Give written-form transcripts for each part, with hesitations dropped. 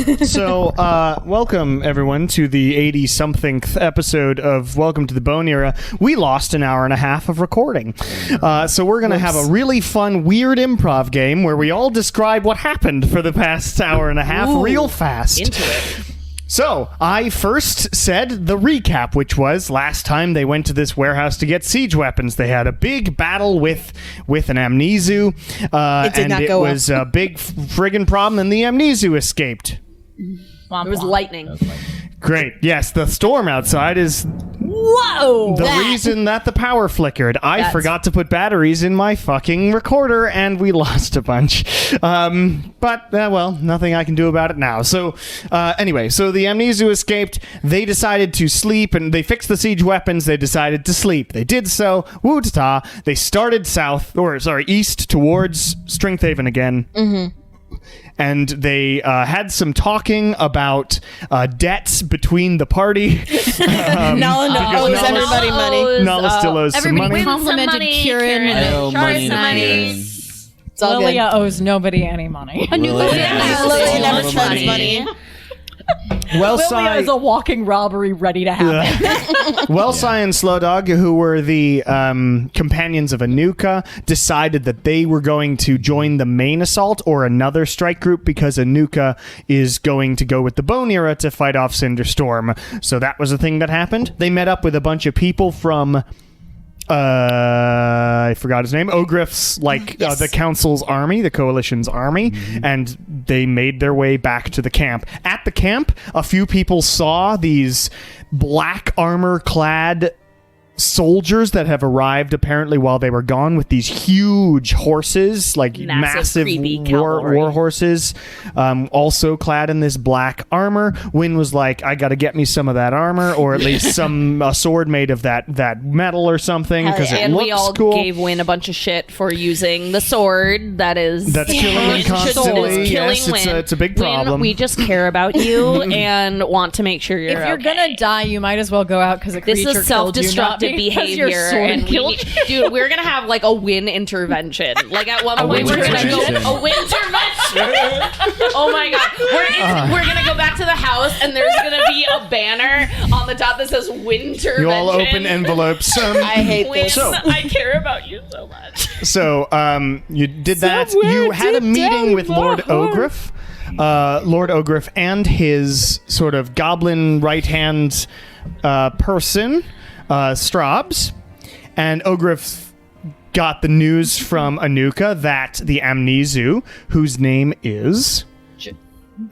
So, welcome everyone to the 80-somethingth episode of Welcome to the Bone Era. We lost an hour and a half of recording. So we're going to have a really fun, weird improv game where we all describe what happened for the past hour and a half real fast. Into it. So, I first said the recap, which was last time they went to this warehouse to get siege weapons. They had a big battle with an Amnesu. It was a big friggin' problem, and the Amnesu escaped. It was lightning. Great. Yes, the storm outside is the reason that the power flickered. I forgot to put batteries in my fucking recorder, and we lost a bunch. But nothing I can do about it now. So, anyway, so the Amnesu escaped. They decided to sleep, and they fixed the siege weapons. They decided to sleep. They did so. Woo-ta-ta. They started east towards Stringhaven again. Mm-hmm. And they had some talking about debts between the party. Nala owes everybody money. Nala still owes some money. Everybody complimented Kieran. I owe money to Kieran. It's all Lilia good. owes nobody any money. Lilia never spends money. Lilia is a walking robbery ready to happen. Wellsai and Slowdog, who were the companions of Anuka, decided that they were going to join the main assault or another strike group because Anuka is going to go with the Bone Era to fight off Cinderstorm. So that was the thing that happened. They met up with a bunch of people from... I forgot his name. Ogriff's, the council's army, the coalition's army, and they made their way back to the camp. At the camp, a few people saw these black armor-clad soldiers that have arrived apparently while they were gone with these huge horses, like massive war horses, also clad in this black armor. Wynn was like, I gotta get me some of that armor, or at least a sword made of that metal or something, because it looks cool. We all gave Wynn a bunch of shit for using the sword that's killing Wynn constantly. Yes, it's a big problem. Wynn, we just care about you and want to make sure you're If you're gonna die, you might as well go out because a creature this is self-destructive behavior, and we're gonna have like a Wynn intervention. Like at one point we're gonna go a Wynn intervention. Oh my god, we're gonna go back to the house, and there's gonna be a banner on the top that says Wynn intervention. You all open envelopes. I hate this. I care about you so much. So you did that. You had a meeting with Lord Ogriff. Lord Ogriff and his sort of goblin right-hand person, Straubs, and Ogriff got the news from Anuka that the Amnesu, whose name is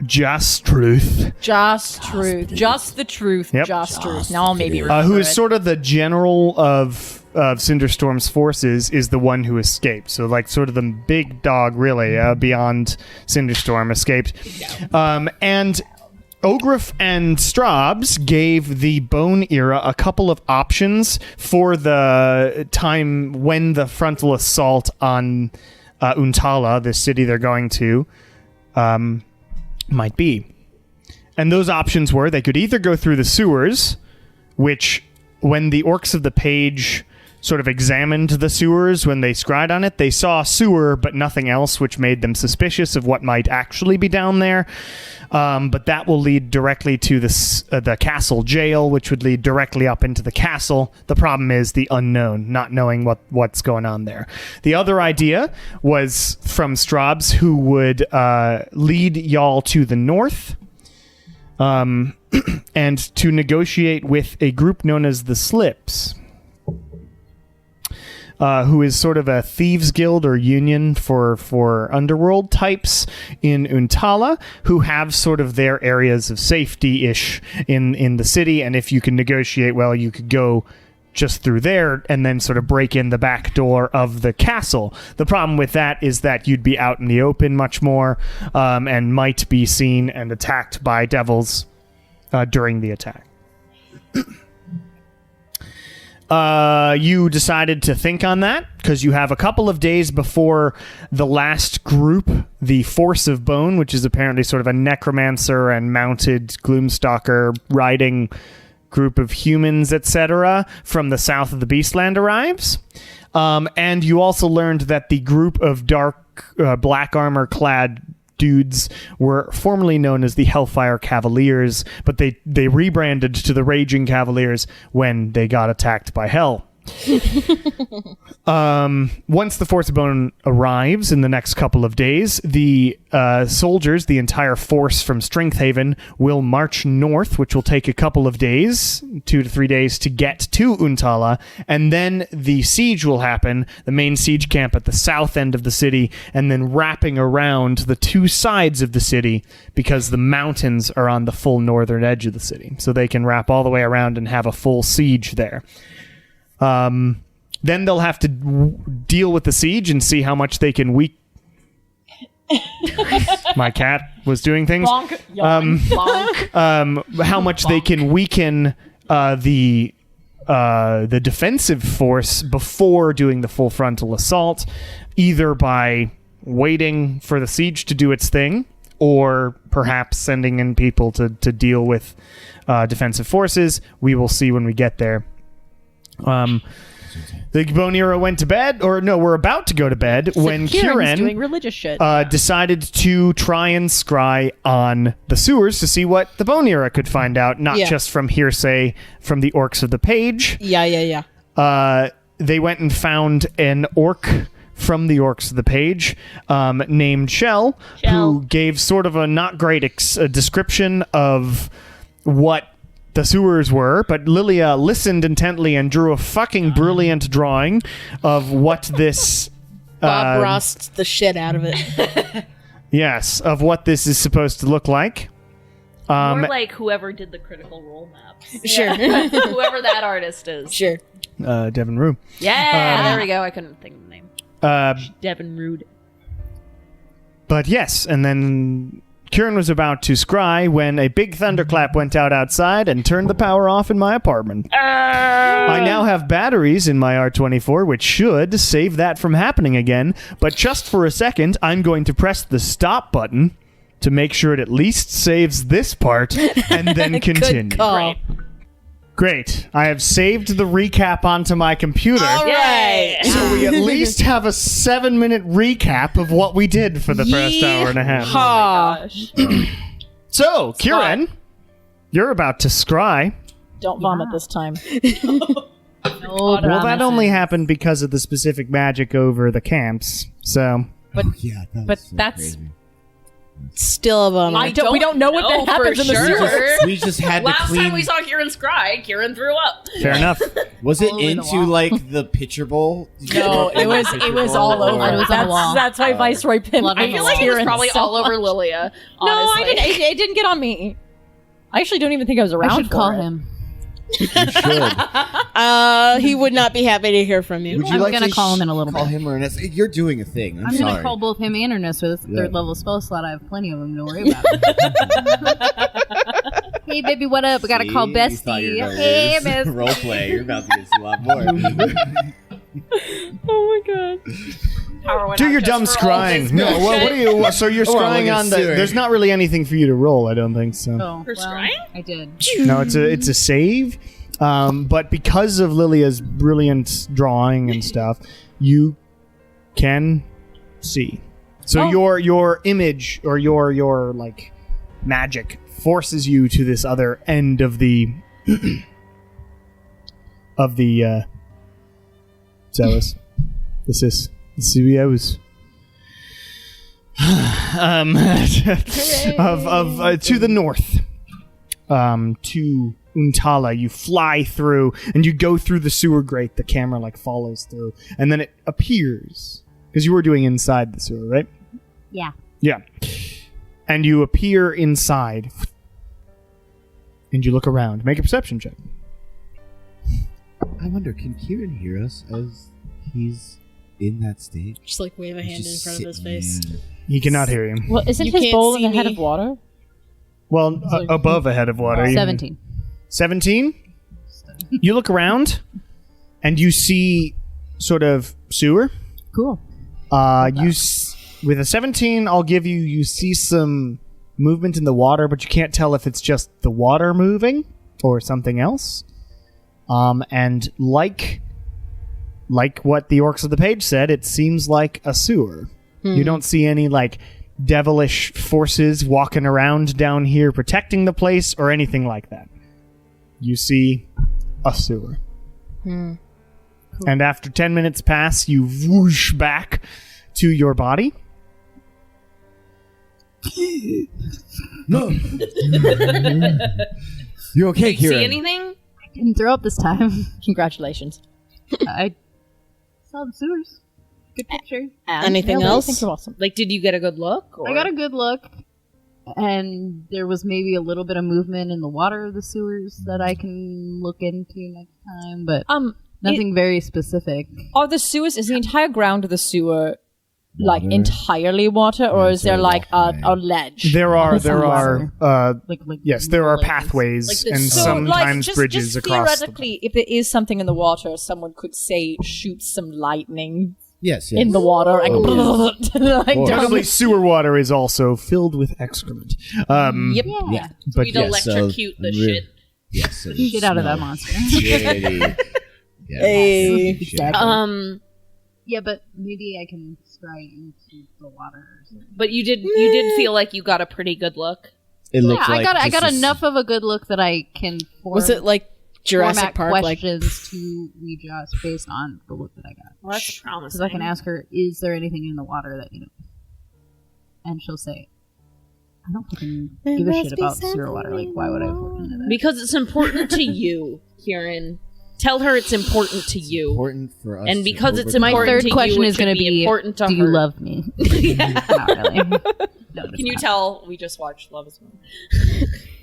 Just Truth. Just the truth. Yep. Just truth. Now I'll maybe who is sort of the general of Cinderstorm's forces, is the one who escaped. So like sort of the big dog really beyond Cinderstorm escaped. And Ogriff and Straubs gave the Bone Era a couple of options for the time when the frontal assault on Untala, the city they're going to, might be. And those options were, they could either go through the sewers, which when the Orcs of the Page sort of examined the sewers, when they scryed on it, they saw a sewer but nothing else, which made them suspicious of what might actually be down there. But that will lead directly to the castle jail, which would lead directly up into the castle. The problem is the unknown, not knowing what's going on there. The other idea was from Straubs, who would lead y'all to the north, and to negotiate with a group known as the Slips, who is sort of a thieves guild or union for underworld types in Untala, who have sort of their areas of safety-ish in the city, and if you can negotiate well, you could go just through there and then sort of break in the back door of the castle. The problem with that is that you'd be out in the open much more, and might be seen and attacked by devils during the attack. You decided to think on that because you have a couple of days before the last group, the Force of Bone, which is apparently sort of a necromancer and mounted gloomstalker riding group of humans, etc., from the south of the Beastland arrives. And you also learned that the group of dark black armor clad dudes were formerly known as the Hellfire Cavaliers, but they rebranded to the Raging Cavaliers when they got attacked by Hell. Once the Force of Bone arrives in the next couple of days, the soldiers, the entire force from Strengthhaven, will march north, which will take a couple of days, 2 to 3 days, to get to Untala, and then the siege will happen, the main siege camp at the south end of the city, and then wrapping around the two sides of the city, because the mountains are on the full northern edge of the city, so they can wrap all the way around and have a full siege there. Then they'll have to deal with the siege and see how much they can My cat was doing things. Bonk. Bonk. How much they can weaken the defensive force before doing the full frontal assault, either by waiting for the siege to do its thing, or perhaps sending in people to deal with defensive forces. We will see when we get there. The Bone Era went to bed, or no, we're about to go to bed when Kieran's doing religious shit. Decided to try and scry on the sewers to see what the Bone Era could find out, not just from hearsay from the orcs of the page. Yeah. They went and found an orc from the orcs of the page named Shell, who gave sort of a not great description of what the sewers were, but Lilia listened intently and drew a fucking brilliant drawing of what this Bob Rossed the shit out of it. Yes, of what this is supposed to look like. More like whoever did the Critical Role maps. Sure. Whoever that artist is. Sure. Devin Rue. Yeah, there we go. I couldn't think of the name. Devin Rude. But yes, and then Kieran was about to scry when a big thunderclap went out outside and turned the power off in my apartment. I now have batteries in my R24, which should save that from happening again, but just for a second, I'm going to press the stop button to make sure it at least saves this part and then continue. Good call. Great. I have saved the recap onto my computer. All right. So we at least have a 7-minute recap of what we did for the first hour and a half. So, Kieran, you're about to scry. Don't vomit this time. Well, that only happened because of the specific magic over the camps. So, but so that's crazy. Still a bummer. we don't know what that happens in the sewers. We just had to Last clean. time we saw Kieran scry, Kieran threw up. fair enough. Was it into like the pitcher bowl? No, it was all over. It was on the wall. That's why Viceroy pinned. I feel like he was probably all over Lilia. No, Honestly. I didn't. It didn't get on me. I actually don't even think I was around. I should for call it. him. You should. He would not be happy to hear from you. Would you I'm like gonna to call him in a little Call bit. him or Ernest. You're doing a thing. I'm I'm sorry. gonna call both him and Ernest with Yeah. third level spell slot. I have plenty of them. Don't worry about it. Hey baby, what up? We gotta call See? You thought you Bestie. were gonna Hey, lose. Miss. Role play. You're about to get a lot more. Oh my god. Power went Do out your just dumb for all scrying. this No, well, what bullshit. do you? So you're Oh, well, scrying look at on the. Stuart. There's not really anything for you to roll. I don't think so. Oh, For scrying? I did. No, it's a save. But because of Lilia's brilliant drawing and stuff, you can see. So your image or your like magic forces you to this other end of the Zealous. This is CBOs. To the north. To Untala, you fly through and you go through the sewer grate. The camera like follows through, and then it appears because you were doing inside the sewer, right? Yeah. Yeah. And you appear inside, and you look around. Make a perception check. I wonder, can Kieran hear us as he's in that state? Just like wave a hand in Just front of his sitting face. there. He cannot hear you. Well, isn't You his can't bowl see in the head me. of water? Well, above a head of water. 17. 17? You look around, and you see sort of sewer. Cool. With a 17, I'll give you. You see some movement in the water, but you can't tell if it's just the water moving or something else. And like what the orcs of the page said, it seems like a sewer. You don't see any like devilish forces walking around down here protecting the place or anything like that. You see a sewer. And after 10 minutes pass, you whoosh back to your body. No. You okay, Kira? See anything? Didn't throw up this time. Congratulations. I saw the sewers. Good picture. Anything I else? think you're awesome. Like, did you get a good look? Or? I got a good look, and there was maybe a little bit of movement in the water of the sewers that I can look into next time, but nothing very specific. Are the sewers, is the entire ground of the sewer like Water. entirely water, or Yeah, is there so like walking a ledge? There are Like yes, there are lakes. pathways Like the- and So, sometimes just, bridges just across. theoretically, if there is something in the water, someone could say shoot some lightning Yes, in the water. Like, Oh, like Or- Notably, sewer water is also filled with excrement. Yep. Yeah. But We'd yes, electrocute the shit. Yes. So Shit out of that smells monster. shitty. Yeah. Hey. Exactly. Yeah, but maybe I can scry into the water or something. But you did feel like you got a pretty good look. It Yeah, looks like I got just a- enough of a good look that I can Was it like Jurassic format Park? Like questions to Ouija based on the look that I got. Well, that's Because promising. I can ask her, is there anything in the water that you know? And she'll say, I don't fucking give a shit about sewer water. Like, why would I look into that? Because it's important to you, Kieran. Tell her it's important to you. important for us. And to because it's overcome. My important third to you, question it is going to should be be, important to do you her. love me? Yeah. Not really. No, it's Can you not. tell we just watched Love Is Blind?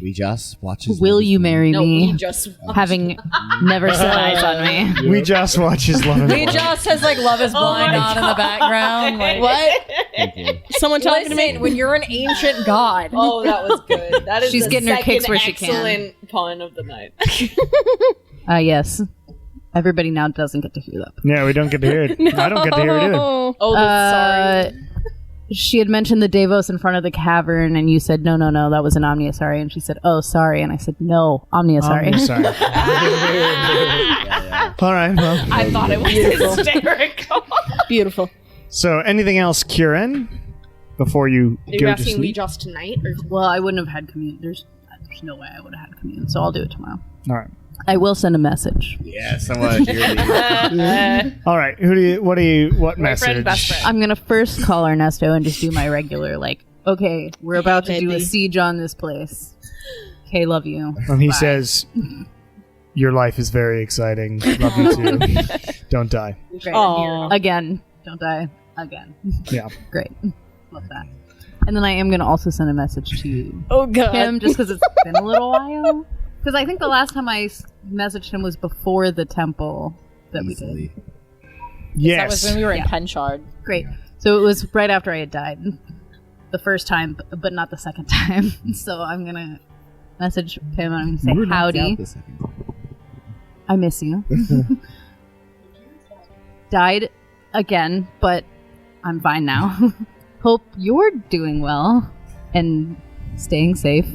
We just watch his Will Love Is you Blind. marry No, me? we just watched. Having never set eyes on me. we just watch his love and He War. just has like Love Is Blind my on in the background. Like, what? Thank you. Someone talking to me? Listen, when you're an ancient god. Oh, that was good. That is She's the getting her kicks second where she can. excellent pun of the night. Yes. Everybody now doesn't get to hear that. Yeah, we don't get to hear it. I don't get to hear it either. Oh, sorry. She had mentioned the Davos in front of the cavern, and you said, no, that was an Omniasari. And she said, oh, sorry. And I said, no, Omniasari. I'm sorry. All right, well. I thought it was hysterical. Beautiful. So, anything else, Kieran, before you Are you go to asking me sleep? just tonight? Or Well, I wouldn't have had commune. There's no way I would have had commune, so I'll do it tomorrow. All right. I will send a message. Yes, I want to hear you. All right. What message? best friend. I'm going to first call Ernesto and just do my regular, like, okay, we're about to do a baby. siege on this place. Okay, love you. And he Bye. says, your life is very exciting. Love you too. Don't die. Great. Aw. Again. Don't die. Again. Yeah. Great. Love that. And then I am going to also send a message to Oh god. him just because it's been a little while. Because I think the last time I messaged him was before the temple that we did. Easily. That was Yes. when we were in Yeah. Penchard. Great. So it was right after I had died. The first time, but not the second time. So I'm going to message him and I'm going to say, You were knocked howdy, out the second time. I miss you. Died again, but I'm fine now. Hope you're doing well and staying safe.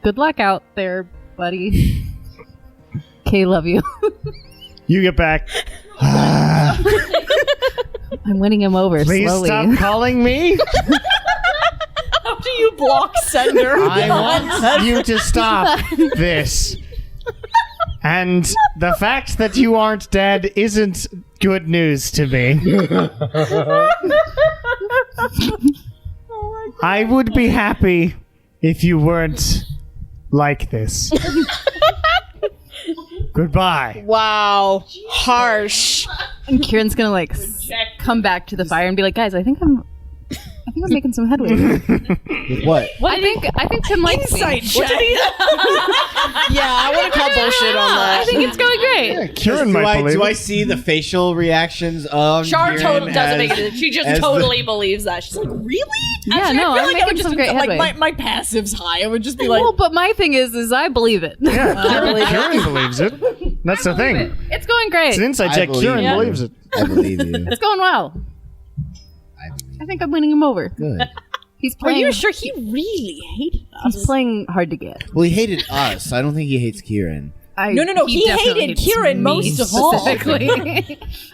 Good luck out there, buddy. Okay, love you. You get back. I'm winning him over Please slowly. stop calling me. How do you block sender? I want you to stop this. And the fact that you aren't dead isn't good news to me. I would be happy if you weren't like this. Goodbye. Wow. Harsh. And Kieran's gonna like come back to the fire and be like, guys, I think I'm making some headway. With what? I think Tim likes me. Insight check. Yeah, I want to call bullshit on that. I think it's going great. Yeah, Kieran might believe do I it. see the facial reactions of Char Kieran totally doesn't as- make it. She just as the- totally believes that. She's like, really? Yeah, Actually, no, I feel I'm like I would making just some great like headway. my passive's high. I would just be like, Well, but my thing is I believe it. Yeah, Kieran believes it. That's the thing. It's going great. It's an inside I check. believe Kieran you. believes it. I believe you. It's going well. I believe I think I'm winning him over. Good. He's are playing. you sure he really hated us? He's playing hard to get. Well, he hated us. I don't think he hates Kieran. No. He hated Kieran most of all. Specifically.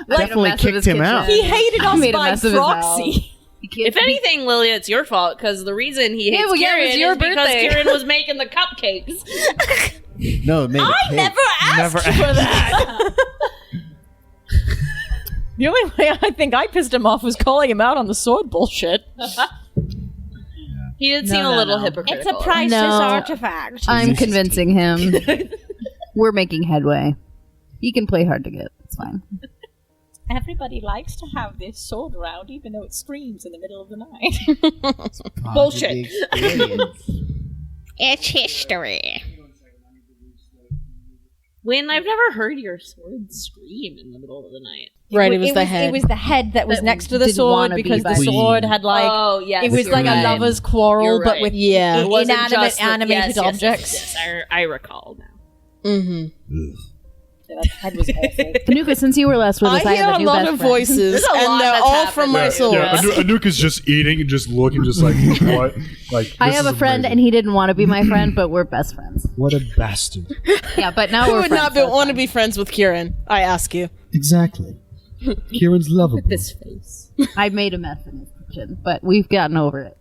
Definitely kicked him out. He hated us made a by mess of his proxy. If anything, Lilia, it's your fault because the reason he hates Kieran it was your is because birthday. Kieran was making the cupcakes. No, it made I a cake. never asked for that. The only way I think I pissed him off was calling him out on the sword bullshit. He did seem a little hypocritical. It's a priceless artifact. I'm convincing him. We're making headway. He can play hard to get. It's fine. Everybody likes to have this sword around, even though it screams in the middle of the night. Bullshit. It's history. When I've never heard your sword scream in the middle of the night. Right, it was the head. It was the head that was That next to the didn't sword wanna be because the by sword had like Oh, yes. it was you're like right. a lover's quarrel, You're but right. with Yeah. It wasn't inanimate just the- animated yes, objects. Yes, I recall now. Mm-hmm. That head was awful. Anuka, since you were last with us, I I hear have a a new lot best of friend. voices, There's a lot and they're that's all happened. from my Yeah, sword. Yeah, Anuka's just eating and just looking, just like what? Like I this have is a friend, amazing. and he didn't want to be my friend, but we're best friends. What a bastard! Yeah, but now Who we're would friends. not so it's want to fine. be friends with Kieran? I ask you. Exactly. Kieran's lovable. This face. I made a mess in his kitchen, but we've gotten over it.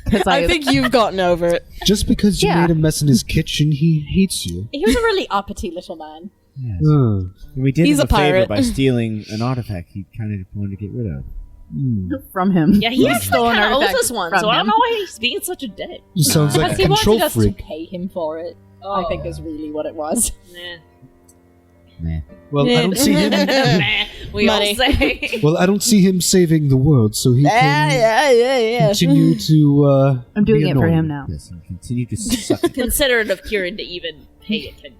'Cause I think you've gotten over it. Just because you Yeah. made a mess in his kitchen, he hates you. He was a really uppity little man. Yes. Uh, We did He's him a a favor pirate. by stealing an artifact he kind of wanted to get rid of. from him. Yeah, he actually Stole an kind of owes artifact us one, from so I don't him. know why he's being such a dick. just sounds like Because a he control wanted us freak. to pay him for it. I think is really what it was. Nah. Nah. Well, I don't see him. Nah, we Money. all say. Well, I don't see him saving the world, so he can Yeah. continue to. I'm doing be it for annoying. him now. Yes, and continue to suck. Considerate of Kieran to even pay attention.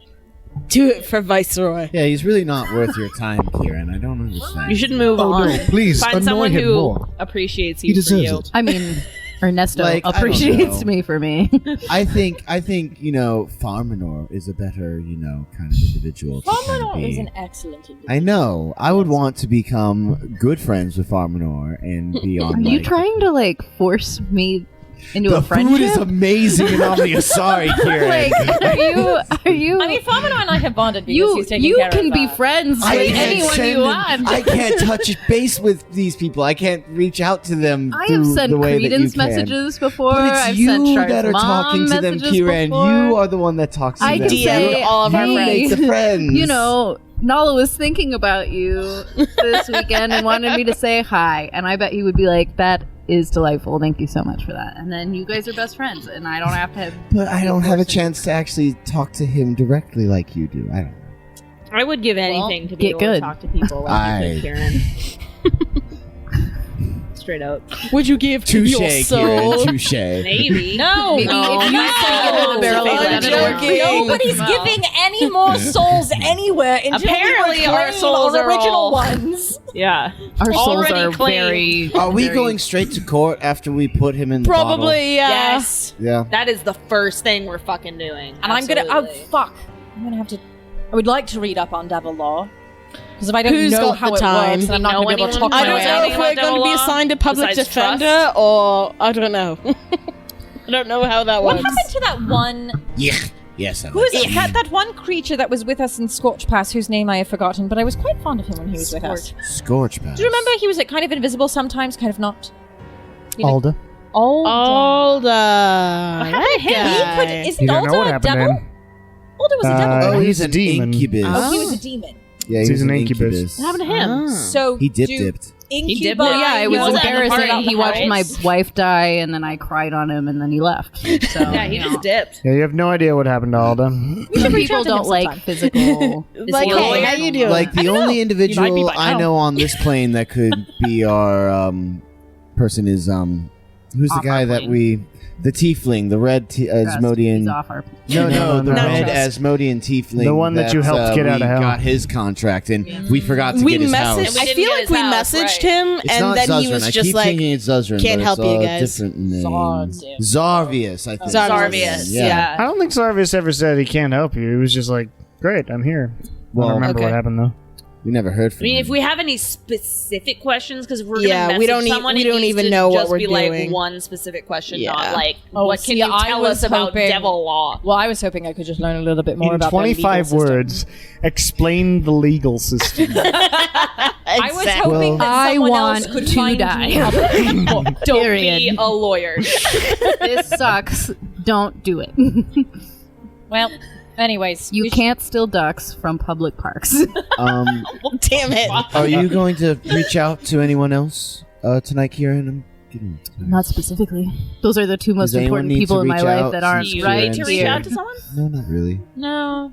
Do it for Viceroy. Yeah, he's really not worth your time, Kieran. I don't understand. You should move Oh on. no! Please Find annoy someone him who more. appreciates He you for deserves you. it. I mean, Ernesto Like, I don't appreciates know. me for me. I think Farminor is a better, kind of individual. to kind of Farminor be. is an excellent individual. I know. I would want to become good friends with Farminor and be on. Are you trying to force me into The a friendship? food is amazing in Omnia. Sorry, Kieran. Are you? I mean, Farminor and I have bonded because he's taking you care can of be that. friends I with can't anyone send you them- want. I can't touch base with these people. I can't reach out to them. I have through sent the way that you credence can. messages before. But it's I've you sent Shark's that are mom talking to them, messages Kieran. before. You are the one that talks to I them. can say, all of our You make the friends. Nala was thinking about you this weekend and wanted me to say hi. And I bet he would be like, that is delightful. Thank you so much for that. And then you guys are best friends, and I don't have to have... But I don't have a chance to actually talk to him directly like you do. I don't know. I would give anything to be get able good. to talk to people like you could, Kieran. Straight up. Would you give Touche, your soul? Kieran. Touche. Maybe. No, Maybe No, if you no. say it in the barrel, I'm then it'll work. joking. Nobody's giving any more souls anywhere until Apparently we our reclaim souls our are original all- ones. Yeah. Our souls Already are claimed. very... Are we very- going straight to court after we put him in the bottle? Probably, yeah. Yes. Yeah. That is the first thing we're fucking doing. And I'm gonna... Oh, Absolutely. fuck. I'm gonna have to... I would like to read up on devil law. Because if I don't Who's know got how the it time? works, then I'm not Know going to be able to anyone? talk I my don't way know out if of we're it. going to be assigned a public besides defender or... I don't know. I don't know how that What works. happened to that one... Yeah. Yes, I Who is it? That one creature that was with us in Scorch Pass, whose name I have forgotten, but I was quite fond of him when he was with us. Scorch Pass. Do you remember he was kind of invisible sometimes, kind of not? Alda. Alda. What happened to him? That guy. Isn't You don't know what Alda a happened to devil? him. Alda was a devil. Oh, He's he's a an demon. incubus. Oh, he was a demon. Yeah, He's an incubus. What happened to him? Ah. So He do dipped. He dipped incubi- it? Yeah, it was He wasn't at the embarrassing. party. He watched my Right? wife die, and then I cried on him, and then he left. So, Yeah, he just dipped. Yeah, you have no idea what happened to Alda. Some reach out people to him don't like sometime. physical. Like, he a hey, lawyer? how you doing? Like the I don't only know. You might be individual by I now. know on this plane that could be our person is who's the Off guy our that plane. we the tiefling, the red He's Asmodean. off our... No, the No. red Nachos. Asmodean tiefling. The one that you helped get out of we hell. got his contract, and we forgot to we get his messaged. house. We I didn't feel get like his we house, messaged right. him, It's and not then Zuzran. he was I just keep like, thinking it's Zuzran, "Can't but help it's you a guys." different name. Zardius. Zarvius, I think. Zarvius. Yeah. I don't think Sarvis ever said he can't help you. He was just like, great, I'm here. I Well, don't remember okay. what happened, though. We never heard from I mean, him. if we have any specific questions, because we're gonna message we don't someone, we it don't needs even to know what just we're be doing. like one specific question, Yeah. not like Oh, what see, can you I tell was us about hoping- devil law? Well, I was hoping I could just learn a little bit more In about their legal 25 system. words, explain the legal system. I was hoping that I someone want else could to find die. me a book. Don't Period. be a lawyer. This sucks. Don't do it. Well, anyways, You we can't steal ducks from public parks. Damn it. Are you going to reach out to anyone else tonight, Kieran? I'm getting tired. Not specifically. Those are the two most Does anyone important need people to in my reach life out that to aren't Do you right need to reach here. out to someone? No, not really. No.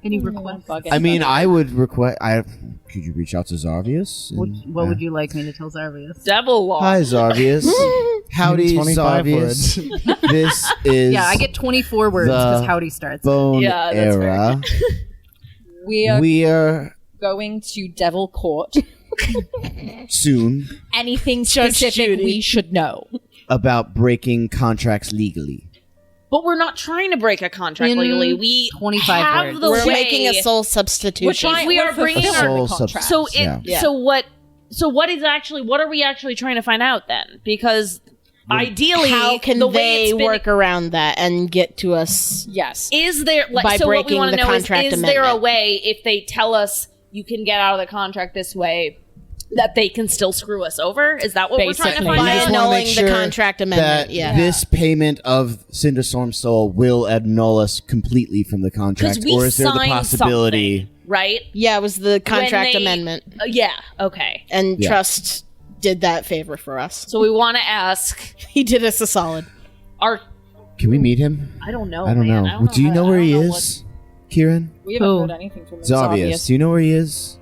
Any requests? I mean, I would request. Could you reach out to Zarvius? What would you like me to tell Zarvius? Devil law. Hi, Zarvius. Howdy, 25 Zarvius. This is Yeah, I get 24 words because the Howdy starts. Bone Yeah, that's Era. We are We are going to Devil Court. soon Anything Judge specific Judy. we should know. about breaking contracts legally. But we're not trying to break a contract In legally. We 25 have words. the We're way. making a soul substitution. We're trying. we we're are bringing fulfilling our- the A soul contract. So it. Yeah. So what? So what is actually? What are we actually trying to find out then? Because ideally, How can the way they it's been, work around that and get to us? Yes. Is there like, by so what we breaking want to the know contract is there a amendment? way if they tell us you can get out of the contract this way that they can still screw us over? Is that what we're trying to Basically. find By just out? wanna annulling make the sure contract amendment. That Yeah. this payment of Cinderstorm Soul will annul us completely from the contract, Because we or is there the signed possibility? something, right? Yeah, it was the contract they- amendment. Yeah. Okay. And Yeah. Trust did that favor for us. So we want to ask He did us a solid. our. Can we meet him? I don't know. I don't man. know. Do you know where he is, Kieran? We haven't Who? heard anything from him. It's Zarvius. obvious. Do you know where he is?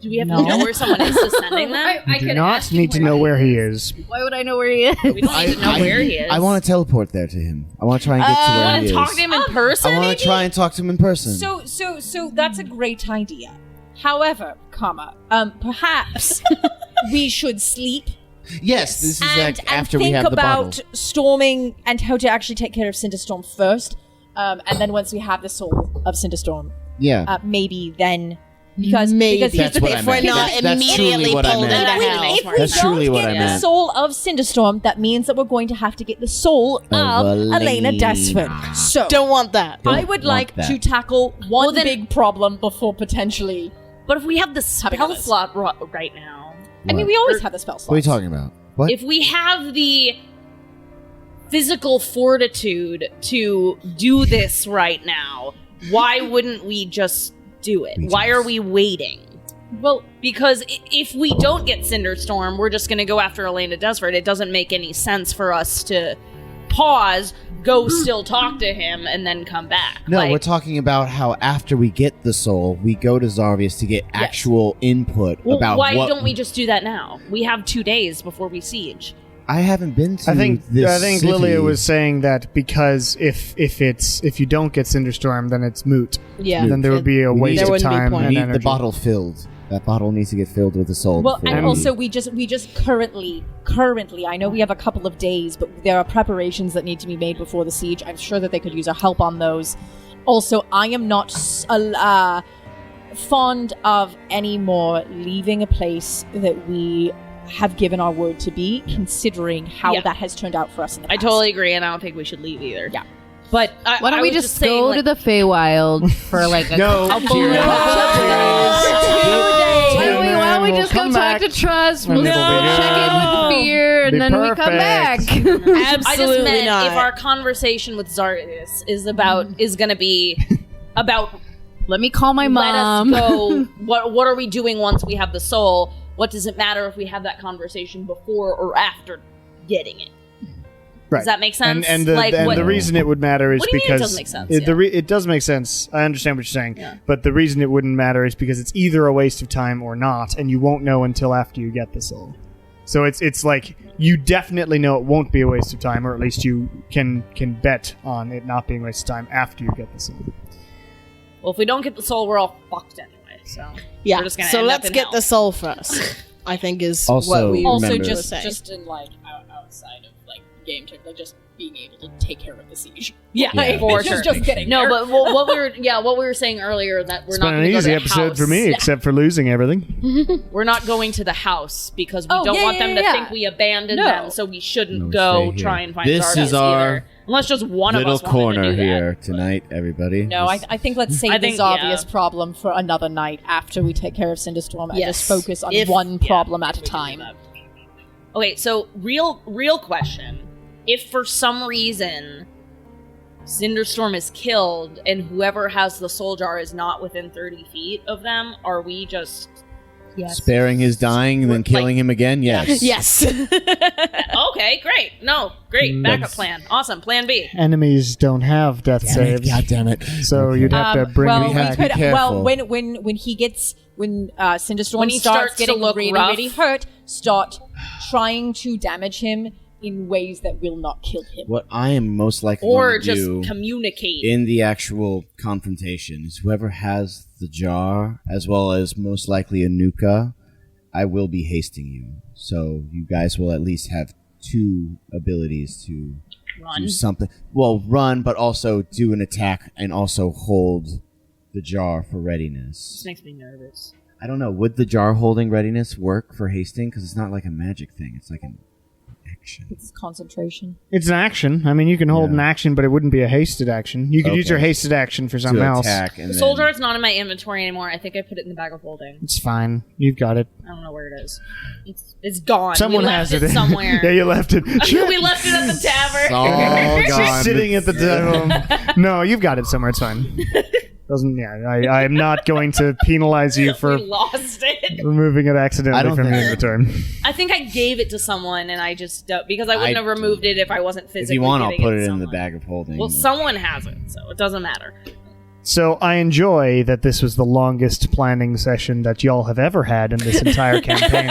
Do we have to know where someone is to sending them? You do not need to know where he is. Why would I know where he is? We don't need to know where he is. I want to teleport there to him. I want to try and get to You where want he to is. talk to him in person? I want to try and talk to him in person. So that's a great idea. However, perhaps we should sleep yes, this is and after we think have the about bottle. storming and how to actually take care of Cinderstorm first. And then once we have the soul of Cinderstorm, Yeah. maybe then because Maybe. because here's That's the what thing. I If we're meant. not That's truly immediately what I pulled meant. into That hell. makes If more we That's sense. truly don't what I get the meant. soul of Cinderstorm, that means that we're going to have to get the soul of Elena Desford. So Don't want that. I Don't would want like that. to tackle one then- big problem before potentially. But if we have the Having spell others. slot right now, I mean, What? we always have the spell slots. What are you talking about? What? if we have the physical fortitude to do this right now, why wouldn't we just do it? We Why just- are we waiting? Well, Because if we don't get Cinderstorm, we're just going to go after Elena Desford. It doesn't make any sense for us to pause, go still talk to him, and then come back. No, Like, we're talking about how after we get the soul, we go to Zarvius to get actual input well, about why what. don't we just do that now? We have 2 days before we siege. I haven't been to. I think this city. Lilia was saying that because if you don't get Cinderstorm, then it's moot. Yeah. Then there would be a We waste There of wouldn't be time point. We and need energy. the bottle filled. That bottle needs to get filled with the soul. well, before and we- also we just currently, I know we have a couple of days, but there are preparations that need to be made before the siege. I'm sure that they could use our help on those. Also, I am not fond of any more leaving a place that we have given our word to be, considering how Yeah. that has turned out for us in the I past. totally agree, and I don't think we should leave either. Yeah. But Why don't we was just saying, go like, to the Feywild for like a No, couple Kieran. Why don't we We'll just go come talk back. to Trust? We'll And it'll be check in with Fear, and Be then we come back. perfect. I just Absolutely meant not. if our conversation with Zardius is going to be about Let me call my mom. let us go. What are we doing once we have the soul? What does it matter if we have that conversation before or after getting it? Right. Does that make sense? And the, Like, and what- the reason it would matter is What do you mean it because doesn't make sense? it does make sense. I understand what you're saying, Yeah. but the reason it wouldn't matter is because it's either a waste of time or not, and you won't know until after you get the soul. So it's like you definitely know it won't be a waste of time, or at least you can bet on it not being a waste of time after you get the soul. Well, if we don't get the soul, we're all fucked anyway. So Yeah. we're just gonna So end up let's in get hell. the soul first. I think is Also- what we Also, Remember. just saying. in like outside of like game to like just being able to take care of the siege. Yeah, Yeah. for Just- sure. just getting no, there. but what we were saying earlier that we're It's not been an going to go easy to the episode house. for me, except for losing everything. We're not going to the house because we Oh, don't yeah, want yeah, them to yeah. think we abandoned No. them, so we shouldn't No, go stay try here. and find This Zardos is our either. Unless just one Little of us wanted corner to do that. here tonight, everybody. No, I think let's save I think, the Zarvius yeah. problem for another night after we take care of Cinderstorm and Yes. just focus on If- one yeah, problem at a we can do time. that. Okay, so real question. If for some reason Cinderstorm is killed and whoever has the soul jar is not within 30 feet of them, are we just... Yes. Sparing his dying and then Like- killing him again? Yes. Yes. Okay, great. No, great. Backup That's- plan. Awesome. Plan B. Enemies don't have death saves, God damn it. so you'd have to bring well, me we back. have to be careful. when Cinderstorm When he starts starts to getting look really, rough. really hurt, start trying to damage him in ways that will not kill him. What I am most likely Or going to just do communicate. in the actual confrontation is whoever has the jar, as well as most likely Anuka, I will be hasting you. So you guys will at least have two abilities to Run. do something. Well, run, but also do an attack and also hold the jar for This readiness. makes me nervous. I don't know. Would the jar holding readiness work for hasting? Because it's not like a magic thing. It's like an action. It's concentration. It's an action. I mean, you can hold Yeah. an action, but it wouldn't be a hasted action. You could use Okay. your hasted action for something to else. attack and The then- soul jar is not in my inventory anymore. I think I put it in the bag of holding. It's fine. You've got it. I don't know where it is. It's gone. Someone we left has it somewhere. Yeah, you left it. We left it at the tavern. Oh, It's God. just sitting at the table. No, you've got it somewhere. It's fine. Doesn't. Yeah, I am not going to penalize you for We lost it. removing it I accidentally don't from your think- inventory. I think I gave it to someone, and I just because I wouldn't I- have removed it if I wasn't physically. If you want, I'll giving put to it in the someone. bag of holding. Well, someone has it, so it doesn't matter. So I enjoy that this was the longest planning session that y'all have ever had in this entire campaign.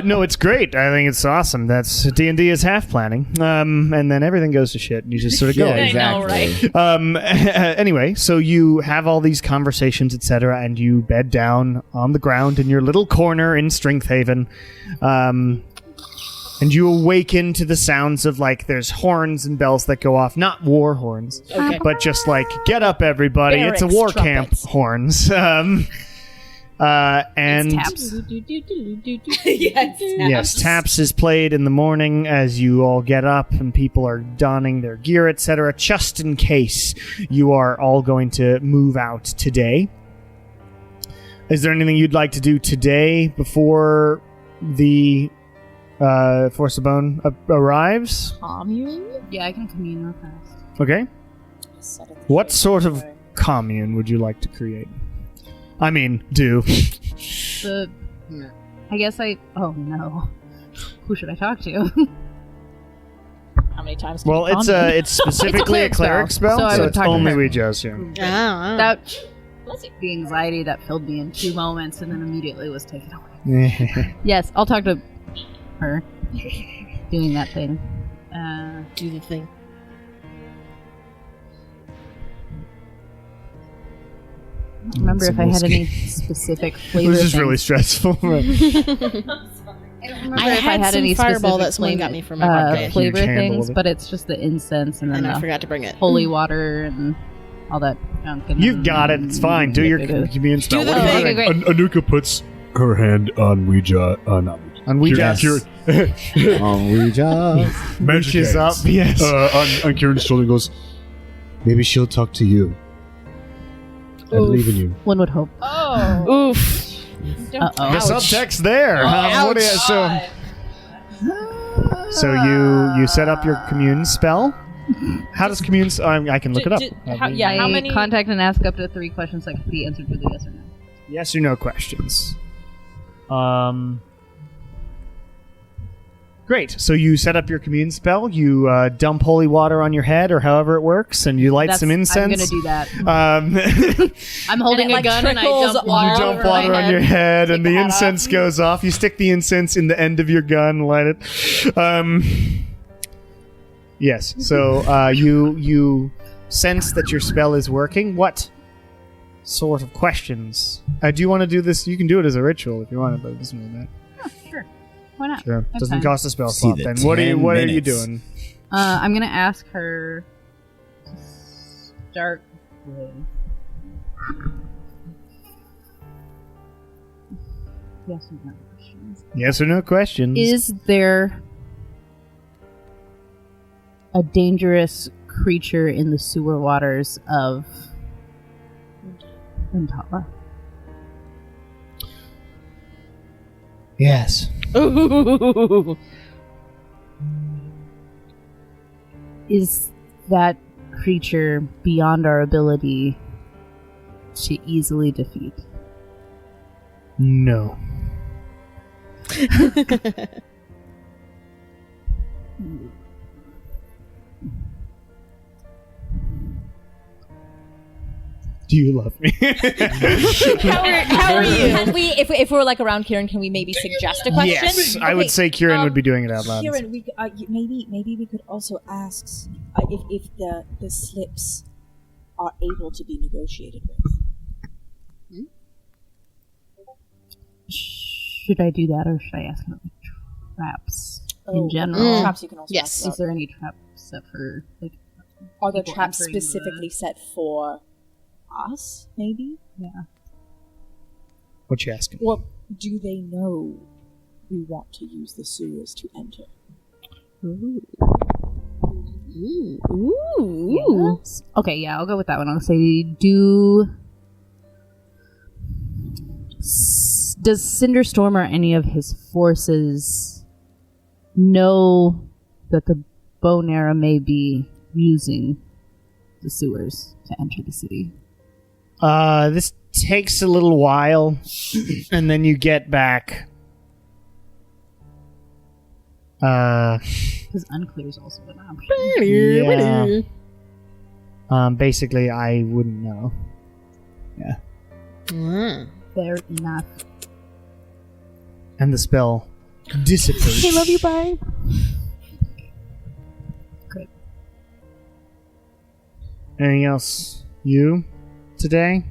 No, it's great. I think it's awesome. That's D&D is half planning, and then everything goes to shit, and you just sort of go. Yeah, I know, exactly. Anyway, so you have all these conversations, etc., and you bed down on the ground in your little corner in Strengthhaven. And you awaken to the sounds of, like, there's horns and bells that go off. Not war horns, but just like, get up, everybody. It's a Barracks war trumpets. camp horns. And Taps. yes, taps is played in the morning as you all get up and people are donning their gear, etc., just in case you are all going to move out today. Is there anything you'd like to do today before the Force of Bone arrives? Commune? Yeah, I can commune real fast. Okay. Set up the What shade sort of away. commune would you like to create? I mean, do. I guess Oh no. Who should I talk to? How many times can Well, you commune? it's specifically a cleric spell, So I so would it's talk to only her. Ouija's. Yeah. That the anxiety that filled me in 2 moments and then immediately was taken away. Yes, I'll talk to her. Doing that thing. Do the thing. Remember It's if a I had whiskey. any specific It flavor. was just things. really stressful. I don't remember I if I had had some any fireball specific that someone got me for my birthday. flavor Huge handle things, of it. but it's just the incense and then And I the forgot to bring it. holy water and all that junk. And You've got it. It's fine. Do your commune spell. Do What the are you thing. doing? Okay, great. Anuka puts her hand on Ouija. Not Ouija. On Ouija's. Kieran- On Ouija. Magic Reaches up. hands. Yes. On Kieran's shoulder and goes, maybe she'll talk to you. I believe in you. One would hope. Oh. Oof. The Uh-oh. subtext there. What do you- so you set up your commune spell. How does commune? I can look it up. How many? Contact and ask up to 3 questions that can be answered with a yes or no. Yes or no questions. Great. So you set up your commune spell. You dump holy water on your head, or however it works, and you light some incense. I'm gonna do that. Um, I'm holding And it, a like, gun and I trickles dump water water, you dump over water my on head. your head, Take and the the hat incense off. goes off. You stick the incense in the end of your gun, light it. Yes. So you sense that your spell is working. What sort of questions? Do you want to do this? You can do it as a ritual if you want, but it doesn't really matter. Sure. Why not? Sure. That's Doesn't fine. cost a spell See slot. the Then what are you 10 What are you minutes. doing? I'm gonna ask her to start with. Yes or no questions. Yes or no questions. Is there a dangerous creature in the sewer waters of Untala? Yes. Is that creature beyond our ability to easily defeat? No. Do you love me? How are you? Can we, if we're like around Kieran, can we maybe suggest a question? Yes, I would say Kieran would be doing it out loud. Kieran, maybe we could also ask if the slips are able to be negotiated with. Should I do that, or should I ask about like, traps in general? Traps you can also Yes. ask about. Is there any traps set for like? Are there people traps entering specifically set for us? Maybe. Yeah. What you asking? Or do they know we want to use the sewers to enter? Yes. Okay, yeah, I'll go with that one. I'll say, does Cinderstorm or any of his forces know that the Bonera may be using the sewers to enter the city? This takes a little while, and then you get back. Because unclear is also an option. Yeah. Basically, I wouldn't know. Fair enough. And the spell dissipates. I love you, bye. Great. Anything else? You today?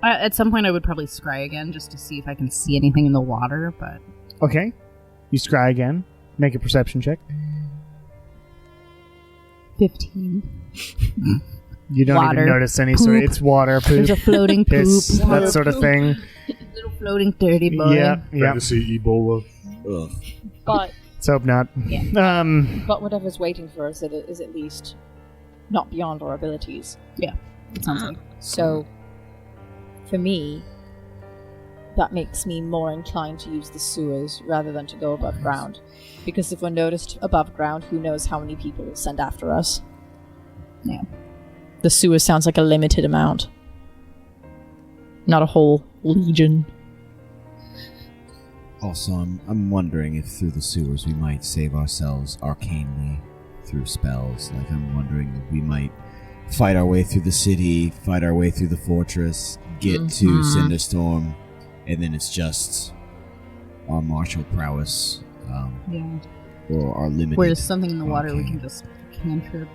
At some point, I would probably scry again just to see if I can see anything in the water, but Okay. You scry again. Make a perception check. 15. You don't Water. even notice any sort of. Poop. It's water, poop, There's a floating piss, poop. that sort of thing. Little floating dirty boy. Yeah, yeah. Fantasy Ebola. Ugh. But Let's hope not. Yeah. whatever's waiting for us is at least not beyond our abilities. It sounds like. So, for me, that makes me more inclined to use the sewers rather than to go above ground. Because if we're noticed above ground, who knows how many people will send after us. Yeah. The sewers sounds like a limited amount. Not a whole legion. Also, I'm wondering if through the sewers we might save ourselves arcanely through spells. Like, I'm wondering if we might fight our way through the city, fight our way through the fortress, get to Cinderstorm, and then it's just our martial prowess Yeah. or our limited. Whereas something in the water, we arcane. can just cantrip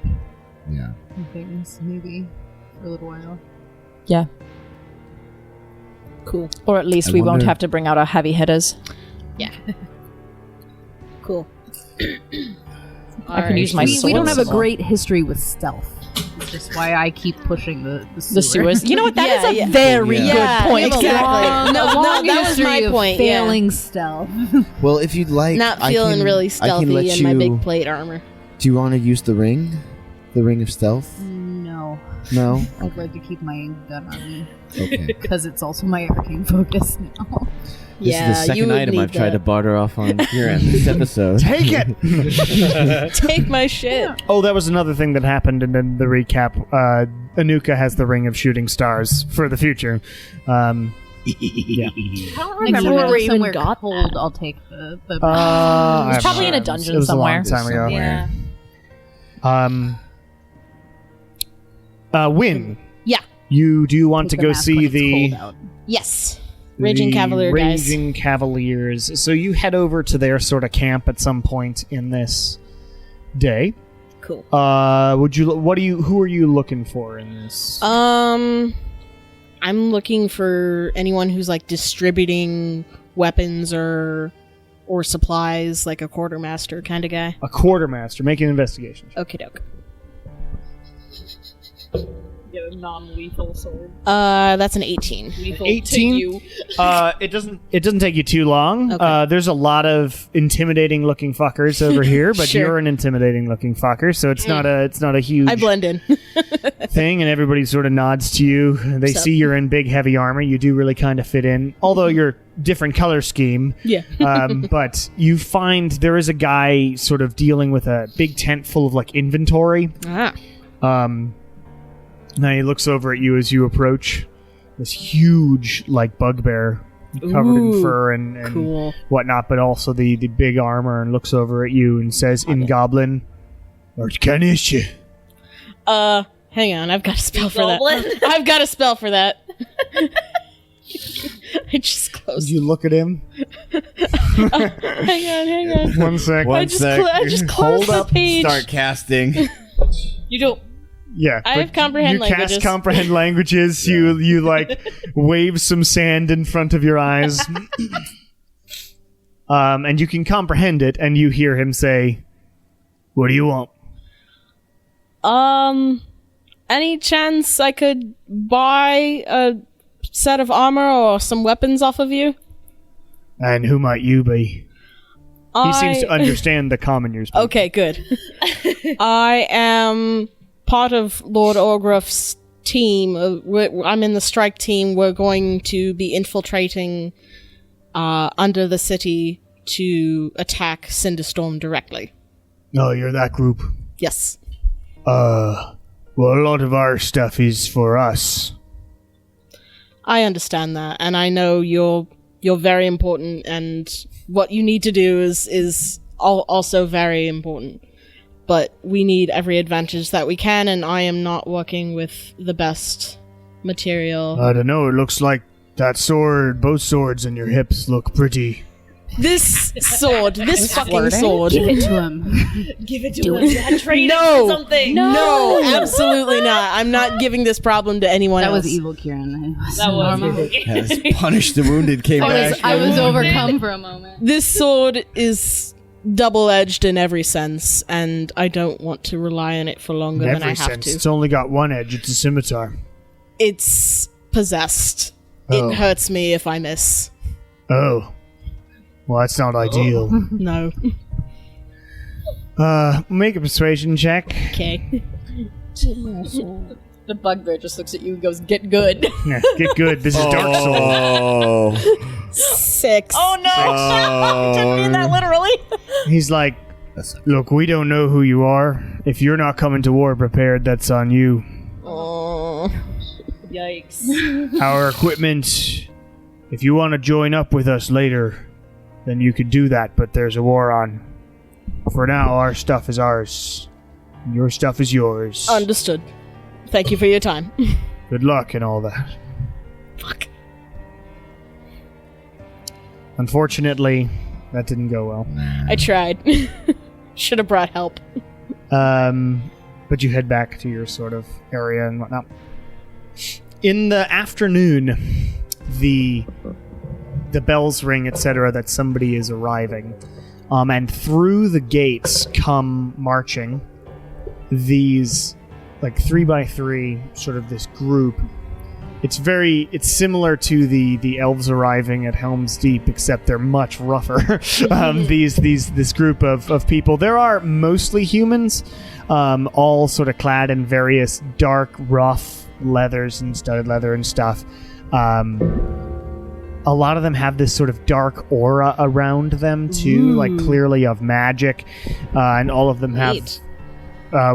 Yeah. things, maybe, for a little while. Yeah. Cool. Or at least I we won't wonder- have to bring out our heavy hitters. Cool. I can use my We don't swords. have a great history with stealth. It's just why I keep pushing the sewer. The sewers. You know what? That is a Yeah. very Yeah. good point. Exactly. Long, No, a long that was history my of point, yeah. Failing stealth. Well, if you'd like, Not I feeling can- really I stealthy can let in you, my big plate armor. Do you want to use the ring? The ring of stealth? No, No? I'd like to keep my gun on me Okay. because it's also my arcane focus now. This is the second item I've tried to barter off on Kieran this episode. Take it! take my shit. Oh, that was another thing that happened in the recap. Anuka has the Ring of Shooting Stars for the future. I don't remember where where we even somewhere got cold. I'll take the. I It's probably don't in a know. dungeon It was somewhere. a long time ago. Yeah. Win. Yeah. Do you want to Take the go mask when see it's the cold out. Yes. Raging the Cavalier guys. Raging Cavaliers? So you head over to their sort of camp at some point in this day. Cool. Who are you looking for in this? I'm looking for anyone who's like distributing weapons or or supplies, like a quartermaster kind of guy? A quartermaster. Make an investigation. Okie doke. Get a non-lethal sword. That's an 18. 18. It doesn't take you too long. Okay. There's a lot of intimidating looking fuckers over here, but Sure. you're an intimidating looking fucker, so it's not a huge I blend in. thing, and everybody sort of nods to you. They Sup? see you're in big heavy armor. You do really kind of fit in, although you're different color scheme. Yeah. But you find there is a guy sort of dealing with a big tent full of like inventory. Now he looks over at you as you approach. This huge, like, bugbear covered in Ooh, fur and cool. whatnot, but also the big armor, and looks over at you and says in Goblin, "Arcanish." Hang on, I've got a spell for Goblin? that. I've got a spell for that. I just closed. You look at him. Hang on. One sec. I just closed Hold the up. page. Start casting. You don't. Yeah, I but have comprehend you languages. cast comprehend languages. You like wave some sand in front of your eyes, and you can comprehend it. And you hear him say, "What do you want?" Any chance I could buy a set of armor or some weapons off of you? And who might you be? He seems to understand the common you're speaking. Okay, good. I am part of Lord Orgruff's team. I'm in the strike team. We're going to be infiltrating under the city to attack Cinderstorm directly. Oh, you're that group. Yes. Well, a lot of our stuff is for us. I understand that, and I know you're very important, and what you need to do is also very important. But we need every advantage that we can, and I am not working with the best material. I don't know. It looks like that sword, both swords in your hips look pretty. This sword, this fucking sword. Give it to him. Give it to him. Trade it No. for something. No, absolutely not. I'm not giving this problem to anyone That else. was evil, Kieran. That was normal. Has punished the wounded. Came back. I was overcome for a moment. This sword is double-edged in every sense, and I don't want to rely on it for longer In than I every have sense, to. it's only got one edge. It's a scimitar. It's possessed. Oh. It hurts me if I miss. Oh. Well, that's not ideal. No. Make a persuasion check. Okay. The bugbear just looks at you and goes, "Get good." Yeah, get good. This is Dark Soul. Oh. 6. Oh no! Didn't mean that literally. He's like, look, we don't know who you are. If you're not coming to war prepared, that's on you. Oh. Yikes. Our equipment, if you want to join up with us later, then you could do that, but there's a war on. For now, our stuff is ours. And your stuff is yours. Understood. Thank you for your time. Good luck and all that. Fuck. Unfortunately, that didn't go well. I tried. Should have brought help. But you head back to your sort of area and whatnot. In the afternoon, the bells ring, etc., that somebody is arriving. And through the gates come marching these, like, 3x3, sort of this group. It's similar to the elves arriving at Helm's Deep, except they're much rougher. This group of people. There are mostly humans, all sort of clad in various dark, rough leathers and studded leather and stuff. A lot of them have this sort of dark aura around them too, like clearly of magic, and all of them have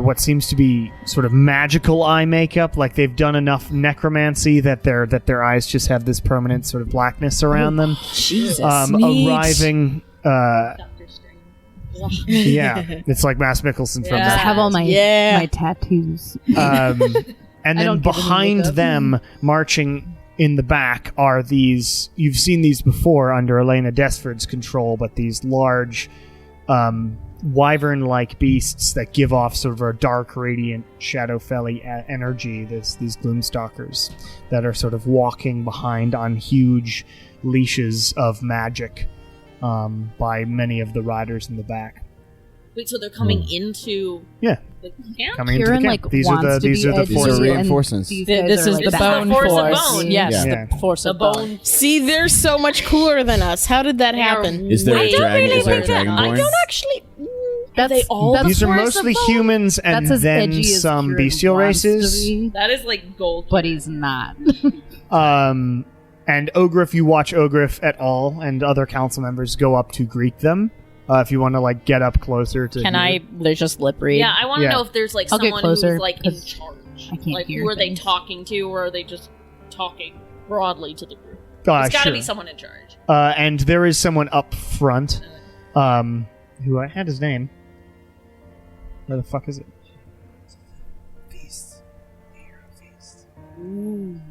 what seems to be sort of magical eye makeup. Like they've done enough necromancy that their eyes just have this permanent sort of blackness around them. Jesus. Arriving. Yeah, it's like Mads Mikkelsen from I that. have all my Yeah. my tattoos. And I then don't get any behind makeup. them, marching in the back, are these. You've seen these before under Elena Desford's control, but these large, wyvern-like beasts that give off sort of a dark, radiant, Shadowfelly energy. These Gloomstalkers that are sort of walking behind on huge leashes of magic. by many of the riders in the back. Wait, so they're coming into Yeah. the camp? Coming into the Kieran, camp. like, These are the wants to these be are the edgy, These are forces. and reinforcements. these guys This are, is like, the This is bone the force of force. bone. Yes, Yeah. the force The of bone. bone. See, they're so much cooler than us. How did that happen? Is there a dragon? Is there a think that- dragonborn? I don't actually. That's, they all- that's These are Force of mostly Bone. humans and That's as then edgy as some Kieran bestial wants to races. be, That is like gold. but he's not. And Ogrif, you watch Ogrif et al. And other council members go up to greet them. If you want to like get up closer to. Can hear. I just lip read? Yeah, I want to Yeah. know if there's like I'll get someone closer, who's like in 'cause charge. I can't Like, hear who are they things. talking to, or are they just talking broadly to the group? There's There's got to be someone in charge. And there is someone up front, who I had his name. Where the fuck is it? Feast. Hero feast. In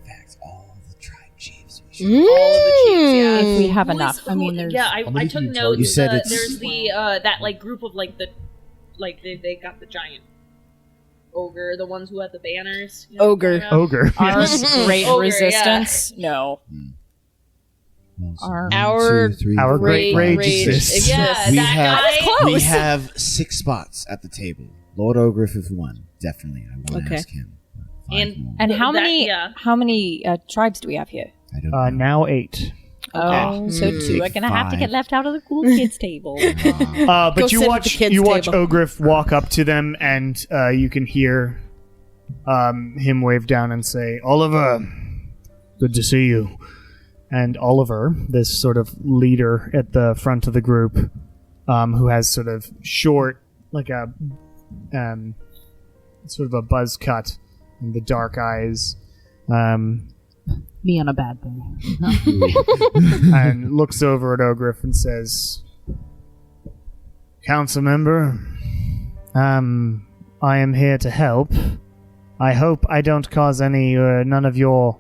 fact, all the tribe chiefs. We should All of the chiefs, yeah. If we have Who is- enough. I mean, who- there's yeah, How I many took do you notes. target? You said it's- There's the that like group of like the like they got the giant ogre, the ones who had the banners. You know what I'm Ogre. talking about? Ogre. Our Yes. great Ogre, resistance? No. Our- Our- Our great rage rage exists. Yeah, We that have- guy. We have 6 spots at the table. Lord Ogrif is one. Definitely. I want to Okay. ask him. And- More. And how That- many? yeah. How many tribes do we have here? I don't know. Now 8. Oh, so Hmm. two are gonna have to get left out of the cool kids table. But Go you sit at the watch kids' you watch table. Ogrif walk up to them, and you can hear him wave down and say, "Oliver, good to see you." And Oliver, this sort of leader at the front of the group, who has sort of short, like a sort of a buzz cut and the dark eyes, me on a bad day. and looks over at Ogrif and says, "Council member, I am here to help. I hope I don't cause any, none of your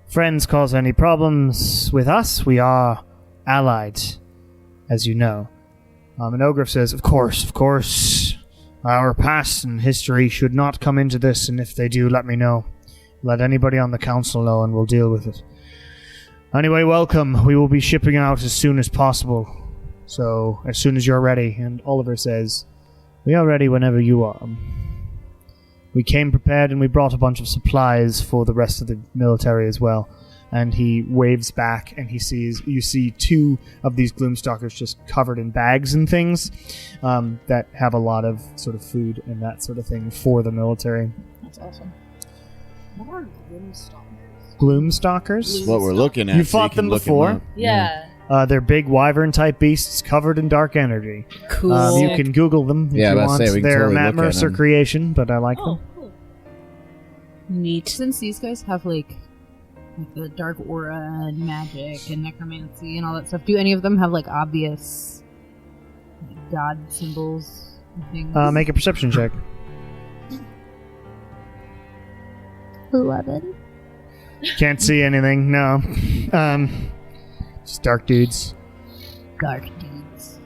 friends cause any problems with us. We are allied, as you know." And Ogrif says, of course. Our past and history should not come into this, and if they do, let me know. Let anybody on the council know, and we'll deal with it. Anyway, welcome. We will be shipping out as soon as possible. So, as soon as you're ready. And Oliver says, we are ready whenever you are. We came prepared, and we brought a bunch of supplies for the rest of the military as well. And he waves back, and you see 2 of these Gloomstalkers just covered in bags and things that have a lot of sort of food and that sort of thing for the military. That's awesome. What are Gloomstalkers? Gloomstalkers? That's what we're looking at. You so fought can them look before? up. Yeah. They're big wyvern-type beasts covered in dark energy. Cool. You can Google them if Yeah, you let's want. say we can They're totally Matt look at Mercer them. creation, but I like Oh, them. cool. Neat. Since these guys have like the dark aura and magic and necromancy and all that stuff, do any of them have like obvious like, god symbols and things? Make a perception check. 11. Can't see anything, no. Just dark dudes. Dark dudes.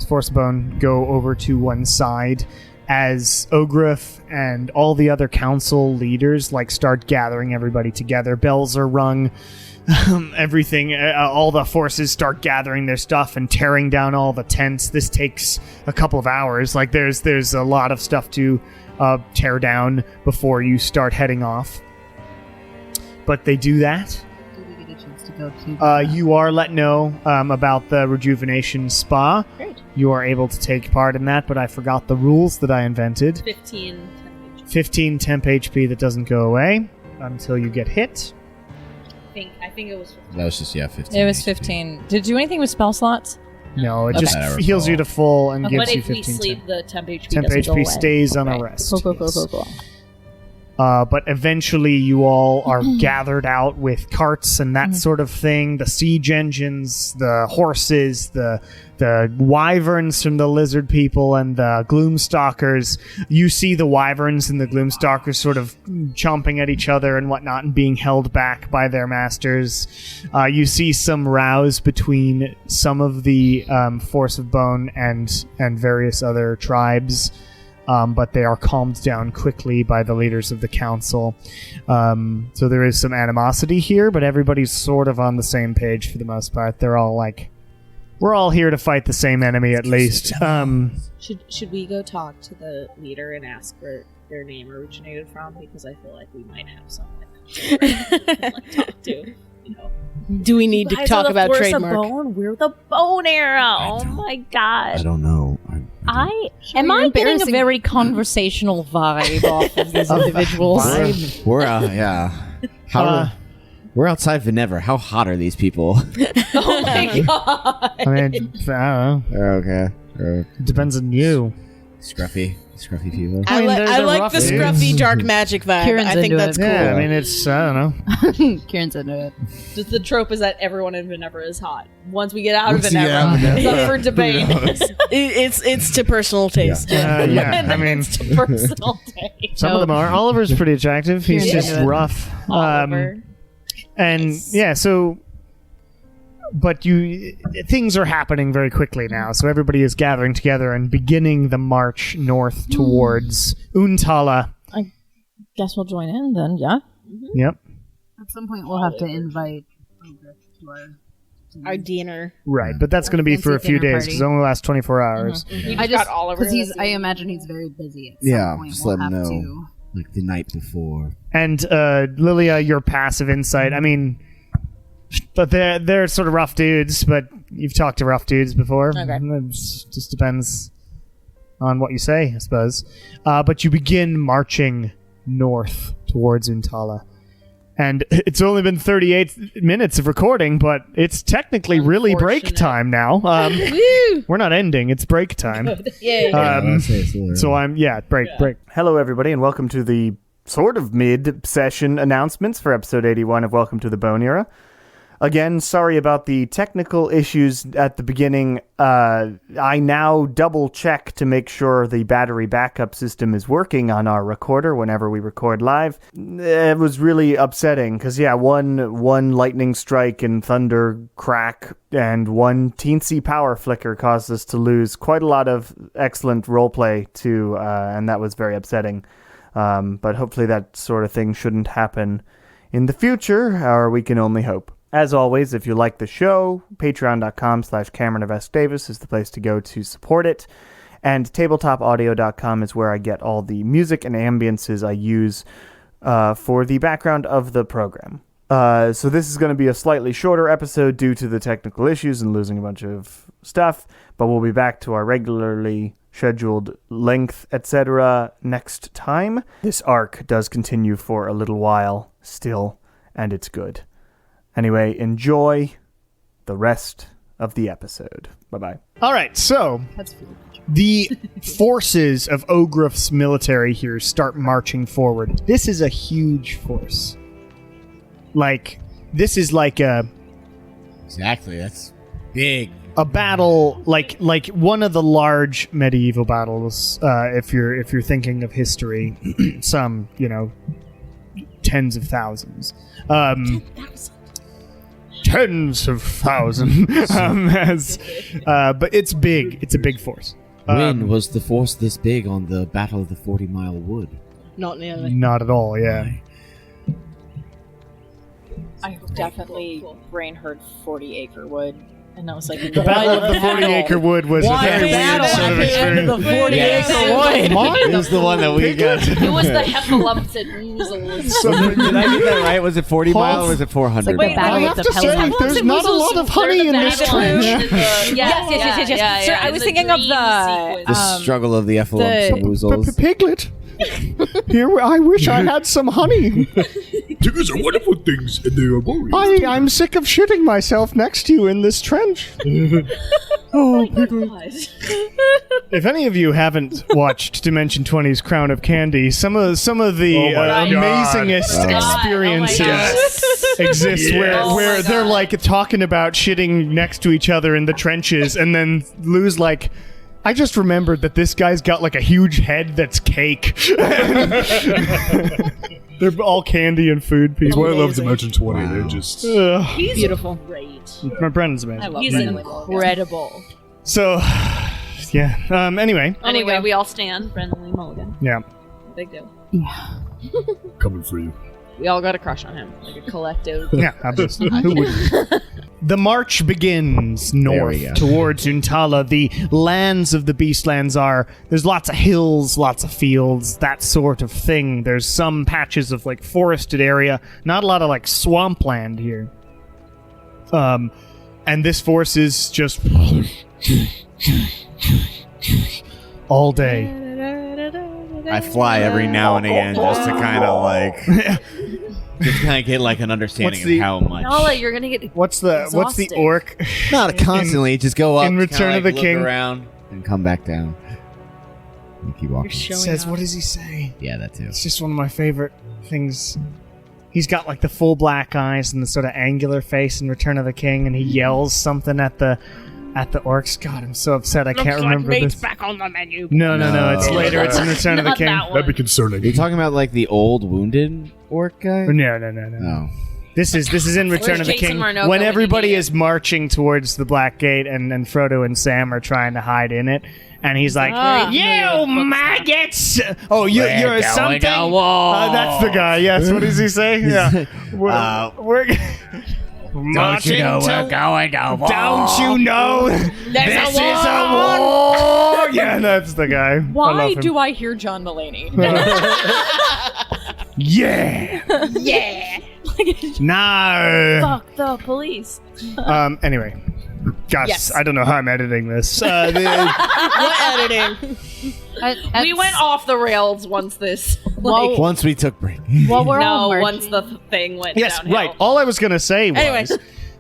Force Bone go over to one side as Ogrif and all the other council leaders like start gathering everybody together. Bells are rung. Everything, all the forces start gathering their stuff and tearing down all the tents. This takes a couple of hours. Like there's a lot of stuff to tear down before you start heading off. But they do that. Do we get a chance to go to? You are let know about the rejuvenation spa. Great. You are able to take part in that, but I forgot the rules that I invented. 15. 15 temp HP that doesn't go away until you get hit. I think it was 15. That was just 15. It was 15. Did it do anything with spell slots? No, it Okay. just That I heals recall. you to full and gives But you if we 15 sleep, the temp HP temp doesn't go HP away. stays on a Okay. rest. Cool. Yes. But eventually you all are gathered out with carts and that sort of thing, the siege engines, the horses, the wyverns from the lizard people, and the gloomstalkers. You see the wyverns and the gloomstalkers sort of chomping at each other and whatnot and being held back by their masters. You see some rows between some of the Force of Bone and various other tribes. but they are calmed down quickly by the leaders of the council. So there is some animosity here, but everybody's sort of on the same page for the most part. They're all like, we're all here to fight the same enemy at least. Should we go talk to the leader and ask where their name originated from? Because I feel like we might have some talk to. Do we need to talk about trademark? Bone? We're the bone era. Oh my god! I don't know. Am I getting a very conversational vibe off of these individuals? We're we're outside Vinever. How hot are these people? Oh my god! I mean, I don't know. Okay. It depends on you. Scruffy people. I they're like rough the dudes. scruffy dark magic vibe. Kieran's I think into that's it. cool. Yeah, I mean, it's, I don't know. Kieran's into it. Just the trope is that everyone in Vinever is hot. Once we get out of Once Vinever, you get out of it's up for debate. It's to personal taste. Yeah, I mean, It's to personal taste. some of them are. Oliver's pretty attractive. He's Kieran's just into it. rough. Oliver. And yeah, so, but things are happening very quickly now. So everybody is gathering together and beginning the march north towards Untala. Guess we'll join in then, yeah? Yep. At some point, we'll have to invite Ogre to Our dinner. Right, but that's going to be for a Fancy few dinner days party. because it only lasts 24 hours. I just got Oliver because to I imagine he's very busy. At Yeah, some point. just We'll let him have know. to- Like the night before. And Lilia, your passive insight. I mean, but they're sort of rough dudes. But you've talked to rough dudes before. Okay. It just depends on what you say, I suppose. But you begin marching north towards Untala. And it's only been 38 minutes of recording, but it's technically really break Unfortunate. time now. We're not ending; it's break time. So break. Hello, everybody, and welcome to the sort of mid-session announcements for episode 81 of Welcome to the Bone Era. Again, sorry about the technical issues at the beginning. I now double-check to make sure the battery backup system is working on our recorder whenever we record live. It was really upsetting, because, one lightning strike and thunder crack and one teensy power flicker caused us to lose quite a lot of excellent roleplay, too, and that was very upsetting. But hopefully that sort of thing shouldn't happen in the future, or we can only hope. As always, if you like the show, patreon.com/CameronOfSDavis is the place to go to support it. And tabletopaudio.com is where I get all the music and ambiences I use for the background of the program. So this is going to be a slightly shorter episode due to the technical issues and losing a bunch of stuff. But we'll be back to our regularly scheduled length, etc. next time. This arc does continue for a little while still, and it's good. Anyway, enjoy the rest of the episode. Bye-bye. All right, so the forces of Ogrif's military here start marching forward. This is a huge force. This is like Exactly, that's big. a battle, like one of the large medieval battles. If you're thinking of history, some tens of thousands. Tens of thousands. But it's big. It's a big force. When was the force this big on the Battle of the 40-Mile Wood? Not nearly. Not at all, yeah. I definitely brain heard 40-acre wood, and I was like, The Battle of the 40-Acre Wood was a very weird sort of experience. 40-acre wood. It was the one that we got. It was the hephalumpsid oozles. Did I get that right? Was it 40 mile or was it 400? Like the battle I with have the to say, Pelham. there's not a lot of honey in this trench. Yes. Sir, I was thinking of The struggle of the Ephelompsimoozles. Piglet. Here, I wish I had some honey. Tigers are wonderful things, and they are boring. I'm sick of shitting myself next to you in this trench. Oh, Piglet. If any of you haven't watched Dimension 20's Crown of Candy, some of the amazingest experiences exist where they're like talking about shitting next to each other in the trenches, and then Lou's like, I just remembered that this guy's got like a huge head that's cake. They're all candy and food people. That's why I love Dimension 20. They're just... Beautiful. Great. My Brendan's amazing. He's incredible. So, Yes, yeah. Anyway. Anyway, we all stand. Friendly mulligan. Yeah. Big deal. Yeah. Coming for you. We all got a crush on him. Like a collective. Yeah, obviously. Who wouldn't? The march begins north towards Untala. The lands of the Beastlands there's lots of hills, lots of fields, that sort of thing. There's some patches of like forested area, not a lot of like swampland here. And this force is just all day. I fly every now and again just to kind of like, just kind of get like an understanding of how much. Nala, you're gonna get. What's the orc? Not constantly, just go up in Return of the look King around and come back down. And keep walking. Says, what does he say? Yeah, that too. It's just one of my favorite things. He's got like the full black eyes and the sort of angular face in Return of the King, and he yells something at the orcs. God, I'm so upset. I can't remember this. back on the menu. No. It's later. It's in Return of the King. That'd be concerning. You're talking about like the old wounded orc guy? No. No. This is in Return of the Jason King Marnoka when when everybody he did is marching towards the Black Gate and Frodo and Sam are trying to hide in it. And he's like, "You maggots! Oh, you're something." That's the guy. Yes. What does he say? Yeah. We're marching we're going to war? Don't you know this is a war? Yeah, that's the guy. Why do I hear John Mulaney? Yeah. Yeah. No. Fuck the police. Anyway. Gosh, Yes. I don't know how I'm editing this. What editing? We went off the rails once this. Once we took break. While we're all No, marching, once the thing went Yes, downhill. right. All I was going to say was, Anyway.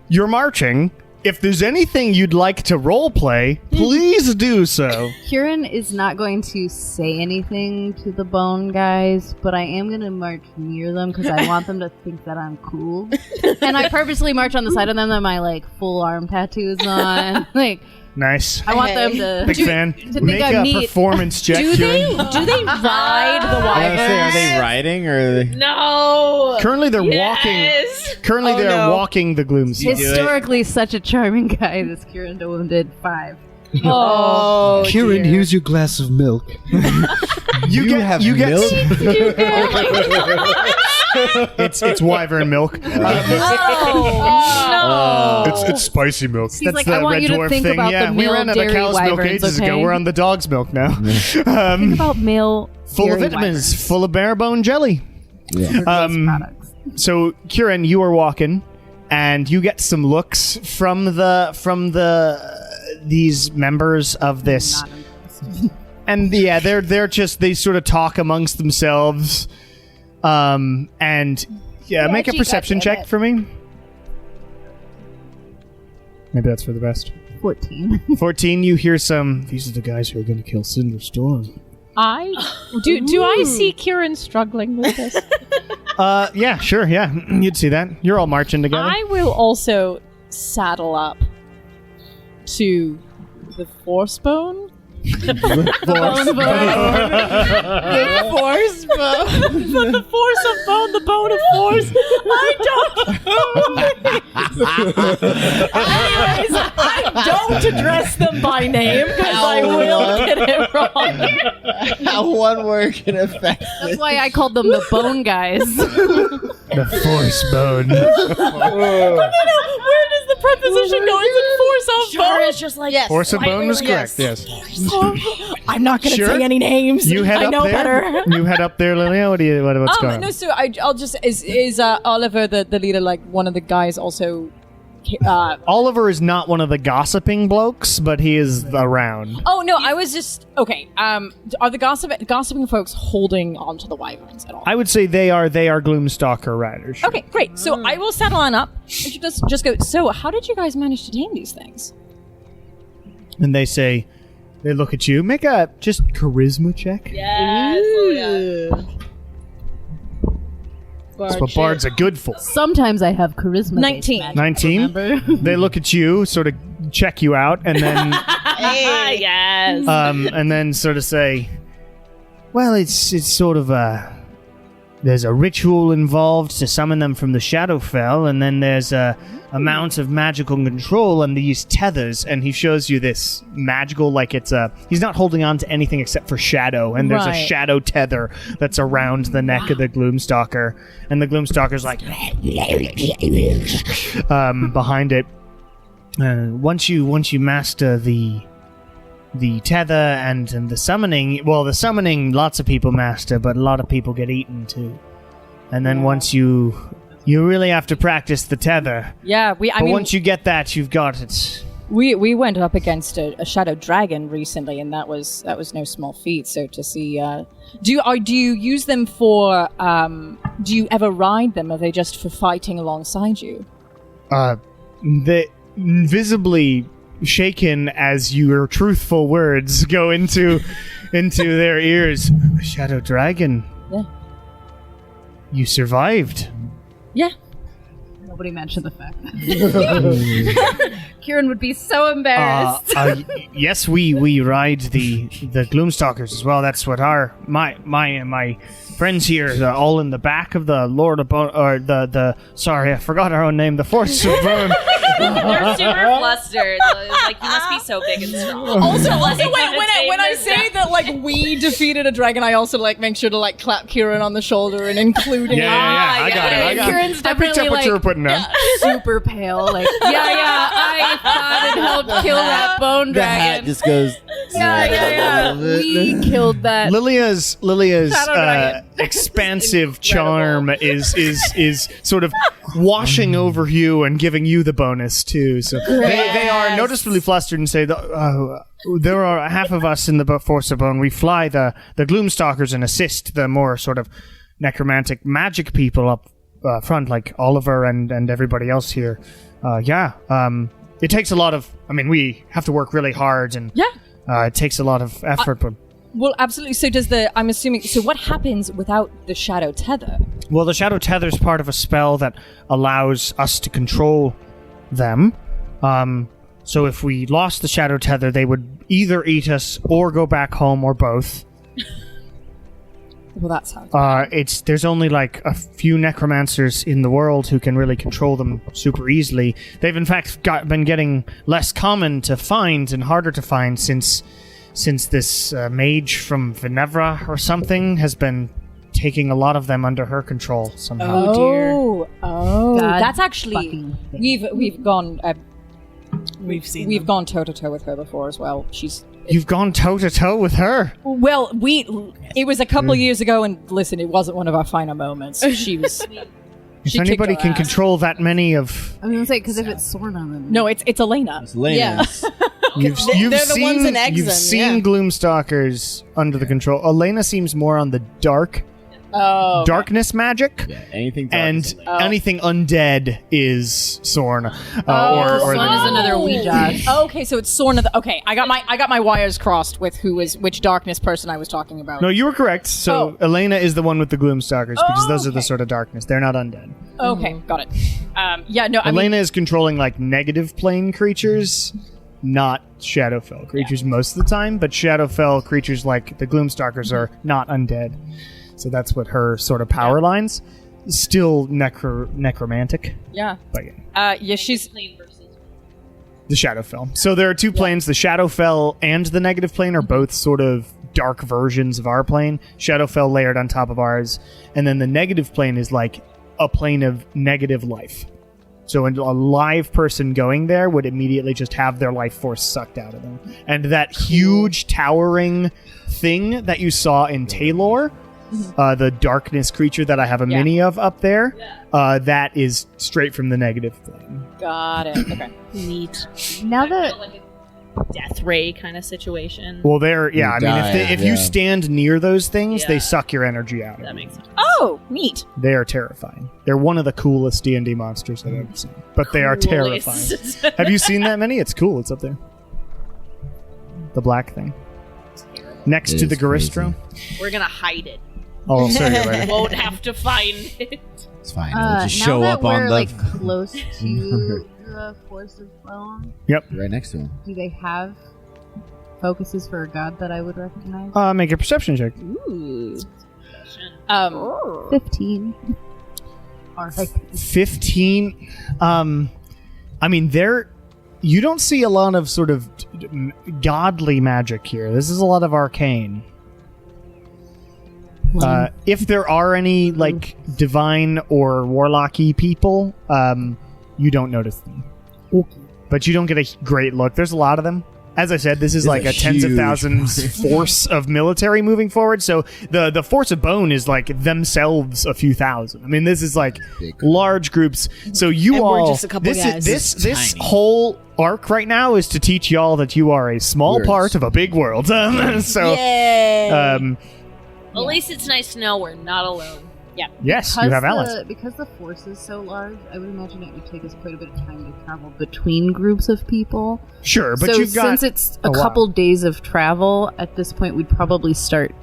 you're marching. If there's anything you'd like to role play, please do so. Kieran is not going to say anything to the bone guys, but I am going to march near them because I want them to think that I'm cool. And I purposely march on the side of them that my like full arm tattoo is on. Like, Nice. I want them to Big fan. think Make I'm a neat. performance check. Do they Kieran. ride the wyverns? Are they riding or? No. Currently, they're Yes. walking. Currently, they're walking the Gloomstone. do it. Historically, such a charming guy. This Kieran the Wounded 5. Oh, Kieran, dear. here's your glass of milk. You get milk? it's wyvern milk. It's spicy milk. He's like, I want you to think about the we male ran out of dairy cow's milk wyverns, ages okay? ago. We're on the dog's milk now. Think about male Full of dairy vitamins, wyverns. full of bare bone jelly. Yeah. They're gross products. So, Kieran, you are walking, and you get some looks from these members of this. Not impressed. And yeah, they sort of talk amongst themselves. And yeah, make a gee, perception goddammit. check for me. Maybe that's for the best. 14. 14, you hear some. These are the guys who are going to kill Cinderstorm. Do I see Kieran struggling with this? Yeah, sure, yeah. You'd see that. You're all marching together. I will also saddle up to the force bone. The force bone. The force of bone, the bone of force. Anyways, I don't address them by name because I will get it wrong. How one word can affect That's why I called them the Bone Guys. The force bone. Where does the preposition go? Is it force of Sure, bone? it's just like Force of bone was Yes. correct, yes. I'm not going to Sure. say any names. You head I up know there. better. You head up there, Lilia. What's going on? No, so I'll just is Oliver the leader, like one of the guys also. Oliver is not one of the gossiping blokes, but he is around. Oh no, I was just okay. Are the gossiping folks holding onto the wyverns at all? I would say they are Gloomstalker riders. Okay, great. So I will settle on up. We should just go. So how did you guys manage to tame these things? And they say, they look at you. Make a just charisma check. Yes. That's what bards are good for. Sometimes I have charisma. 19. 19. They look at you, sort of check you out, and then Yes. and then sort of say, "Well, it's sort of there's a ritual involved to summon them from the Shadowfell, and then there's a amount of magical control and these tethers, and he shows you this magical, like it's a, he's not holding on to anything except for shadow, and there's a shadow tether that's around the neck of the Gloomstalker, and the Gloomstalker's like behind it. Once you master the tether and the summoning, well, the summoning lots of people master, but a lot of people get eaten too. And then once you really have to practice the tether. Yeah, I mean, once you get that, you've got it. We went up against a shadow dragon recently, and that was no small feat. So to see, do you use them for? Do you ever ride them? Are they just for fighting alongside you? They visibly shaken as your truthful words go into their ears. Shadow dragon. Yeah. You survived. Yeah. Nobody mentioned the fact that Kieran would be so embarrassed. Yes, we ride the Gloomstalkers as well. That's what my friends here are all in the back of the Lord of Bone, or the sorry, I forgot our own name, the Force of Bone. You're super flustered. Like, you must be so big and strong. Also, when I say that, like, we defeated a dragon, I also, like, make sure to, like, clap Kieran on the shoulder and include him. Yeah, I got it. Kieran's I picked up what you were putting down. super pale. Like, I thought it helped kill that bone The hat dragon. just goes. We killed that. Lilia's expansive charm is sort of washing over you and giving you the bonus too. So they are noticeably flustered and say, there are half of us in the Force of Bone. We fly the Gloomstalkers and assist the more sort of necromantic magic people up front, like Oliver and everybody else here. It takes a lot of, I mean, we have to work really hard, and it takes a lot of effort, but... Well, absolutely. So I'm assuming, so what happens without the shadow tether? Well, the shadow tether is part of a spell that allows us to control them. So if we lost the shadow tether, they would either eat us or go back home, or both. Well, that sounds there's only like a few necromancers in the world who can really control them super easily. They've in fact been getting less common to find and harder to find since this mage from Venevra or something has been taking a lot of them under her control somehow. Oh, God that's actually we've gone We've gone toe to toe with her before as well. You've gone toe to toe with her. Well, it was a couple years ago, and listen, it wasn't one of our finer moments. She was. If anybody can control that many of, I was gonna say, because if it's sworn on them, No, it's Elena. It's Lena. Yeah. you've They're the seen ones in Exum, you've seen Gloomstalkers under the control. Elena seems more on the darkness magic. Yeah, anything dark And is Lena. anything undead is Sorn. Sorn is another Ouija. Okay, so it's Sorna. Okay, I got my wires crossed with which darkness person I was talking about. No, you were correct. So Elena is the one with the Gloomstalkers, because those are the okay. sort of darkness. They're not undead. Okay, got it. Elena is controlling like negative plane creatures, not Shadowfell creatures most of the time, but Shadowfell creatures like the Gloomstalkers are not undead. So that's what her sort of power lines. Still necromantic. Yeah. But yeah. She's The Shadowfell. So there are two planes. The Shadowfell and the negative plane are both sort of dark versions of our plane. Shadowfell layered on top of ours. And then the negative plane is like a plane of negative life. So a live person going there would immediately just have their life force sucked out of them. And that huge towering thing that you saw in Taylor, the darkness creature that I have a mini of up there, that is straight from the negative plane. got it. Okay. Neat. now that Like a death ray kind of situation. Well, they're I mean, if you stand near those things, they Yeah. suck your energy out of That you. makes sense. Oh, neat. They are terrifying. They're one of the coolest D&D monsters I've ever seen. But they are terrifying. Coolest. Have you seen that many? It's cool. It's up there. The black thing. Next It to the is crazy. Garistro. We're gonna hide it. I'll show you later. Won't have to find it. It's fine. It'll just now show that up on we're the like close to the Force of Bone, right next to him. do they have focuses for a god that I would recognize? Make a perception check. Ooh. question. 15. All right. 15. I mean, you don't see a lot of sort of godly magic here. This is a lot of arcane. If there are any like divine or warlocky people, you don't notice them. But you don't get a great look. There's a lot of them. As I said, this is like a tens of thousands force of military moving forward. So the force of bone is like themselves a few thousand. I mean, this is like large groups. So you And all, we're just a couple guys. this whole arc right now is to teach y'all that you are a small part of a big world. So, Yay. At least it's nice to know we're not alone. yes, you have Alice. Because the force is so large, I would imagine it would take us quite a bit of time to travel between groups of people. Sure, but so you've got since it's a couple days of travel, at this point we'd probably start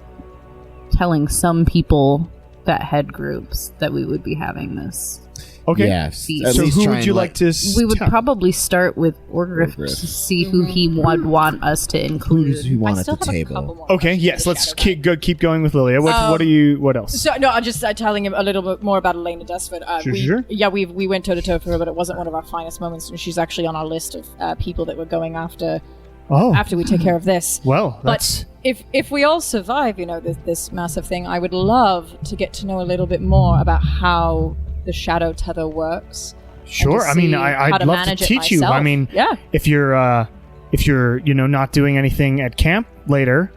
telling some people that head groups that we would be having this. Okay. Yes. So At So least who try would and you let- like to? We would probably start with Orgriff to see who he would want us to Who include. does he want I at still the have a table? couple more Okay. questions Yes. for Let's Shadow keep going with Lilia. What do you? What else? So no, I'm just telling him a little bit more about Elena Desford. Sure. Yeah, we went toe to toe for her, but it wasn't one of our finest moments. And she's actually on our list of people that we're going after after we take care of this. Well, But that's if we all survive, this massive thing, I would love to get to know a little bit more about how the shadow tether works. sure. to I mean, see how I'd to love to manage it teach you. I myself. mean, Yeah. if you're not doing anything at camp later,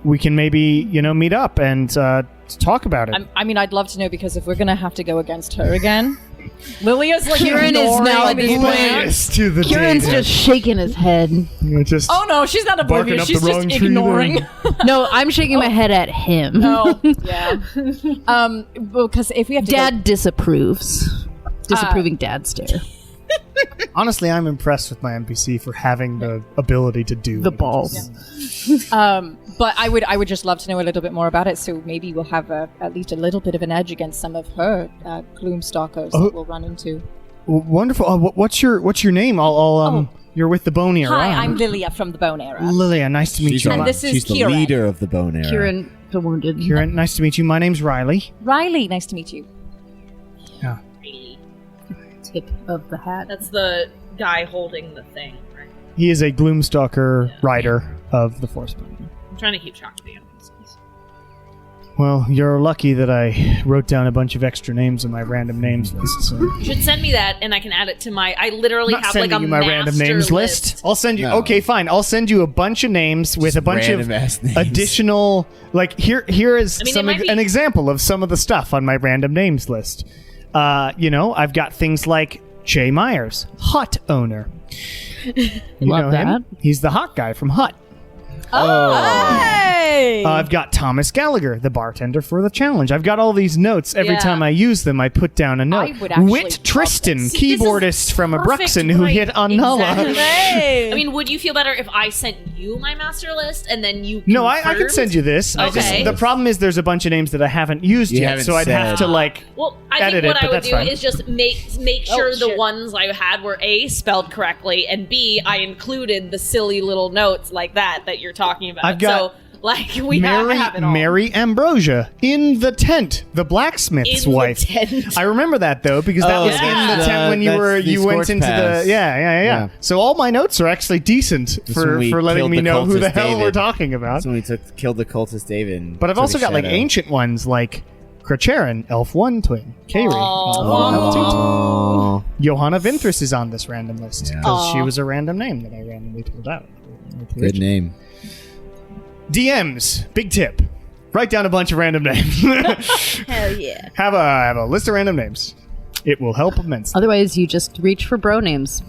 we can maybe meet up and talk about it. I'd love to know, because if we're gonna have to go against her again, Lilia's like Kieran is ignoring now these plans. to the Kieran's data. just shaking his head. Just Oh no, she's not Barking oblivious. up She's the just wrong tree ignoring. No, I'm shaking my head at him. Oh, yeah. Well, because if we have to Dad disapproves. Disapproving dad stare. honestly, I'm impressed with my NPC for having the ability to do The what it balls. does. but I would just love to know a little bit more about it. So maybe we'll have at least a little bit of an edge against some of her gloomstalkers that we'll run into. Well, wonderful. What's your name? You're with the Bone Era. Hi, I'm Lilia from the Bone Era. Lilia. Nice to meet She's, you. And this is she's the Kieran. leader of the Bone Era. Kieran, the wounded. Kieran, nice to meet you. My name's Riley. Riley, nice to meet you. Tip of the hat. That's the guy holding the thing, right? He is a Gloomstalker rider of the Force Bone. I'm trying to keep track of the NPCs. Well, you're lucky that I wrote down a bunch of extra names in my random names list. So. You should send me that, and I can add it to my. I literally Not have sending like a you my random master names list. I'll send you. No. Okay, fine. I'll send you a bunch of names with a bunch of random-ass names. additional. Like here is I mean, it might be- an example of some of the stuff on my random names list. I've got things like Jay Myers, Hut owner. You Love know him? that. He's the hot guy from Hut. Hey! I've got Thomas Gallagher, the bartender for the challenge. I've got all these notes. Every Yeah. time I use them, I put down a note. would actually Whit love Tristan, this. See, this is keyboardist from perfect, Abruxen, who right, hit Untala. exactly. Hey! I mean, would you feel better if I sent you my master list and then you? No, I can confirmed? send you this. Okay. The problem is there's a bunch of names that I haven't used You yet, haven't so I'd have said. to like. Well, I Edit think it, what but I would that's do fine. is just make sure the shit. ones I had were A, spelled correctly, and B, I included the silly little notes like that you're talking about. I've got so like we Mary, have it all. Mary Ambrosia in the tent, the blacksmith's In the wife. tent. I remember that though because that Oh, was yeah. in the tent when you That's the went Scorch into Pass. the yeah. So all my notes are actually decent That's when we for letting killed me the know who the cultist hell we're David. talking about. That's when we killed the cultist David. and But I've took also a got like shadow. ancient ones like Kracharin, Elf 1 twin, Kairi. Oh. Johanna Vinthris is on this random list Yeah. because she was a random name that I randomly pulled out. Good name. DMs, big tip. Write down a bunch of random names. Hell yeah. have a list of random names. It will help immensely. Otherwise, you just reach for bro names.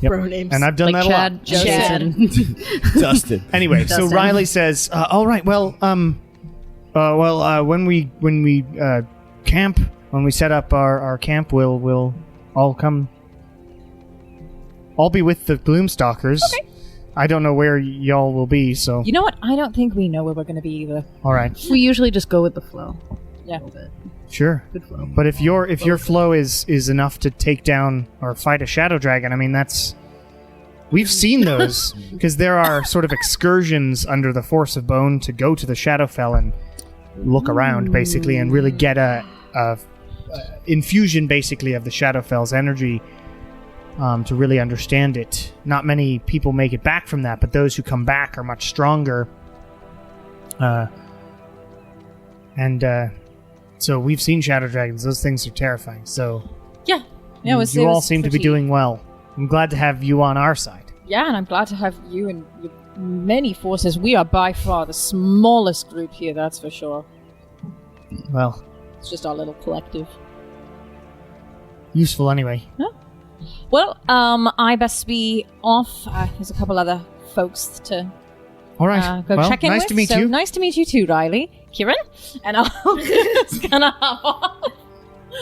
Yep. Bro names. And I've done Like that a lot. Chad, Joseph. Dustin. Anyway, so Dustin. Riley says, "All right, when we camp, when we set up our camp, we'll all come. I'll be with the Gloomstalkers. Okay. I don't know where y'all will be, so You know what? I don't think we know where we're going to be either. all right, We usually just go with the flow. Yeah. A little bit. sure. Good flow. But if your flow is enough to take down or fight a shadow dragon, I mean we've seen those because there are sort of excursions under the Force of Bone to go to the Shadowfell and look around, basically, and really get a infusion, basically, of the Shadowfell's energy to really understand it. Not many people make it back from that, but those who come back are much stronger. So we've seen shadow dragons. Those things are terrifying. So Yeah, you all seem to be doing well. I'm glad to have you on our side. Yeah, and I'm glad to have you and your many forces. We are by far the smallest group here, that's for sure. Well, It's just our little collective. useful anyway. Well, I best be off. There's a couple other folks to All right. go well, check in nice with. to meet so you. Nice to meet you too, Riley. Kieran. And I'll just gonna hop off.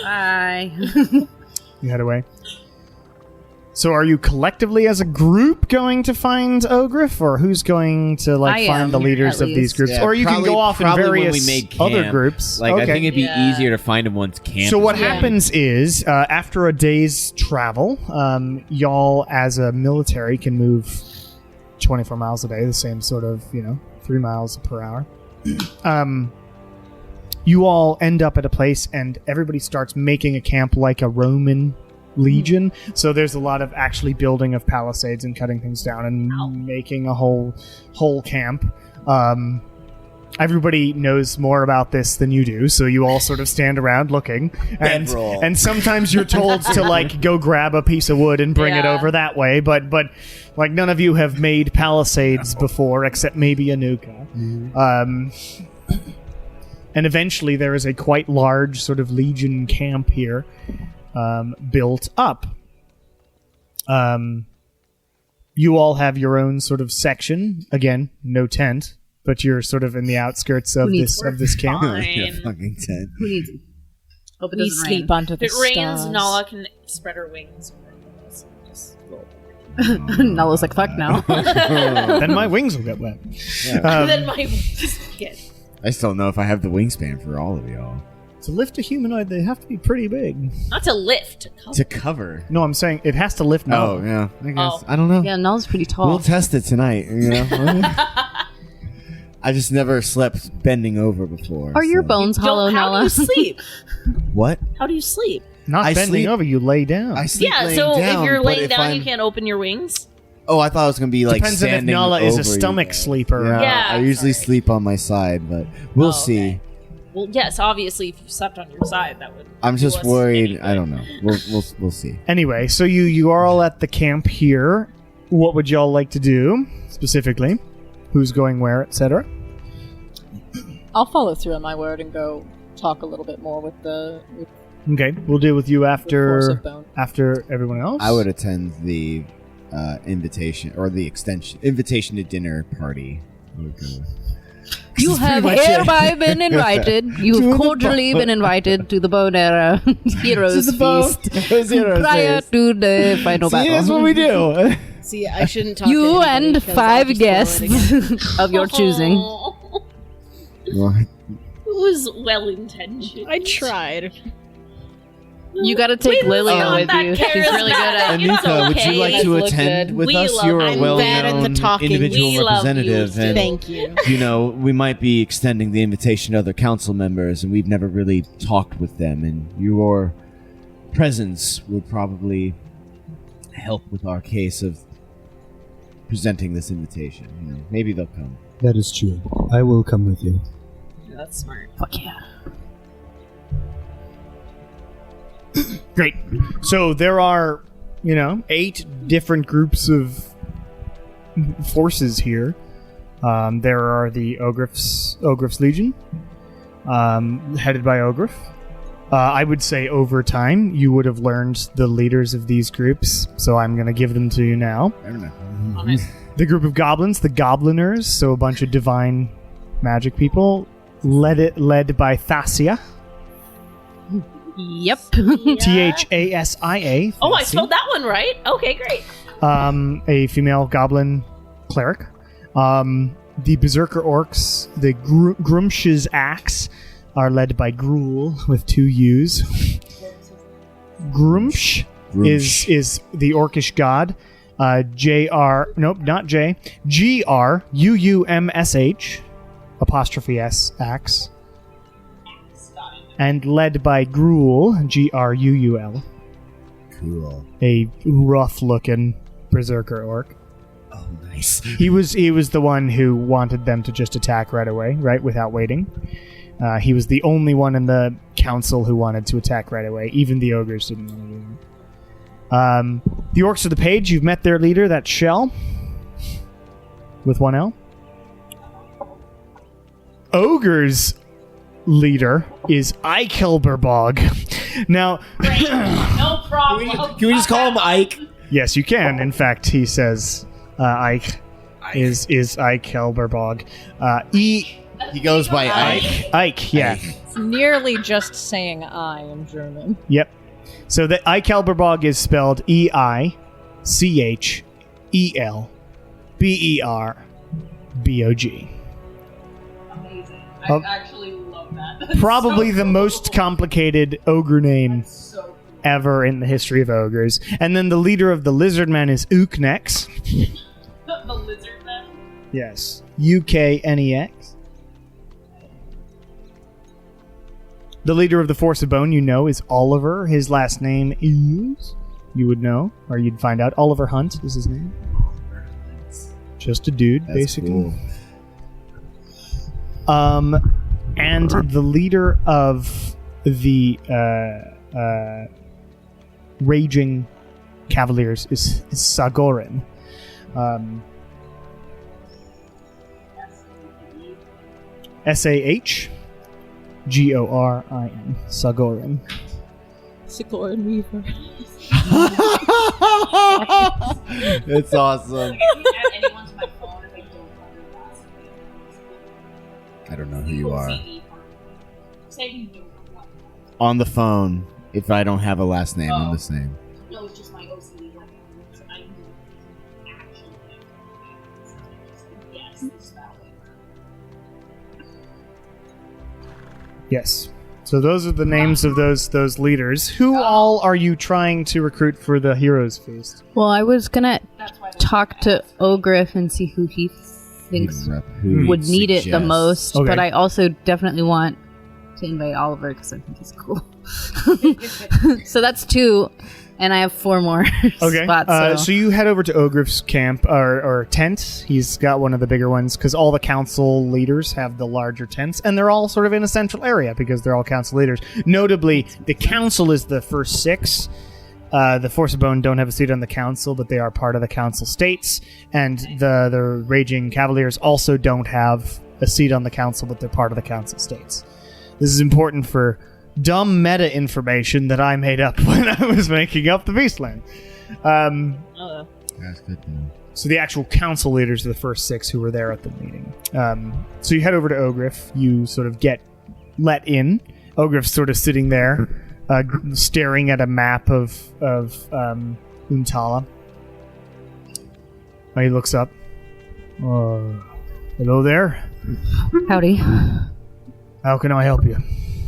Bye. You head away. So are you collectively as a group going to find Ogriff, or who's going to I find am, the leaders at of these least. groups? Yeah, or you can go off in probably when various we made other camp. groups. Like, okay. I think it'd be Yeah. easier to find him once camp. So what Yeah. happens is, after a day's travel, y'all as a military can move 24 miles a day, the same sort of, 3 miles per hour. You all end up at a place and everybody starts making a camp like a Roman legion. So there's a lot of actually building of palisades and cutting things down and making a whole camp. Everybody knows more about this than you do, so you all sort of stand around looking, and Bedroll. sometimes you're told to go grab a piece of wood and bring it Yeah. over that way, but none of you have made palisades before, except maybe Anuka. And eventually there is a quite large sort of legion camp here built up. You all have your own sort of section. Again, no tent, but you're sort of in the outskirts of this camp. Yeah, fucking tent. Who needs it? Hope it We doesn't sleep rain. under If the it rains, stars. Nala can spread her wings. Just roll. Nala's like, fuck no. Then my wings will get wet. Then my wings get. I still don't know if I have the wingspan for all of y'all. To lift a humanoid, they have to be pretty big. Not to lift. To cover. No, I'm saying it has to lift. Oh, No. yeah. I guess. Oh. I don't know. Yeah, Nala's pretty tall. We'll test it tonight. I just never slept bending over before. Are your so- bones hollow, How do Nala? you sleep? What? How do you sleep? Not I bending sleep- over, you lay down. I sleep Yeah, laying so down, if you're but laying if down, I'm- you can't open your wings? Oh, I thought it was going to be like Depends on if standing Nala is a over you stomach guys. sleeper. Yeah, Yeah, I usually sorry. sleep on my side, but we'll Oh, see. okay. Well, yes, obviously, if you slept on your side, that would. I'm do just us worried. any I good. don't know. We'll see. Anyway, so you are all at the camp here. What would y'all like to do specifically? Who's going where, etc.? I'll follow through on my word and go talk a little bit more with the Okay, we'll deal with you force after of bone. everyone else. I would attend the invitation or the invitation to dinner party. I would go. You have pretty much it. hereby been invited. You have cordially been invited to the Bone Era Heroes Feast prior to the final See, that's battle. what we do. See, I shouldn't talk to You anybody and because I'll 5 just blow it again. guests of your choosing. Aw. What? It was well intentioned. I tried. You gotta take Lilia not with that you. She's really good at charismatic. It's Anuka, would you okay. like to Look attend good. with We us? love You're you. a I'm bad at well-known the talking. individual We love you, representative, too. and Thank you. we might be extending the invitation to other council members, and we've never really talked with them, and your presence would probably help with our case of presenting this invitation. Maybe they'll come. That is true. I will come with you. That's smart. Fuck yeah. Great. So there are, 8 different groups of forces here. There are the Ogriff's Legion, headed by Ogriff. I would say over time you would have learned the leaders of these groups, so I'm going to give them to you now. I don't know. On it. The group of goblins, the Gobliners, so a bunch of divine magic people, led by Thasia. Yep. Thasia. Oh, I spelled that one right. Okay, great. A female goblin cleric. The Berserker Orcs, the Grumsh's Axe, are led by Gruul with 2 U's. Grumsh is the Orcish god. Gruumsh apostrophe S axe. and led by Gruul, Gruul, Cool. a rough-looking berserker orc. Oh, nice. He was the one who wanted them to just attack right away, right, without waiting. He was the only one in the council who wanted to attack right away. Even the ogres didn't want to do that. The orcs of the page, you've met their leader, that's Shell, with one L. Ogres leader is Eikelberbog. Now, No problem. Can we just call him Ike? yes, you can. In fact, he says Ike is Eikelberbog. He goes by Ike. Ike, yeah. Ike. It's nearly just saying I in German. Yep. So the Eikelberbog is spelled EICHELBERBOG. Amazing. Oh. I actually love that. That's Probably so the cool. most complicated ogre name So cool. ever in the history of ogres. And then the leader of the lizardmen is Uknex. The lizard man. Yes. UKNEX. The leader of the Force of Bone, you know, is Oliver. His last name is... You would know, or you'd find out. Oliver Hunt is his name. Just a dude, That's basically. cool. And the leader of the Raging Cavaliers is Sagorin. SAHGORIN. Sagorin. Sickle and Weaver. It's awesome. I don't know who you are. On the phone, if I don't have a last name, I'm the same. No, it's just my OCD. I knew actually yes, this that way. Yes. So those are the names of those leaders. Who all are you trying to recruit for the Heroes Feast? Well, I was gonna talk to Ogriff and see who he thinks Who would need it the suggests. most, Okay. but I also definitely want to invite Oliver because I think he's cool. So that's 2, and I have 4 more Okay. spots. So you head over to Ogriff's camp or tent. He's got one of the bigger ones because all the council leaders have the larger tents, and they're all sort of in a central area because they're all council leaders. Notably, the council is the first 6. The Force of Bone don't have a seat on the council, but they are part of the council states, and the Raging Cavaliers also don't have a seat on the council, but they're part of the council states. This is important for dumb meta information that I made up when I was making up the Beastland. That's good to know. So the actual council leaders are the first 6 who were there at the meeting. So you head over to Ogriff. You sort of get let in. Ogriff's sort of sitting there, staring at a map of Untala. He looks up. Hello there. Howdy. How can I help you?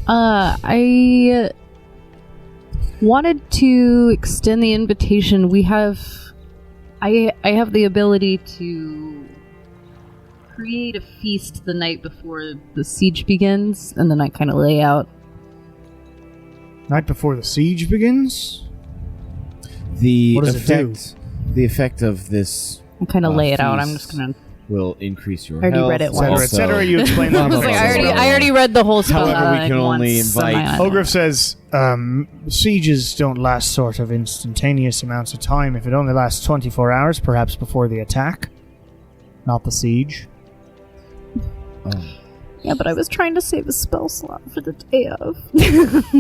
I wanted to extend the invitation. I have the ability to create a feast the night before the siege begins, and then I kind of lay out. Night before the siege begins? The What does it do? The effect of this I kind of lay it out. I'm feast just gonna. will increase your I already health. read it Et cetera, once. et cetera. You explain that. I was like, I already read the whole spell. However, we like, can only once, so invite- I- Ogriff says, sieges don't last sort of instantaneous amounts of time. If it only lasts 24 hours, perhaps before the attack, not the siege. Yeah, but I was trying to save a spell slot for the day of.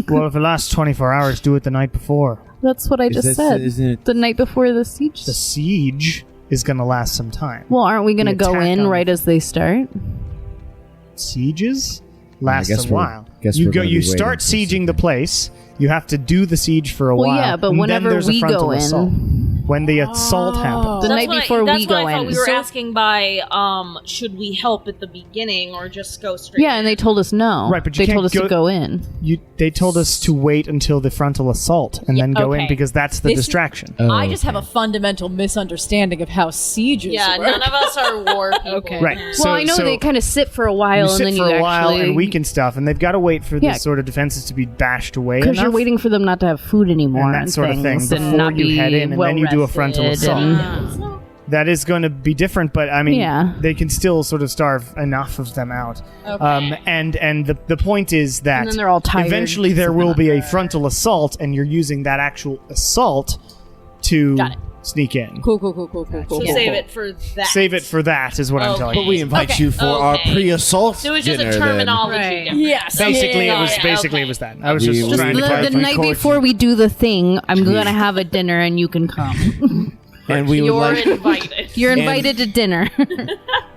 Well, if it lasts 24 hours, do it the night before. That's what I just said. Isn't it? The night before the siege. The siege is going to last some time. Well, aren't we going to The go attack in on- right as they start? Sieges last guess a we're- while. guess You we're go. gonna You be waiting start for sieging the something. place. You have to do the siege for a Well, while. yeah, but and then whenever there's a we frontal go assault. in, when the assault happened. The night before we go I thought in. we were asking by, should we help at the beginning or just go straight? Yeah, and they told us no. Right, but you they told can't us to go in. They told us to wait until the frontal assault and then go in okay. because that's the distraction. I just have a fundamental misunderstanding of how sieges Yeah, work. none of us are war people. Okay. Right. Well, I know they kind of sit for a while you and sit then for you a while actually and weaken stuff, and they've got to wait for Yeah. the sort of defenses to be bashed away because you're enough waiting for them not to have food anymore and that sort of thing things, and before not you be head in, and then you do a frontal well-rested assault. and- That is going to be different, but I mean, Yeah. they can still sort of starve enough of them out. And the point is that And then they're all tired, eventually there so will they're be a frontal assault, and you're using that actual assault to Got it. sneak in. Cool. So save it for that. Save it for that is what I'm telling But you. we invite you for our Okay. pre-assault So it was just dinner. a terminology Right. difference. Yes. Basically, Yeah, it was yeah, basically okay. it was that. I was We- just we- trying to The clarify. night before we do the thing, I'm gonna have a dinner and you can come. And we would You're like, invited. You're invited to dinner.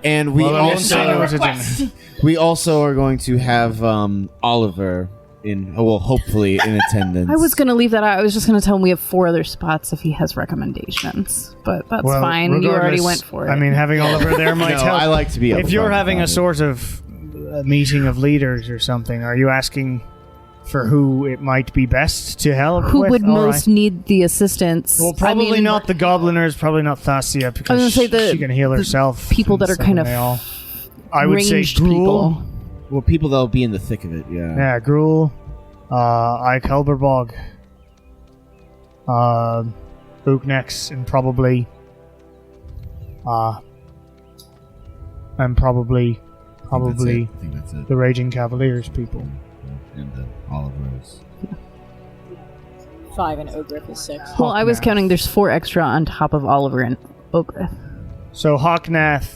and we Well, I won't say no also to dinner. we also are going to have Oliver in. Well, hopefully in attendance. I was gonna leave that out. I was just gonna tell him we have 4 other spots if he has recommendations, but that's Well, fine. You already regardless, went for it. I mean, having Oliver there might No, help. I like to be. If you're upfront having a about it. sort of meeting of leaders or something, are you asking for who it might be best to help who with? would All most right. need the assistance? Well, probably I mean, not the Gobliners, probably not Thasia, because I was gonna say she can heal herself. people that and are so kind can of they all. I would say ranged Gruul. people. Well, people that'll be in the thick of it. Yeah. Yeah, Gruul, Ikelberbog, Uknex, and probably I think that's it. the Raging Cavaliers people. And the Oliver's. 5 and Ogriff is 6. Well, I was Hawknath. counting. There's 4 extra on top of Oliver and Ogriff. So Hawknath,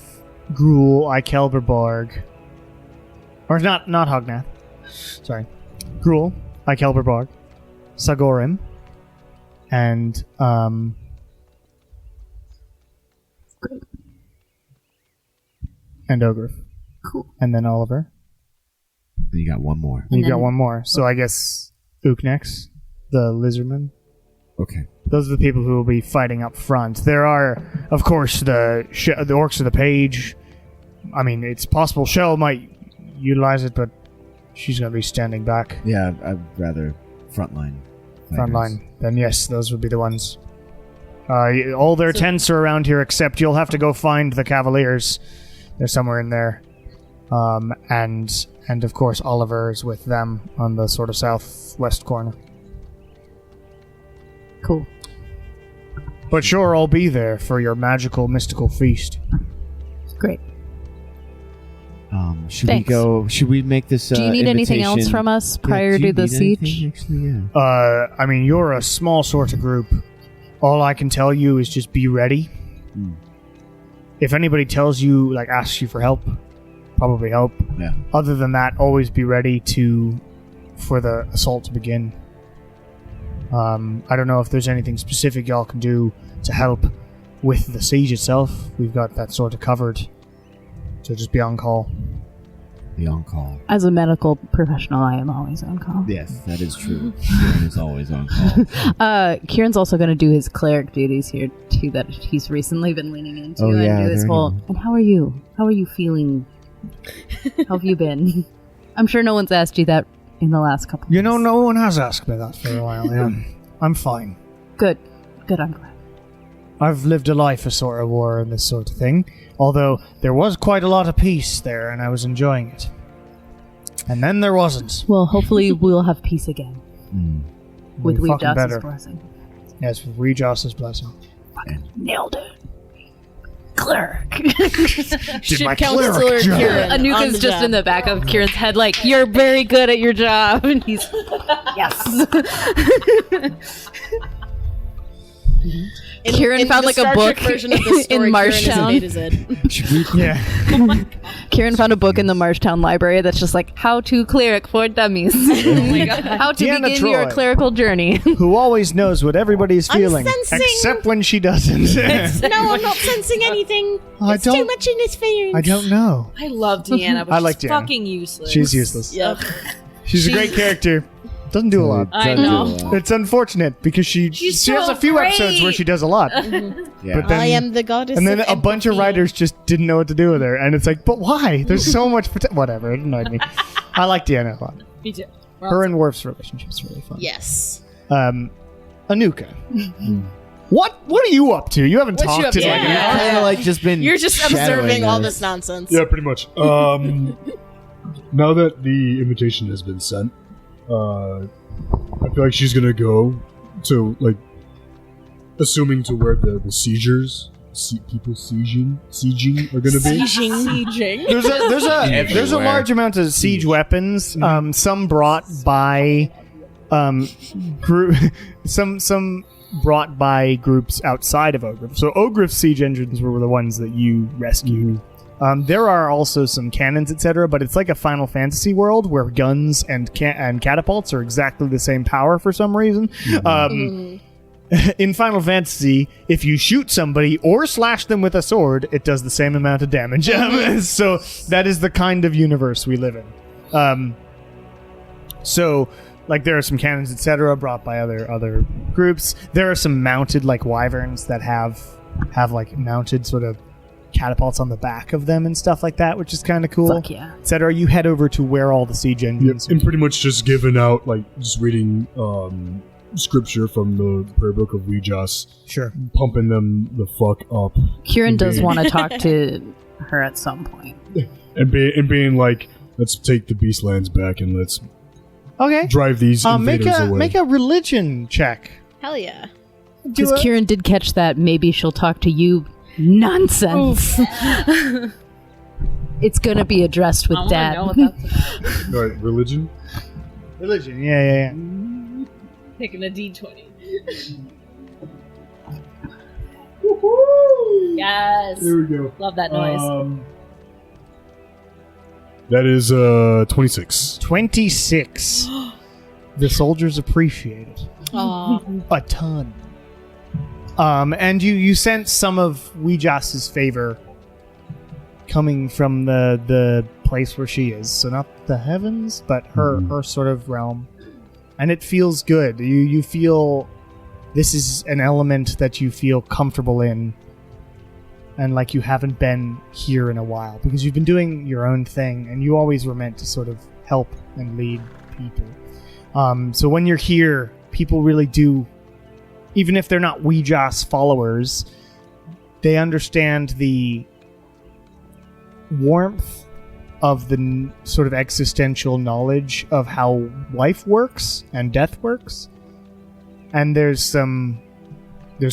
Gruul, Ikelberborg, or not Hawknath. Sorry, Gruul, Ikelberborg, Sagorim, and and Ogriff. Cool. And then Oliver. Then you got one more. You got one more. So I guess Uknex, the lizardman. Okay. Those are the people who will be fighting up front. There are, of course, the orcs of the page. I mean, it's possible Shell might utilize it, but she's going to be standing back. Yeah, I'd rather frontline. Front line. Then yes, those would be the ones. All their tents are around here, except you'll have to go find the Cavaliers. They're somewhere in there. And of course Oliver is with them on the sort of southwest corner. Cool. But sure, I'll be there for your magical, mystical feast. Great. Should Thanks. we go? Should we make this? Do you need anything else invitation- from us Yeah, prior do you to the need anything, siege? Actually, yeah. I mean, you're a small sort of group. All I can tell you is just be ready. If anybody tells you, like, asks you for help, probably help. Yeah. Other than that, always be ready for the assault to begin. I don't know if there's anything specific y'all can do to help with the siege itself. We've got that sort of covered. So just be on call. Be on call. As a medical professional, I am always on call. Yes, that is true. Kieran is always on call. Kieran's also going to do his cleric duties here too, that he's recently been leaning into. Oh, yeah, and do his there whole. you go. And how are you? How are you feeling? How have you been? I'm sure no one's asked you that in the last couple. You know, no one has asked me that for a while. Yeah. I'm fine. Good. I'm glad. I've lived a life of sort of war and this sort of thing. Although there was quite a lot of peace there, and I was enjoying it. And then there wasn't. Well, hopefully we'll have peace again with Fucking Weejas's better. blessing. Yes, with Weejas's blessing. Nailed it. Cleric. Did my Counselor cleric job. Kieran on Anuka's the just job. in the back of Kieran's head, like, you're very good at your job. And he's, yes. Kieran In found the like Star a Trek book version of this story, in Kieran is Marshtown. an A to Z. Should we? Yeah. Kieran found a book in the Marshtown library that's just like how to cleric for dummies. How to Deanna begin your Troy. clerical journey. Who always knows what everybody's feeling, sensing. except when she doesn't. No, I'm not sensing anything. I It's too don't- much interference. I don't know. I love Deanna, but I like she's Deanna. fucking useless. She's useless. Yep. She's a great character. Doesn't do a lot. I know. It's unfortunate because she has so a few great. episodes where she does a lot. Yeah. But then, I am the goddess. and then of a bunch of empathy. writers just didn't know what to do with her, and it's like, but why? There's so much whatever. It annoyed me. I like Deanna a lot. Me too. Her and Worf's relationship's really fun. Yes. Anuka. What are you up to? You haven't What you talked up in to? like an Yeah. hour. Kind of like just been. You're just shadowing observing all us. this nonsense. Yeah, pretty much. Now that the invitation has been sent, I feel like she's gonna go to like, assuming to where the siegers, people sieging are gonna be. Sieging. There's a large amount of siege weapons. Some brought by some brought by groups outside of Ogriff. So Ogriff's siege engines were the ones that you rescued. There are also some cannons, etc., but it's like a Final Fantasy world where guns and catapults are exactly the same power for some reason. In Final Fantasy, if you shoot somebody or slash them with a sword, it does the same amount of damage. So that is the kind of universe we live in. So, like, there are some cannons, etc., brought by other groups. There are some mounted, like, wyverns that have like mounted sort of catapults on the back of them and stuff like that, which is kind of cool. Fuck yeah. Etc. You head over to where all the siege engines. And pretty much just giving out, like, just reading scripture from the prayer book of Ouijas, Sure. pumping them the fuck up. Kieran does Indeed. want to talk to her at some point. And being like, let's take the Beastlands back and let's Okay. drive these invaders away. Make a religion check. Hell yeah. Because Kieran did catch that maybe she'll talk to you nonsense. It's going to be addressed with Dad. All right, religion? Religion, yeah. Picking a D20. Yes. There we go. Love that noise. That is 26. 26. The soldiers appreciate it. Aw. A ton. And you sense some of Ouijas's favor coming from the place where she is. So not the heavens, but her sort of realm. And it feels good. You feel this is an element that you feel comfortable in, and like you haven't been here in a while because you've been doing your own thing, and you always were meant to sort of help and lead people. So when you're here, people really do, even if they're not Ouijas followers, they understand the warmth of the sort of existential knowledge of how life works and death works. And there's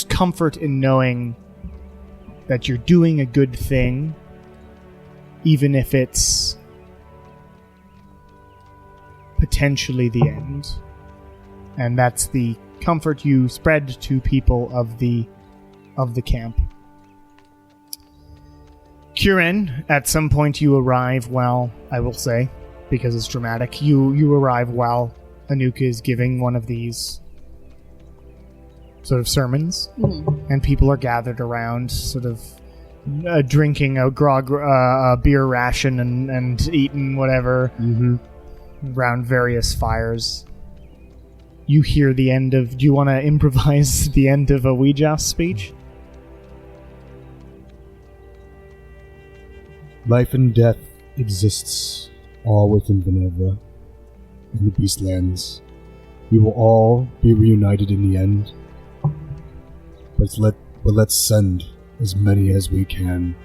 comfort in knowing that you're doing a good thing, even if it's potentially the end. And that's the comfort you spread to people of the camp. Kieran, at some point you arrive while, I will say, because it's dramatic, you arrive while Anuka is giving one of these sort of sermons, and people are gathered around, sort of drinking a beer ration and eating whatever around various fires. You hear the end of... Do you want to improvise the end of a Ouija speech? Life and death exists all within Venevra, in the Beastlands. We will all be reunited in the end. But let's send as many as we can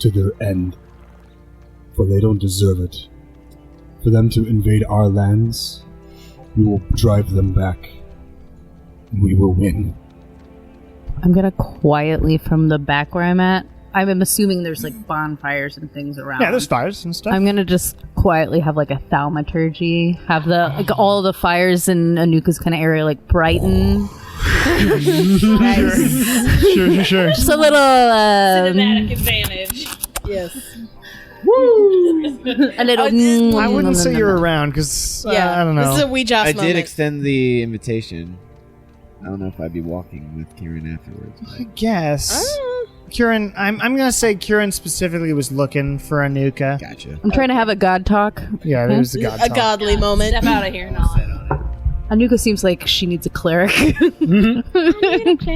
to their end, for they don't deserve it. For them to invade our lands, we will drive them back. We will win. I'm going to quietly, from the back where I'm at, I'm assuming there's like bonfires and things around. Yeah, there's fires and stuff. I'm gonna just quietly have like a thaumaturgy, have the like all the fires in Anuka's kind of area like brighten. Sure. Just a little Cinematic advantage. Yes. a little. I wouldn't say you're around because I don't know. This is a Ouija I moment. did extend the invitation. I don't know if I'd be walking with Kieran afterwards. I guess. Kieran, I'm gonna say Kieran specifically was looking for Anuka. Gotcha. I'm trying to have a god talk. Yeah, there's the god a talk. godly moment. Step out of here, Nala. Anuka seems like she needs a cleric.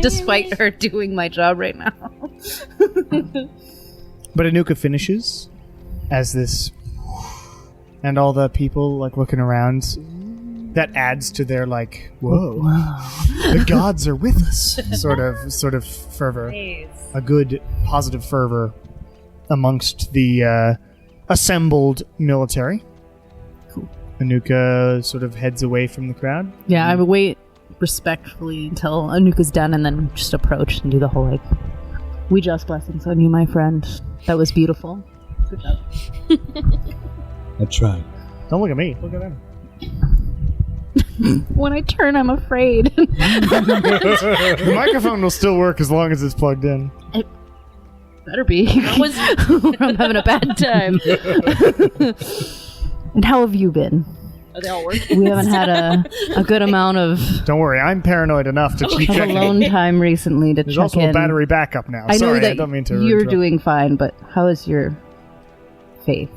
Despite her doing my job right now. But Anuka finishes as this, and all the people like looking around. That adds to their like, whoa, the gods are with us, sort of fervor. A good positive fervor amongst the assembled military. Cool. Anuka sort of heads away from the crowd. Yeah, I would wait respectfully until Anuka's done and then just approach and do the whole like, we just blessings on you, my friend. That was beautiful. Good job. I tried. Don't look at me. Look at them. When I turn, I'm afraid. The microphone will still work as long as it's plugged in. It better be. I'm having a bad time. And how have you been? Are they all working? We haven't had a good amount of Don't worry, I'm paranoid enough to keep checking. alone time recently to There's check also in. a battery backup now. I know Sorry, that I don't mean to you're interrupt. doing fine, but how is your faith?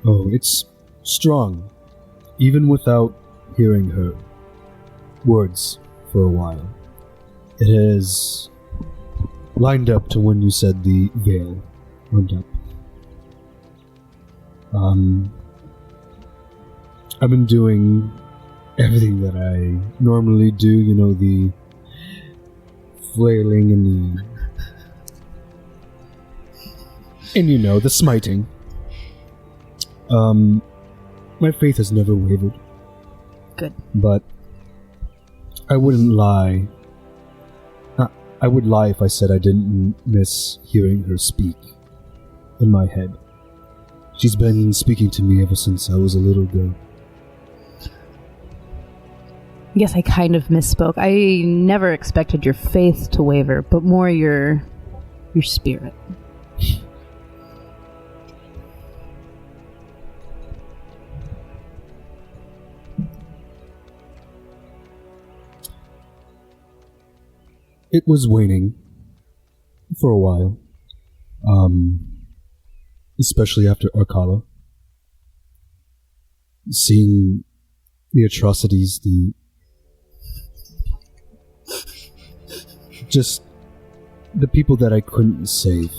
Oh, it's strong. Even without hearing her words for a while. It has lined up to when you said the veil went up. I've been doing everything that I normally do, you know, the flailing and you know, the smiting. My faith has never wavered. Good. But I wouldn't lie. I would lie if I said I didn't miss hearing her speak in my head. She's been speaking to me ever since I was a little girl. I guess I kind of misspoke. I never expected your faith to waver, but more your spirit. It was waning for a while, especially after Untala. Seeing the atrocities, just the people that I couldn't save.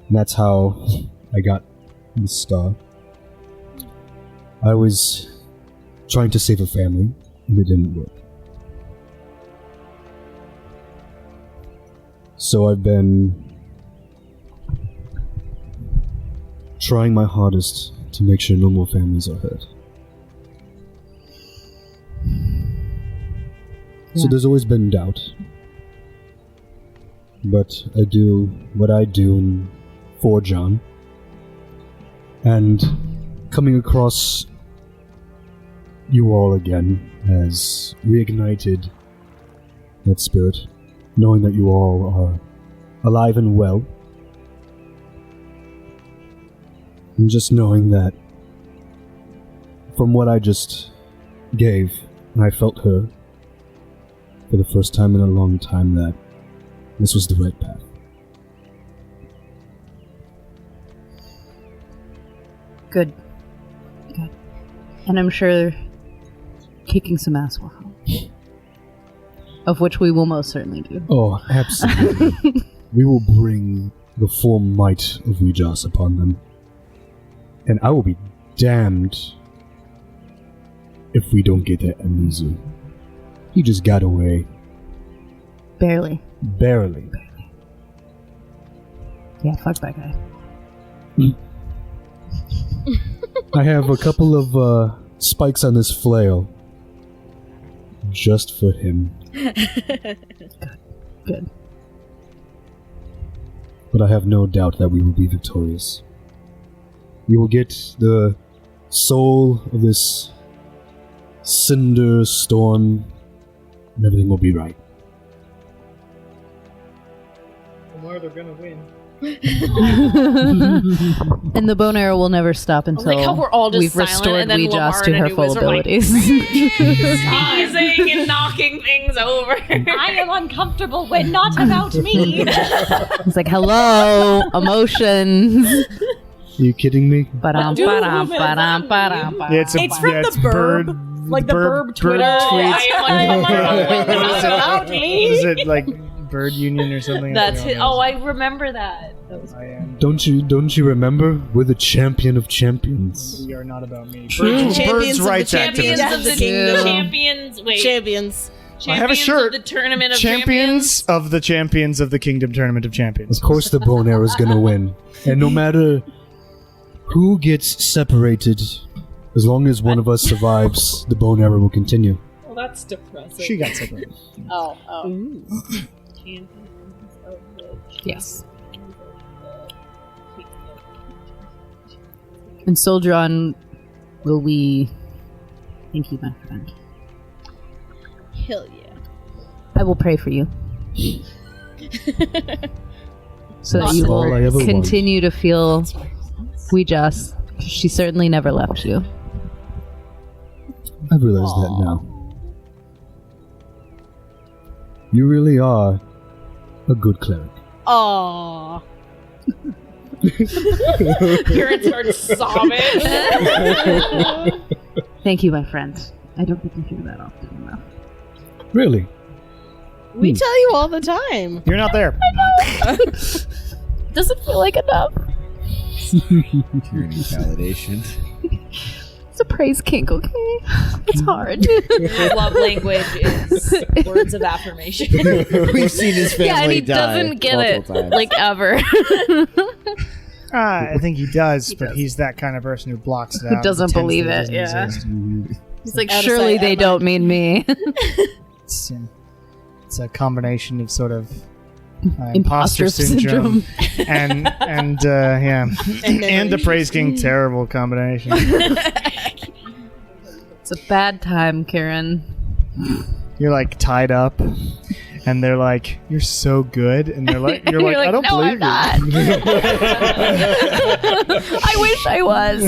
And that's how I got this star. I was trying to save a family, and it didn't work. So I've been trying my hardest to make sure no more families are hurt. So there's always been doubt. But I do what I do for John. And coming across you all again has reignited that spirit. Knowing that you all are alive and well. And just knowing that from what I just gave, and I felt her for the first time in a long time, that this was the right path. Good. Good. And I'm sure kicking some ass will help. Of which we will most certainly do. Oh, absolutely. We will bring the full might of Ujas upon them. And I will be damned if we don't get that Amizu. He just got away. Barely. Barely. Yeah, fuck that guy. I have a couple of spikes on this flail. Just for him. Good. But I have no doubt that we will be victorious. We will get the soul of this cinder storm, and everything will be right. Tomorrow they're gonna win. And the bone arrow will never stop until like how we're all just we've silent, restored and then Weejas Lamar to and her Anubis full are like, abilities. sneezing and knocking things over. I am uncomfortable when not about me. It's like, hello, emotions. you kidding me? It's from the Burb. Like the Burb Twitter. What is it, like Bird Union or something? That's it. Oh, I remember that. Don't you remember? We're the champion of champions. We are not about me. Champions rights of the activists. of the kingdom. Champions. Wait. Champions. I have a shirt. Of the tournament of Champions of the champions of the Kingdom Tournament of Champions. Of course, the Bone Arrow is gonna win, and no matter who gets separated, as long as one of us survives, the Bone Arrow will continue. Well, that's depressing. She got separated. Oh. Yes. And Soldier on, will we... Thank you, my friend. Hell yeah. I will pray for you. So that you All I ever will continue to feel just. She certainly never left you. I realize that now. You really are a good cleric. Aww. Karen starts sobbing. Thank you, my friend. I don't get to hear that often enough. Really? We tell you all the time. You're not there. Doesn't feel like enough. Tyranny validation. It's a praise kink, okay? It's hard. His love language is words of affirmation. We've seen his family Yeah, and he die doesn't get it, multiple times. like, ever. I think he does, but he's that kind of person who blocks it out. Who doesn't pretends believe that it, doesn't yeah. exist. He's like, Out of surely sight, they out of don't mean me. It's a combination of sort of Imposter syndrome. and and the Praise King, terrible combination. It's a bad time, Karen. You're like tied up, and they're like, "You're so good," and they're like, "You're like, I don't no, believe I'm you." not. I wish I was.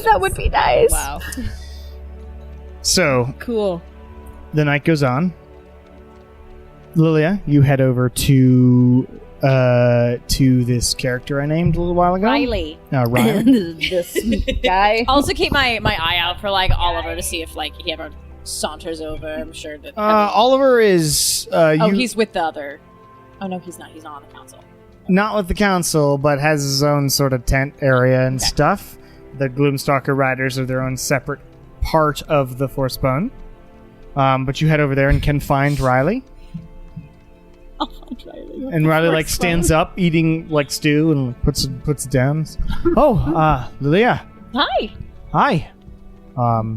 That would be nice. Wow. So Cool. the night goes on. Lilia, you head over to this character I named a little while ago. Riley. Riley. This guy. Also keep my eye out for, like, Oliver to see if, like, he ever saunters over. I'm sure that... Oliver is. he's with the other... Oh, no, he's not. He's not on the council. Not with the council, but has his own sort of tent area and stuff. The Gloomstalker Riders are their own separate part of the Forspawn. But you head over there and can find Riley. I'll find Riley. And Riley like stands up, eating like stew, and puts it down. Oh, Lilia. Hi. Hi. I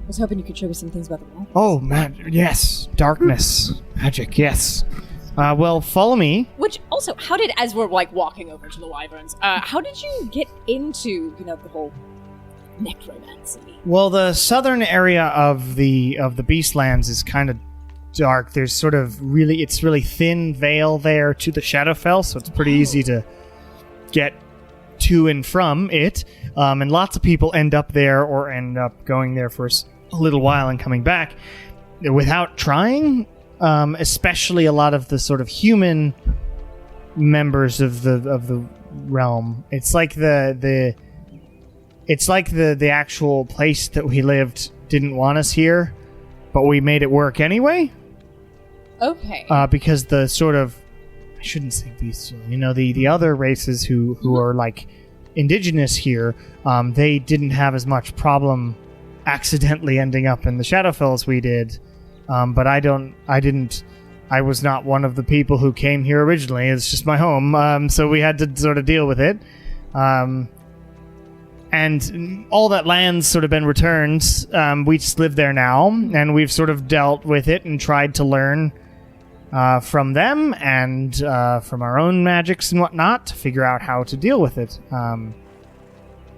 was hoping you could show me some things about the wall. Oh, yes. Darkness. Magic, yes. Well, follow me. Which also, how did, as we're like walking over to the wyverns, how did you get into, the whole necromancy? Well, the southern area of the Beastlands is kind of dark. There's sort of it's really thin veil there to the Shadowfell, so it's pretty easy to get to and from it. And lots of people end up there or end up going there for a little while and coming back without trying. Especially a lot of the sort of human members of the realm. It's like the actual place that we lived didn't want us here, but we made it work anyway. Okay. Because the sort of, I shouldn't say bestial, the other races who are like indigenous here, they didn't have as much problem accidentally ending up in the Shadowfell as we did. But I was not one of the people who came here originally. It's just my home. So we had to sort of deal with it. And all that land's sort of been returned. We just live there now, and we've sort of dealt with it and tried to learn from them and from our own magics and whatnot to figure out how to deal with it.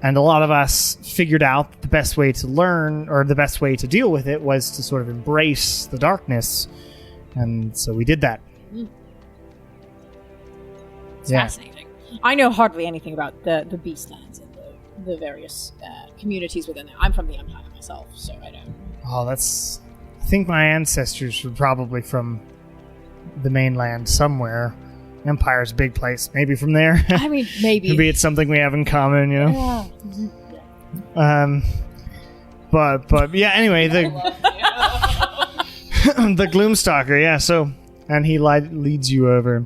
And a lot of us figured out that the best way to learn, or the best way to deal with it, was to sort of embrace the darkness. And so we did that. It's fascinating. I know hardly anything about the Beastlands and the various communities within there. I'm from the Empire myself, so I don't... Oh, I think my ancestors were probably from the mainland somewhere. Empire's a big place. Maybe from there. I mean, maybe. Maybe it's something we have in common, you know? Yeah. But yeah, anyway, the the Gloomstalker, yeah, so, and he leads you over,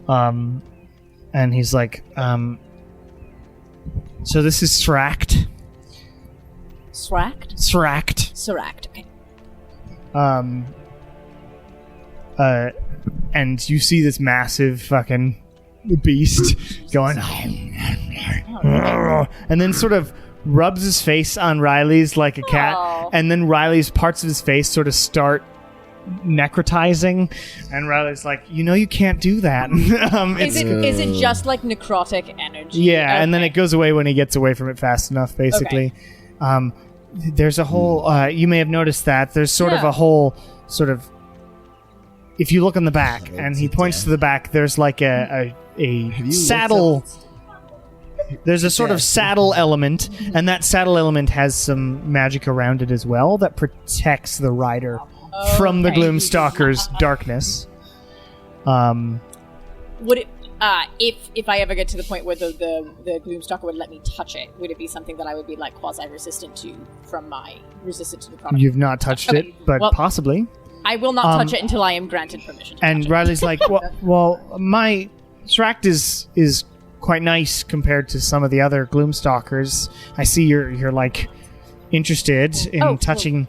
and he's like, so this is Sract. Sract? Sract. Okay. And you see this massive fucking beast going, and then sort of rubs his face on Riley's like a cat, and then Riley's parts of his face sort of start necrotizing, and Riley's like, you can't do that. Is it just like necrotic energy? Yeah, okay. And then it goes away when he gets away from it fast enough, basically. Okay. There's a whole, you may have noticed that, there's sort of a whole sort of, if you look on the back, and he points to the back, there's like a saddle. There's a sort of saddle element, and that saddle element has some magic around it as well that protects the rider from the Gloomstalker's darkness. Would it, if I ever get to the point where the Gloomstalker would let me touch it, would it be something that I would be like quasi-resistant to from my resistance to the product? You've not touched it, but possibly. I will not touch it until I am granted permission to and touch Riley's like, well, my Sract is quite nice compared to some of the other Gloomstalkers. I see you're like interested in touching.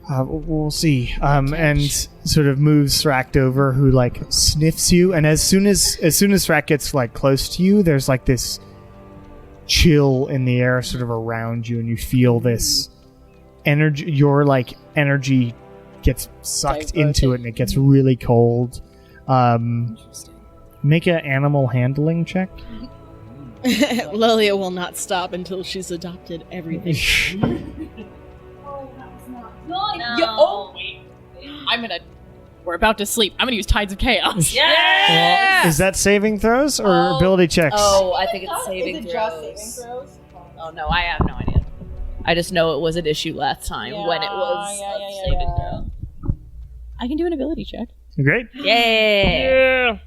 We'll see. And sort of moves Sract over, who like sniffs you, and as soon as Sract gets like close to you, there's like this chill in the air, sort of around you, and you feel this energy. Your like energy gets sucked into it, and it gets really cold. Make an animal handling check. Lilia will not stop until she's adopted everything. No. Wait. We're about to sleep. I'm gonna use Tides of Chaos. Yeah! Well, is that saving throws or ability checks? Oh, I think it's saving throws. Oh no, I have no idea. I just know it was an issue last time when it was saving throw. I can do an ability check. Great. Yeah.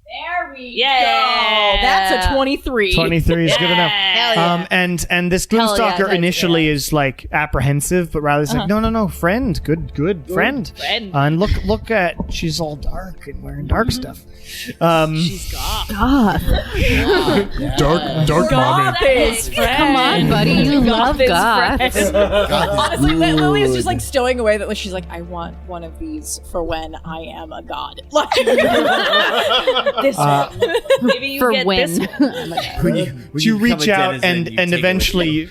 There we go. That's a 23. 23 is good enough. Hell yeah. And this Gloomstalker initially is like apprehensive, but Riley's like, no, friend, good friend. And look at, she's all dark and wearing dark stuff. She's goth. Dark mommy. Come on, buddy. You love goths. Honestly, Lily is just like stowing away that she's like, I want one of these for when I am a god. Like, this one. Maybe you For get when. this one. You reach out and eventually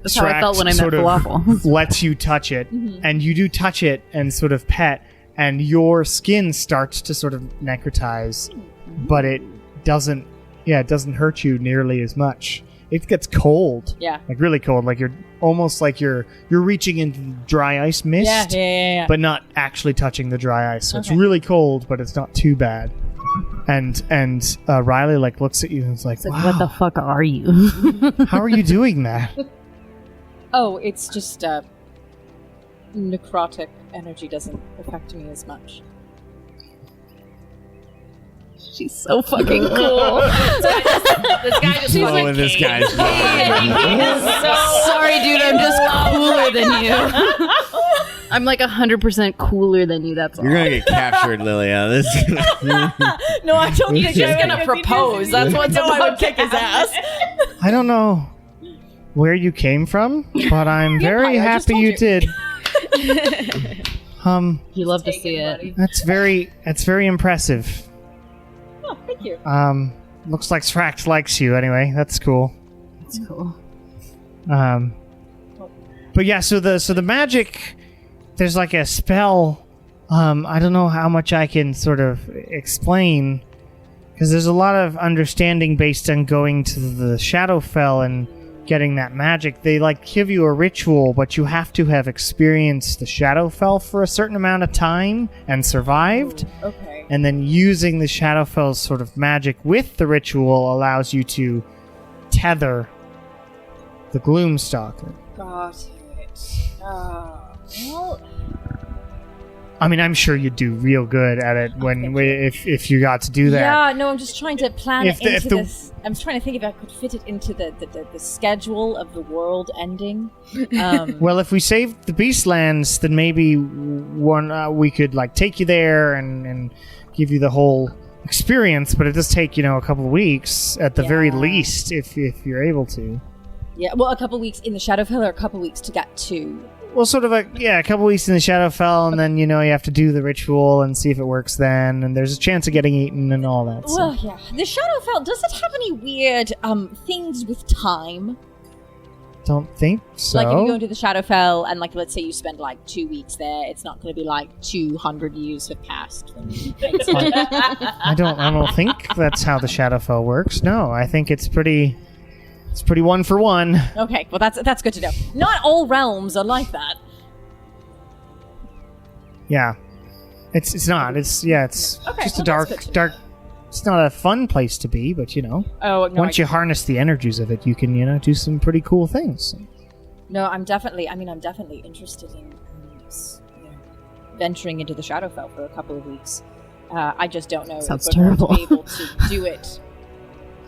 That's how I felt when I met sort of Falafel. lets you touch it, and you do touch it and sort of pet, and your skin starts to sort of necrotize, but it doesn't hurt you nearly as much. It gets cold. Yeah. Like really cold. Like you're almost like you're reaching into dry ice mist. Yeah. But not actually touching the dry ice. So it's really cold, but it's not too bad. And Riley like looks at you and is like, wow, what the fuck are you? how are you doing that? Oh, it's just necrotic energy doesn't affect me as much. She's so fucking cool. This guy just Following this guy's Sorry, dude, I'm just cooler than you. I'm like 100% cooler than you, that's all. You're gonna get captured, Lilia. No, I told you He's just gonna propose. That's what's I would kick his ass. I don't know where you came from, but I'm very I just happy told you you. did. You love to see it. That's very impressive. Oh, thank you. Looks like Srax likes you anyway. That's cool. That's cool. But yeah, so the magic, there's like a spell. I don't know how much I can sort of explain, because there's a lot of understanding based on going to the Shadowfell and getting that magic. They like give you a ritual, but you have to have experienced the Shadowfell for a certain amount of time and survived. Okay. And then using the Shadowfell's sort of magic with the ritual allows you to tether the Gloomstalker. Got it. Well, I mean, I'm sure you'd do real good at it if you got to do that. Yeah, no, I'm just trying to plan If it the- into if the- this. I'm trying to think if I could fit it into the schedule of the world ending. Well, if we saved the Beastlands, then maybe we could like take you there and give you the whole experience. But it does take a couple of weeks at the very least, if you're able to. Yeah, well, a couple weeks in the Shadowfell, or a couple weeks to get to. Well, sort of a couple weeks in the Shadowfell, and then you have to do the ritual and see if it works then, and there's a chance of getting eaten and all that. So. Well, yeah, the Shadowfell, does it have any weird things with time? Don't think so. Like if you go into the Shadowfell and like let's say you spend like 2 weeks there, it's not going to be like 200 years have passed. I don't think that's how the Shadowfell works. No, I think it's pretty one for one. Okay, well that's good to know. Not all realms are like that. Yeah, it's not. It's Okay, just a well, that's dark. good to know. It's not a fun place to be, but Oh, no, once you harness the energies of it, you can do some pretty cool things. No, I'm definitely interested in venturing into the Shadowfell for a couple of weeks. I just don't know Sounds if we're going to terrible. be able to do it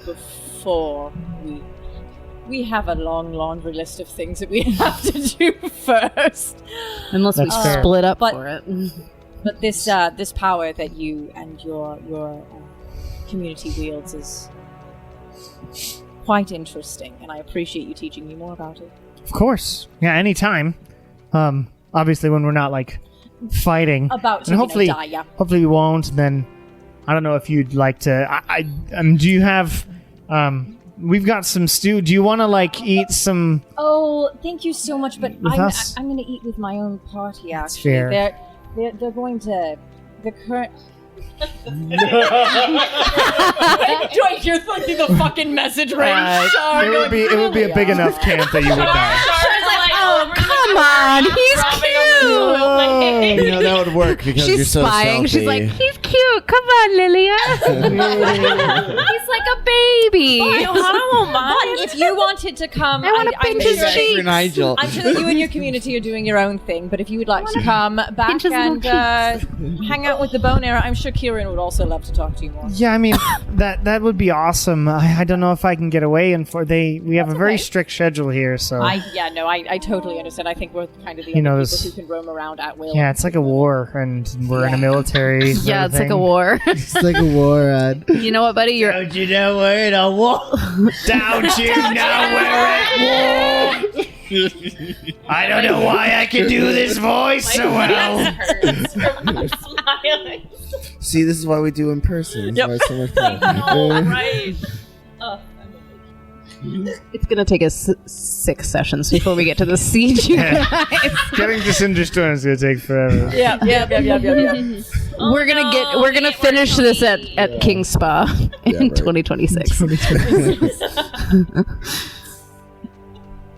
before we have a long laundry list of things that we have to do first. Unless we That's fair. split up But- for it. But this power that you and your community wields is quite interesting, and I appreciate you teaching me more about it. Of course, yeah, anytime. Obviously, when we're not like fighting, About to and hopefully, die, yeah. hopefully we won't. And then I don't know if you'd like to. Do you have? We've got some stew. Do you want to like eat some? Oh, thank you so much, but With I'm us? going to eat with my own party. That's Actually, fair. they're going to the current. Joy, you're thinking the fucking message range. It would be a big enough camp that you would die. Oh, come on. He's cute. that would work because She's you're so spying. selfie. She's like, he's cute. Come on, Lilia. He's like a baby. Johanna won't mind. But if you wanted to come, I wanna pinch his sure, cheeks. For Nigel. I'm sure that you and your community are doing your own thing, but if you would like to come back pinch his little and hang out with the Bone Era, I'm sure Kieran would also love to talk to you more. Yeah, I mean that would be awesome. I don't know if I can get away, and we have a very okay. strict schedule here, so I totally understand. I think we're kind of the You know, only this- people who can roam around at will. yeah, it's like a war, and we're in a military. Yeah, it's like a everything. war. It's like a war ad. You know what, buddy? You're Don't you know we're in a war? Don't you know we're at war? I don't know why I can do this voice so well. hurts from smiling. See, this is why we do in person. This is why it's so much fun. Oh, right. It's gonna take us 6 sessions before we get to the siege, you Yeah. guys. Getting this into stone is gonna take forever. Yeah. We're gonna finish this at King Spa in Yeah, right. 2026.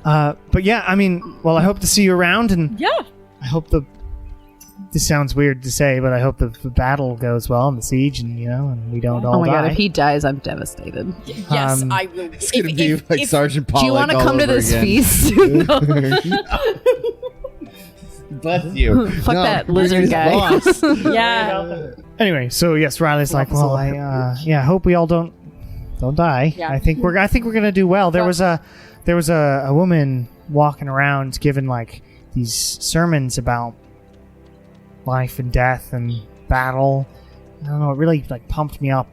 But yeah, I mean, well, I hope to see you around, and Yeah. I hope this sounds weird to say, but I hope the battle goes well and the siege, and and we don't all Oh my die. god, if he dies, I'm devastated. Yes, Um, I will. It's gonna be like Sergeant Pollock. Do you want to all come to over this again. feast? Bless you. Fuck No, that bring lizard his guy. boss. Yeah. Anyway, so yes, Riley's like, well, I hope we all don't die. Yeah. I think we're gonna do well. There was a woman walking around giving like these sermons about life and death and battle. I don't know. It really like pumped me up,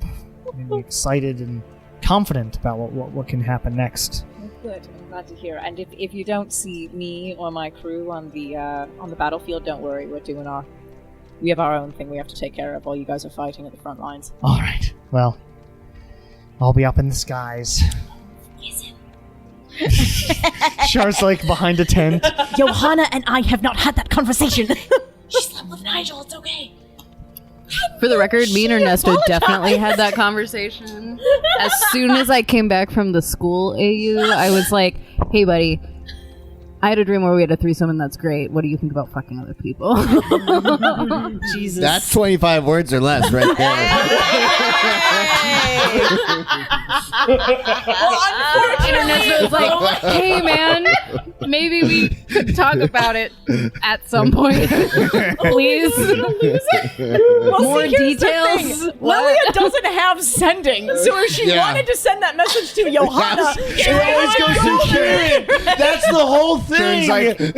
made me excited and confident about what can happen next. Good. I'm glad to hear. And if you don't see me or my crew on the battlefield, don't worry. We have our own thing we have to take care of while you guys are fighting at the front lines. All right. Well, I'll be up in the skies. Char's like behind a tent. Johanna and I have not had that conversation. She slept with Nigel. It's okay. For the record, me and Ernesto definitely had that conversation. As soon as I came back from the school AU, I was like, hey, buddy, I had a dream where we had a threesome, and that's great. What do you think about fucking other people? Jesus. That's 25 words or less right there. Internet was like, hey man, maybe we could talk about it at some point. Please. More details. Lilia doesn't have sending, so if she wanted to send that message to Johanna, she always goes through Kieran. That's the whole thing. Kieran's like,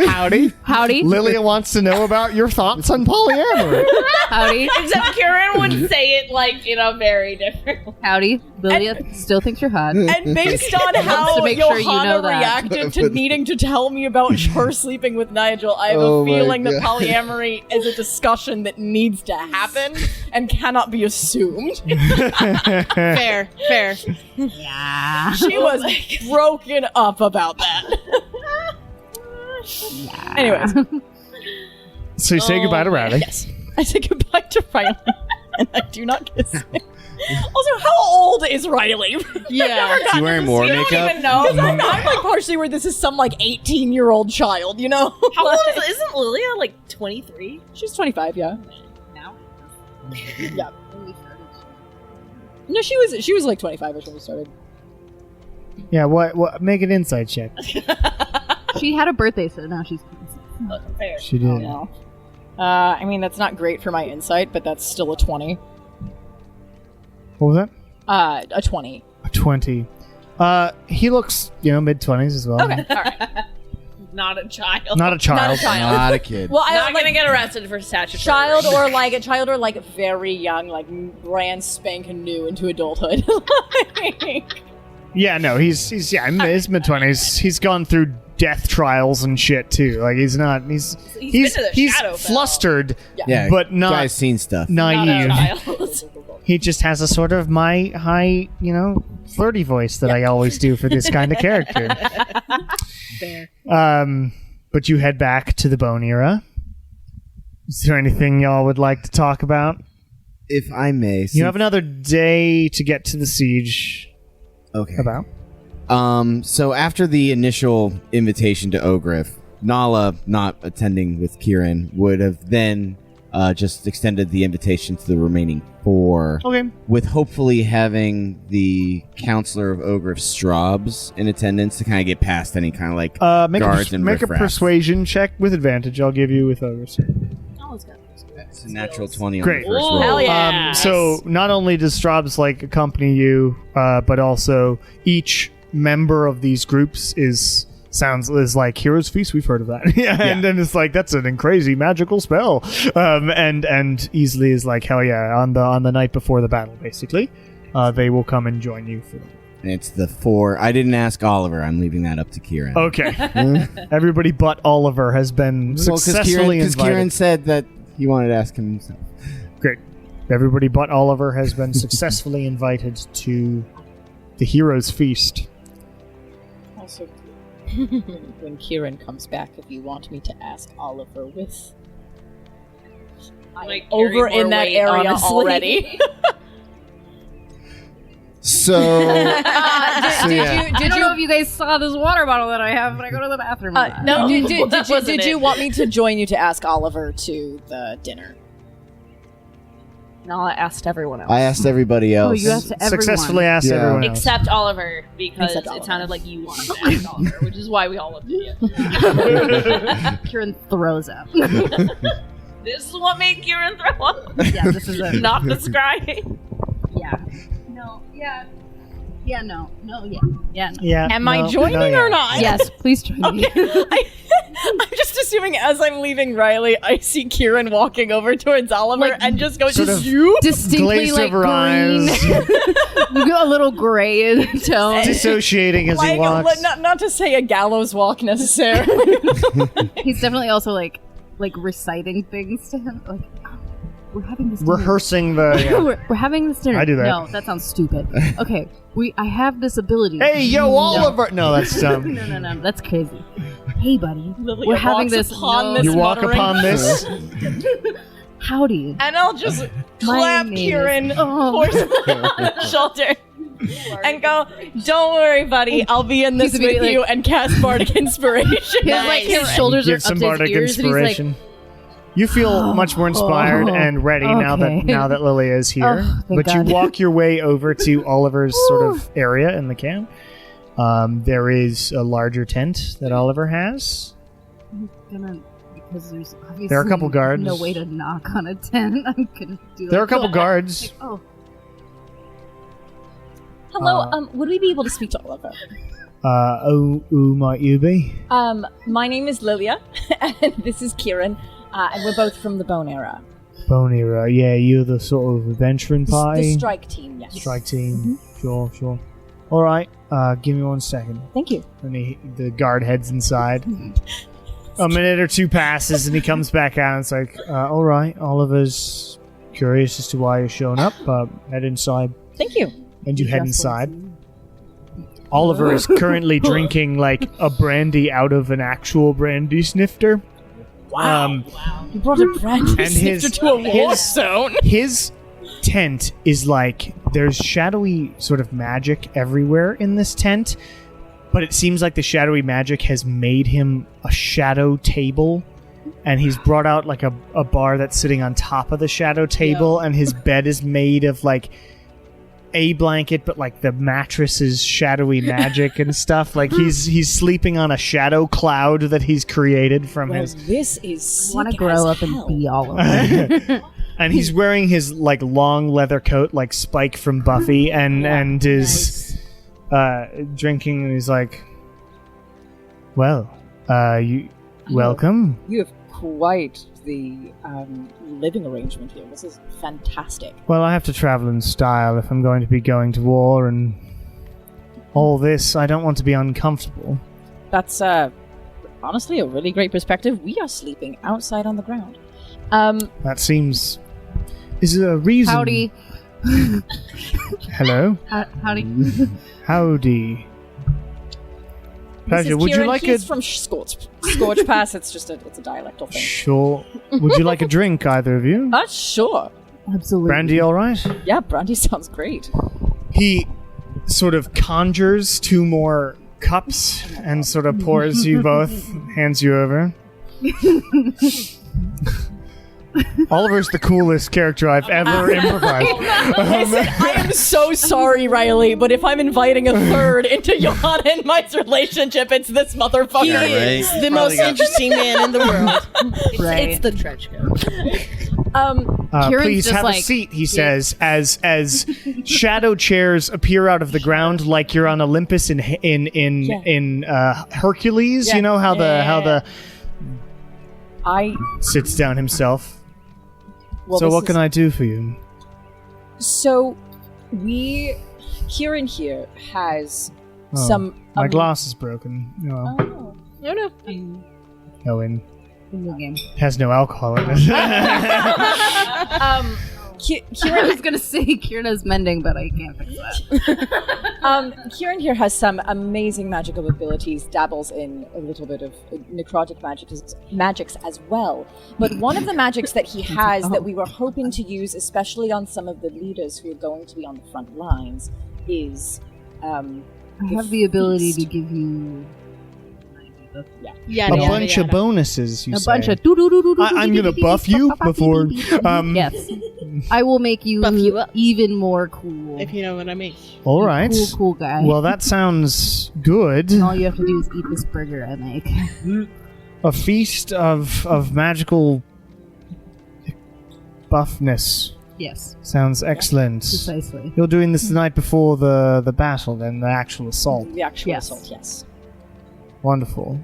howdy. Lilia wants to know about your thoughts on polyamory. Howdy. Except Kieran would say it like in a very different way. Howdy. Lilia still thinks you're hot. and based on how Johanna reacted to needing to tell me about her sleeping with Nigel, I have a feeling that polyamory is a discussion that needs to happen and cannot be assumed. Fair. Yeah. She was broken up about that. Anyways. So you say goodbye to Riley. Yes. I say goodbye to Riley, and I do not kiss him. Also, how old is Riley? Yeah. Is he wearing more makeup? I don't even know. I'm like partially where this is some like 18-year-old child, you know? How old isn't Lilia? Like 23? She's 25, yeah. Now? Yeah. No, she was like 25ish when we started. Yeah, what? Make an insight check. She had a birthday, so now she's... Fair. She did. No. I mean, that's not great for my insight, but that's still a 20. What was that? A 20. A 20. He looks, mid-20s as well. Okay, all right. Not a child. Not a child. Not a kid. Well, Not gonna get arrested for statutory. child or like very young, like brand spanking new into adulthood. Yeah, no, he's in his mid-20s. He's gone through death trials and shit too. Like he's not. He's been to the Shadowfell. flustered, Yeah, but not guy's seen stuff. naive. Not a child. He just has a sort of my high, flirty voice that I always do for this kind of character. Fair. But you head back to the Bone Era. Is there anything y'all would like to talk about? If I may. You have another day to get to the siege. Okay. About. So after the initial invitation to Ogriff, Nala, not attending with Kieran, would have then just extended the invitation to the remaining 4. Okay. With hopefully having the Counselor of Ogriff Straubs in attendance to kind of get past any kind of like guards and make a riffraff. persuasion check with advantage. I'll give you with ogres. It's a natural 20 Great. on the first Ooh, roll. hell yeah. So not only does Straubs accompany you, but also each member of these groups is like Hero's Feast. We've heard of that. And then it's like that's an crazy magical spell. And easily is like hell yeah on the night before the battle. Basically, they will come and join you for. And it's the 4. I didn't ask Oliver. I'm leaving that up to Kieran. Okay. Everybody but Oliver has been successfully Because invited. Kieran said that he wanted to ask him himself. Great. Everybody but Oliver has been successfully invited to the Hero's Feast. Also, when Kieran comes back, if you want me to ask Oliver with, Like, over carry in more that weight, area honestly. already. So, I don't know if you guys saw this water bottle that I have, but I go to the bathroom. No, That wasn't did you it. want me to join you to ask Oliver to the dinner? Nala asked everyone else. I asked everybody Oh, else. you asked everyone. Successfully asked Yeah. everyone else. Except Oliver, because Except it Oliver. sounded like you wanted to ask Oliver, which is why we all looked at you. Kieran throws up. This is what made Kieran throw up. Yeah, this is it. Not describing. Yeah. No. Yeah. Yeah. No. No. Yeah. Yeah. No. Yeah. Am I joining or not? Yes. Please join me. I'm just assuming as I'm leaving Riley, I see Kieran walking over towards Oliver and just go, sort of you? Distinctly Glazed like over green. eyes. You got a little gray in tone. Dissociating as he walks. Not to say a gallows walk necessarily. He's definitely also like reciting things to him. Like, oh, we're having this dinner. Rehearsing the. we're having this dinner. I do that. No, that sounds stupid. Okay, I have this ability. Hey, yo, Oliver! No, that's dumb. No, that's crazy. Hey, buddy, Lilia we're having walks this. upon No. this You walk muttering. upon this. Howdy. And I'll just My clap name Kieran is- Oh. forcefully on the shoulder and go, don't worry, buddy. I'll be in this He's with immediately you and cast Bardic Inspiration. His, like, his shoulders Give are some up to his bardic ears, inspiration. You feel much more inspired and ready now that Lilia is here. But you walk your way over to Oliver's sort of area in the camp. There is a larger tent that Oliver has. Because there's obviously there are a couple guards. No way to knock on a tent. I'm gonna do. There are a couple guards. Hello. Would we be able to speak to Oliver? Who might you be? My name is Lilia, and this is Kieran, and we're both from the Bone Era. Bone Era, yeah, you're the sort of adventuring party? The strike team, yes. Strike team, sure. Alright, give me 1 second. Thank you. And the guard heads inside. A minute or two passes, and he comes back out, and it's like, alright, Oliver's curious as to why you're showing up, head inside. Thank you. And you head inside. Oliver is currently drinking like a brandy out of an actual brandy snifter. Wow! You brought a brandy snifter to a war zone. His tent is like there's shadowy sort of magic everywhere in this tent, but it seems like the shadowy magic has made him a shadow table, and he's brought out like a bar that's sitting on top of the shadow table, and his bed is made of like a blanket, but like the mattress is shadowy magic and stuff. Like he's sleeping on a shadow cloud that he's created from his. This is. I want to grow up and be Oliver. And he's wearing his like long leather coat, like Spike from Buffy, and is drinking. And he's like, "Well, you welcome." You have quite the living arrangement here. This is fantastic. Well, I have to travel in style if I'm going to be going to war and all this. I don't want to be uncomfortable. That's honestly a really great perspective. We are sleeping outside on the ground. That seems... Is there a reason? Howdy. Hello? Howdy. Howdy. Pleasure. Would you like He's from Scorch Pass. It's just it's a dialectal thing. Sure. Would you like a drink, either of you? Sure. Absolutely. Brandy, all right? Yeah, brandy sounds great. He sort of conjures 2 more cups and sort of pours you both, hands you over. Oliver's the coolest character I've ever improvised. Listen, I am so sorry, Riley, but if I'm inviting a third into Johanna and Mike's relationship, it's this motherfucker. He is the most interesting man in the world. It's the trench coat. Please have a seat, he says, as shadow chairs appear out of the ground like you're on Olympus in Hercules. You know how the I sits down himself. Well, so what can I do for you? So Kieran here has some. My glass is broken. No. Oh, and has no alcohol in it. Kieran, I was gonna say Kieran is mending, but I can't fix that. Kieran here has some amazing magical abilities, dabbles in a little bit of necrotic magics as well. But one of the magics that he has that we were hoping to use, especially on some of the leaders who are going to be on the front lines, is I have the ability to give you a bunch of bonuses. You say. Bunch of. I'm gonna buff you before. Yes, I will make you even more cool. If you know what I mean. All right, cool guy. Well, that sounds good. And all you have to do is eat this burger I make. A feast of magical buffness. Yes. Sounds excellent. Precisely. You're doing this the night before the battle, then the actual assault. The actual assault, yes. Wonderful.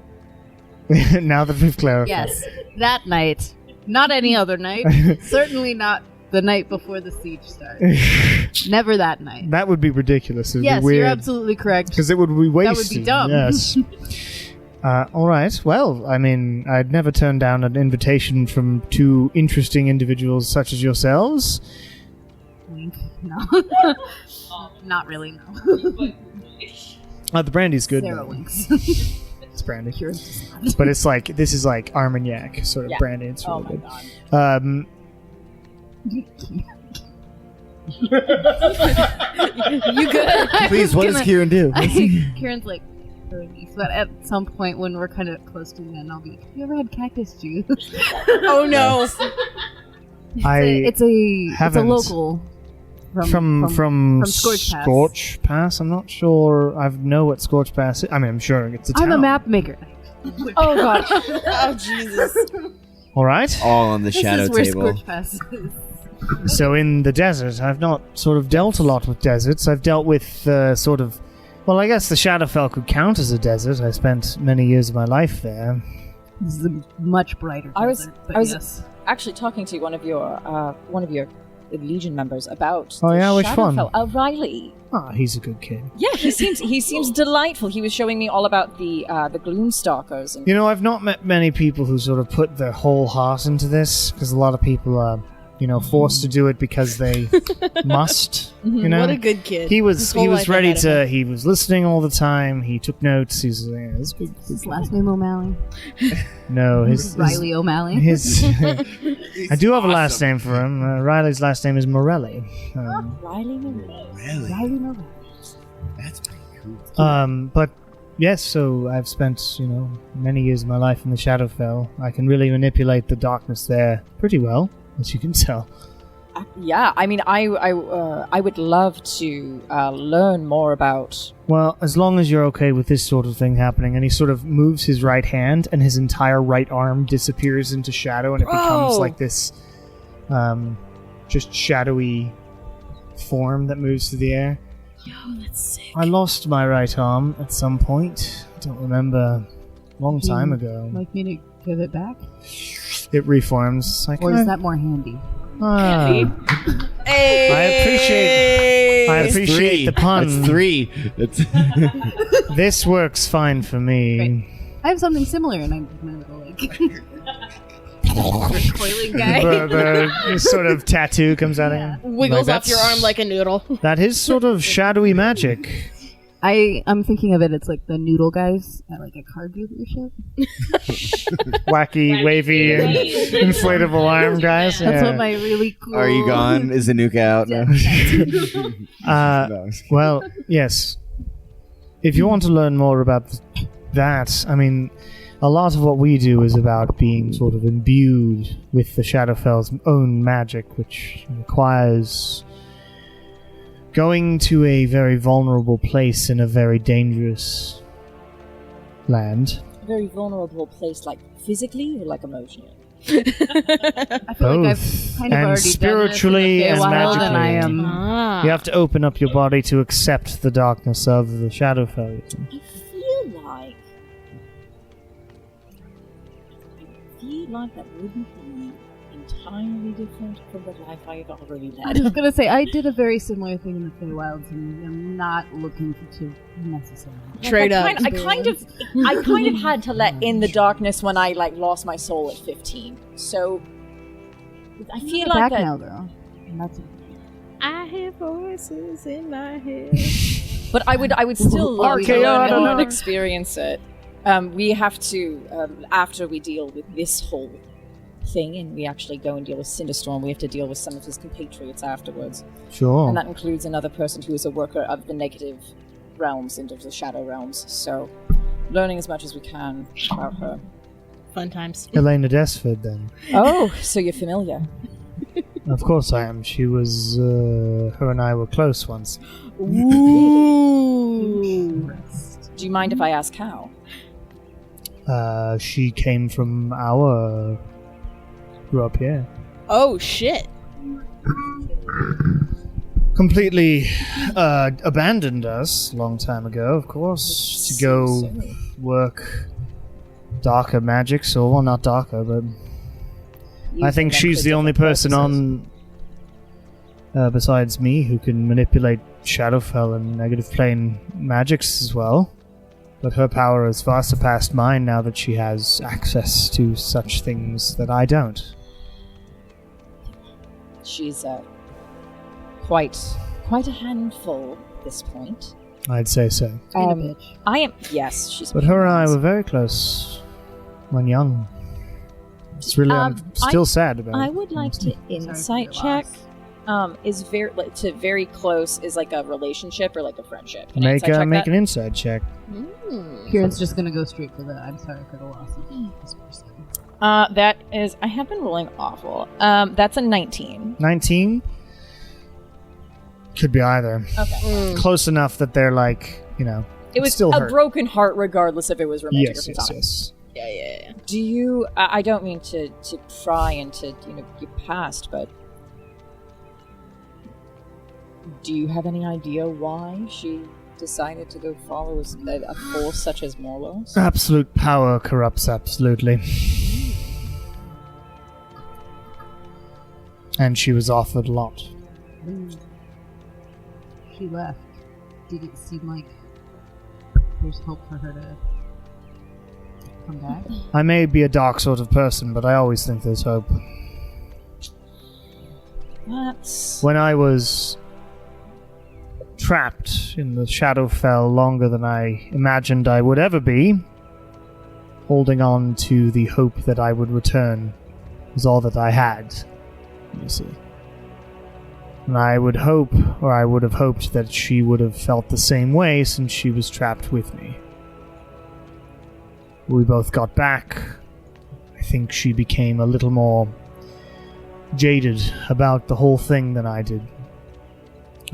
Now that we've clarified. Yes, that night. Not any other night. Certainly not the night before the siege starts. Never that night. That would be ridiculous. It'd yes, be weird. You're absolutely correct. Because it would be wasted. That would be dumb. Yes. All right. Well, I mean, I'd never turn down an invitation from 2 interesting individuals such as yourselves. No. Not really, no. The brandy's good. Sarah winks. It's brandy. But it's like, this is like Armagnac sort of brandy. It's really good. God. You good? Please, what does Kieran do? Kieran's like, her niece, but at some point when we're kind of close to the end, I'll be like, you ever had cactus juice? Oh no. It's a local from Scorch Pass. Scorch Pass. I'm not sure. I know what Scorch Pass is. I mean, I'm sure it's a town. I'm a map maker. Oh god. Oh Jesus. All right. All on the This shadow is where table. Scorch Pass is. So in the desert, I've not sort of dealt a lot with deserts. I've dealt with sort of... Well, I guess the Shadowfell could count as a desert. I spent many years of my life there. This is a much brighter I was desert, but yes. Actually talking to one of your Legion members about Oh, the yeah? Which one? Shadowfell. Riley. Ah, he's a good kid. Yeah, he seems delightful. He was showing me all about the Gloomstalkers. And You know, I've not met many people who sort of put their whole heart into this, because a lot of people are, forced to do it because they must. You know, What a good kid. He was His whole life ready ahead of him. to. He was listening all the time. He took notes. He's this good. his last name O'Malley. No, his Riley O'Malley. His. I do have a last name for him. Riley's last name is Morelli. Riley Monroe. Riley O'Malley. That's pretty cool. But yes, so I've spent many years of my life in the Shadowfell. I can really manipulate the darkness there pretty well, as you can tell. Yeah, I mean, I would love to learn more about. Well, as long as you're okay with this sort of thing happening, and he sort of moves his right hand, and his entire right arm disappears into shadow, and it becomes like this, just shadowy form that moves through the air. Yo, that's sick. I lost my right arm at some point. I don't remember. Long time ago. Like me to give it back? It reforms. It's like, Or is that more handy? Hey. I appreciate the pun. That's 3. That's This works fine for me. Great. I have something similar, and I'm my little recoiling guy. The sort of tattoo comes out of him. Wiggles Like, off your arm like a noodle. That is sort of shadowy magic. I'm thinking of it. It's like the noodle guys at like a car dealership. Wacky, wavy, inflatable arm guys. That's Yeah. what my really cool. Are you gone? Is Anuka out now? No. Well, yes. If you want to learn more about that, I mean, a lot of what we do is about being sort of imbued with the Shadowfell's own magic, which requires going to a very vulnerable place in a very dangerous land. A very vulnerable place, like physically or like emotionally. I feel like I've Both. kind of And already spiritually done and this in the Feywild, and I magically. am. You have to open up your body to accept the darkness of the Shadowfell. I feel like that wouldn't be entirely different from the life I've already I led. was gonna say I did a very similar thing in the Feywilds, and I'm not looking to necessarily. Trade up. I kind of had to let in the darkness when I lost my soul at 15. So I feel You're like back that. now, girl. And that's I hear voices in my head. But I would still love to RKO, I learn don't more and know. experience it. We have to after we deal with this whole thing, and we actually go and deal with Cinderstorm. We have to deal with some of his compatriots afterwards, Sure. and that includes another person who is a worker of the negative realms and of the shadow realms. So, learning as much as we can about her. Fun times. Elena Desford, then. Oh, so you're familiar? Of course I am. She was, her and I were close once. Ooh. Do you mind if I ask how? She came from grew up here. Oh shit. Completely abandoned us a long time ago, of course, to go work darker magics, or well, not darker, but I think she's the only person on, besides me, who can manipulate Shadowfell and negative plane magics as well. But her power has far surpassed mine now that she has access to such things that I don't. She's quite a handful at this point. I'd say so. kind of bitch. I am. Yes, she's. But her and I were very close when young. It's really, I'm still sad about I it. would like to for your insight check loss. Is very close is like a relationship or like a friendship? Can Make I an inside check. Kieran's just gonna go straight for the I'm sorry for the loss of this person. That is, I have been rolling awful. That's a 19. 19? Could be either. Okay. Close enough that they're like, It was still a hurt. broken heart, regardless if it was romantic or Yes, platonic. yes. Yeah. Do you? I don't mean to pry into your past, but do you have any idea why she decided to go follow a force such as Morlos? Absolute power corrupts absolutely. And she was offered a lot. She left. Did it seem like there's hope for her to come back? I may be a dark sort of person, but I always think there's hope. That's When I was trapped in the Shadowfell longer than I imagined I would ever be, holding on to the hope that I would return was all that I had, you see. And I would hope, or I would have hoped, that she would have felt the same way since she was trapped with me. We both got back. I think she became a little more jaded about the whole thing than I did.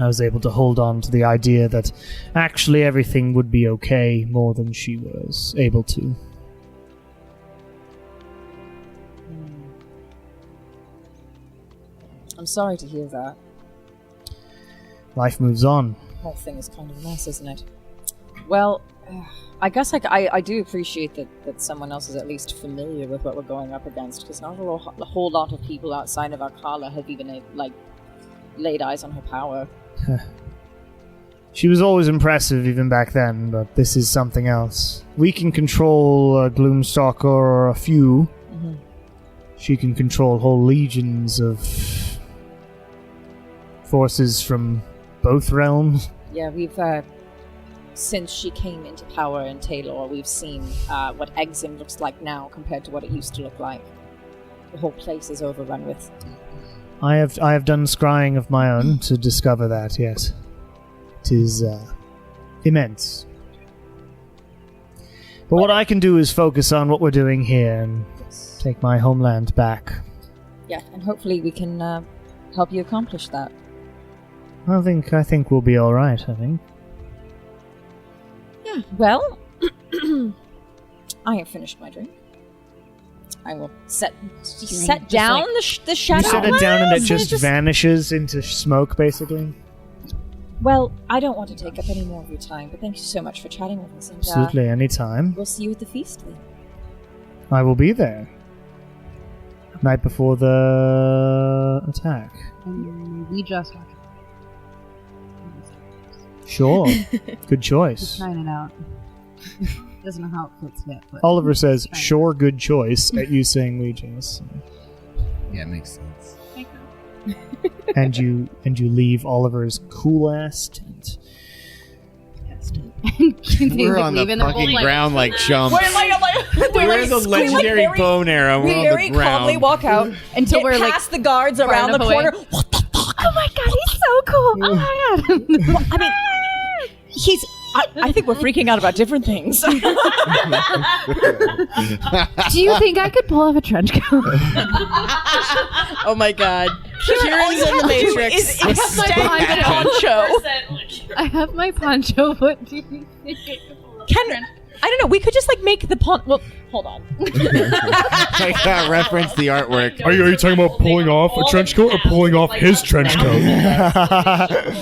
I was able to hold on to the idea that actually everything would be okay more than she was able to. I'm sorry to hear that. Life moves on. The whole thing is kind of a mess, isn't it? Well, I guess I do appreciate that someone else is at least familiar with what we're going up against, because not a whole lot of people outside of Untala have even laid eyes on her power. She was always impressive even back then, but this is something else. We can control a Gloomstalker or a few. Mm-hmm. She can control whole legions of forces from both realms. Yeah, we've since she came into power in Taylor, we've seen what Exim looks like now compared to what it used to look like. The whole place is overrun with. I have done scrying of my own to discover that, yes. It is immense. But what I can do is focus on what we're doing here and take my homeland back. Yeah, and hopefully we can help you accomplish that. I think we'll be alright, I think. Yeah, well, I have finished my drink. I will set down the shadow. You set it down and it just vanishes into smoke, basically? Well, I don't want to take up any more of your time, but thank you so much for chatting with us. And, Absolutely, anytime. We'll see you at the feast then. I will be there. Night before the attack. We just watched. Sure. Good choice. Trying it out. Doesn't know how it fits yet. But Oliver says, sure, good choice, at you saying Legis. Yeah, it makes sense. and you leave Oliver's cool-ass tent. We're on the fucking ground like chumps. We're the legendary bone arrow. We're on very the ground. calmly walk out until we're past the guards around the corner. What the fuck? oh my god, he's so cool! Oh my god! Well, I mean, he's. I think we're freaking out about different things. Do you think I could pull off a trench coat? Oh my god. Kieran's in the Matrix. Extend poncho. I have my poncho. What do you think? I don't know. We could just make the poncho. Well, hold on. I gotta reference the artwork. Are you talking about pulling off a trench coat or pulling off his trench coat?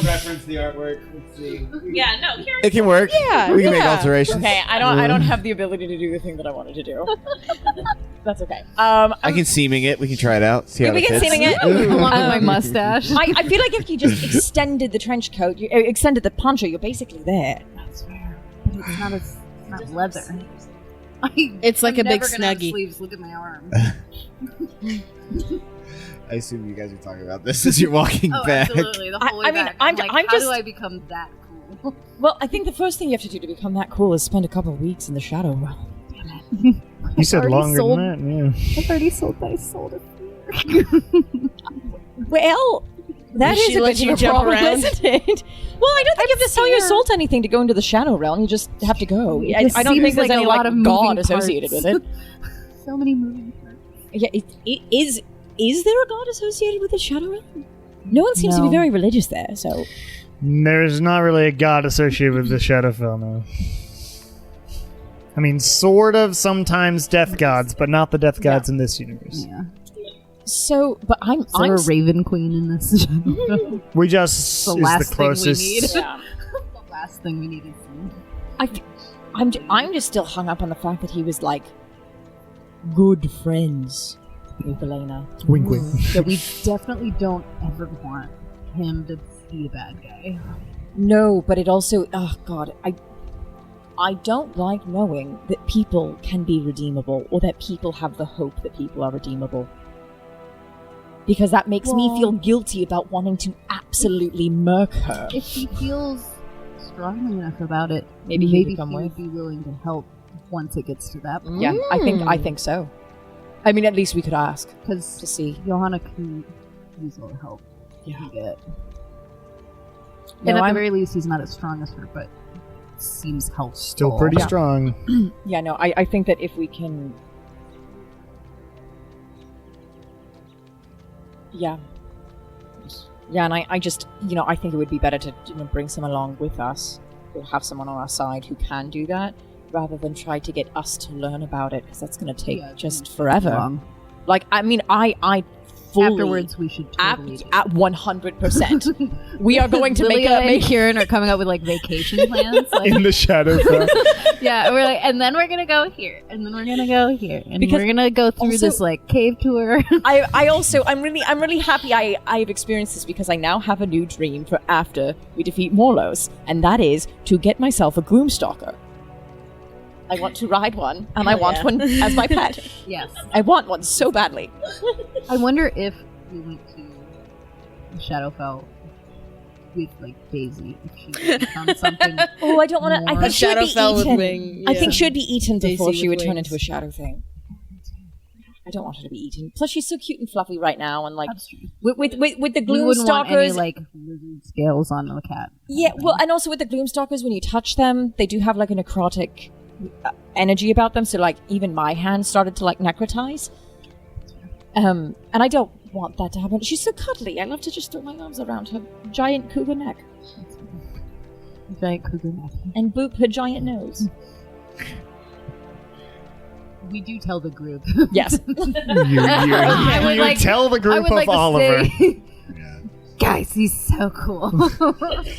Reference the artwork. Let's see. Yeah, no, Kieran. It can work. Yeah, we can make alterations. Okay, I don't have the ability to do the thing that I wanted to do. That's okay. I can seaming it. We can try it out. See how we it can fits. seaming it. Along with my mustache. I feel like if you just extended the trench coat, you extended the poncho, you're basically there. That's fair. But it's not leather. It's like I'm a big never gonna have snuggie. Sleeves. Look at my arm. I assume you guys are talking about this as you're walking back. Absolutely. The whole way I mean, back. I'm like, just- how do I become that cool? Well, I think the first thing you have to do to become that cool is spend a couple of weeks in the shadow realm. You said already longer sold- than that, yeah. I've already sold my soul to fear. Well, That Does is she a let bit you of a jump problem, around? isn't it? Well, I don't think you have to sell your soul to anything to go into the Shadow Realm. You just have to go. I just don't think seems there's like any a lot of god moving associated parts. with it. So many moving parts. Yeah, is there a god associated with the Shadow Realm? No one seems to be No. very religious there, so... There's not really a god associated with the Shadowfell, no. I mean, sort of sometimes death gods, but not the death gods in this universe. Yeah. So, but I'm... Is there a Raven Queen in this? We just The is last the closest. thing we need. Yeah. The last thing we needed. I'm just still hung up on the fact that he was, like, good friends with Elena. Wink, wink. That we definitely don't ever want him to be a bad guy. No, but it also... Oh, God. I don't like knowing that people can be redeemable or that people have the hope that people are redeemable. Because that makes me feel guilty about wanting to absolutely murk her. If he feels strongly enough about it, Maybe he maybe would come he would with. be willing to help once it gets to that point. Yeah, I think so. I mean, at least we could ask Because to see. Johanna can use all the help he Yeah. can get. No, And at I'm- the very least, he's not as strong as her, but seems helpful. Still pretty Yeah. strong. Yeah, no, I think that if we can... Yeah. Yeah, and I just, I think it would be better to bring someone along with us, or have someone on our side who can do that, rather than try to get us to learn about it, because that's going to take Yeah, just forever. Long. Like, I mean, I fully... Afterwards, we should totally At 100%. We are going to Lilia and make Kieran are coming up with like vacation plans. Like, In the Shadowfell. yeah, we're like, and then we're gonna go here, and then we're gonna go here, and Because we're gonna go through also- this like cave tour. I'm really happy I've experienced this, because I now have a new dream for after we defeat Morlos, and that is to get myself a Gloomstalker. I want to ride one, and I want one as my pet. Yes. I want one so badly. I wonder if we went to Shadowfell with like Daisy, if she would become something. Oh, I don't want to. I More. think she would be Shadowfell with eaten. wing, I yeah. think she would be eaten Daisy before she with would turn wings. into a shadow thing. I don't want her to be eaten. Plus, she's so cute and fluffy right now, and like That's true. with the We wouldn't want any Gloomstalkers. like lizard scales on the cat. Yeah, well, and also with the Gloomstalkers, when you touch them, they do have like a necrotic energy about them. So like even my hand started to like necrotize. And I don't want that to happen. She's so cuddly. I love to just throw my arms around her giant cougar neck Giant cougar neck. and boop her giant nose. We do tell the group. Yes. I would you like- tell the I group would of like to Oliver. say, guys, he's so cool.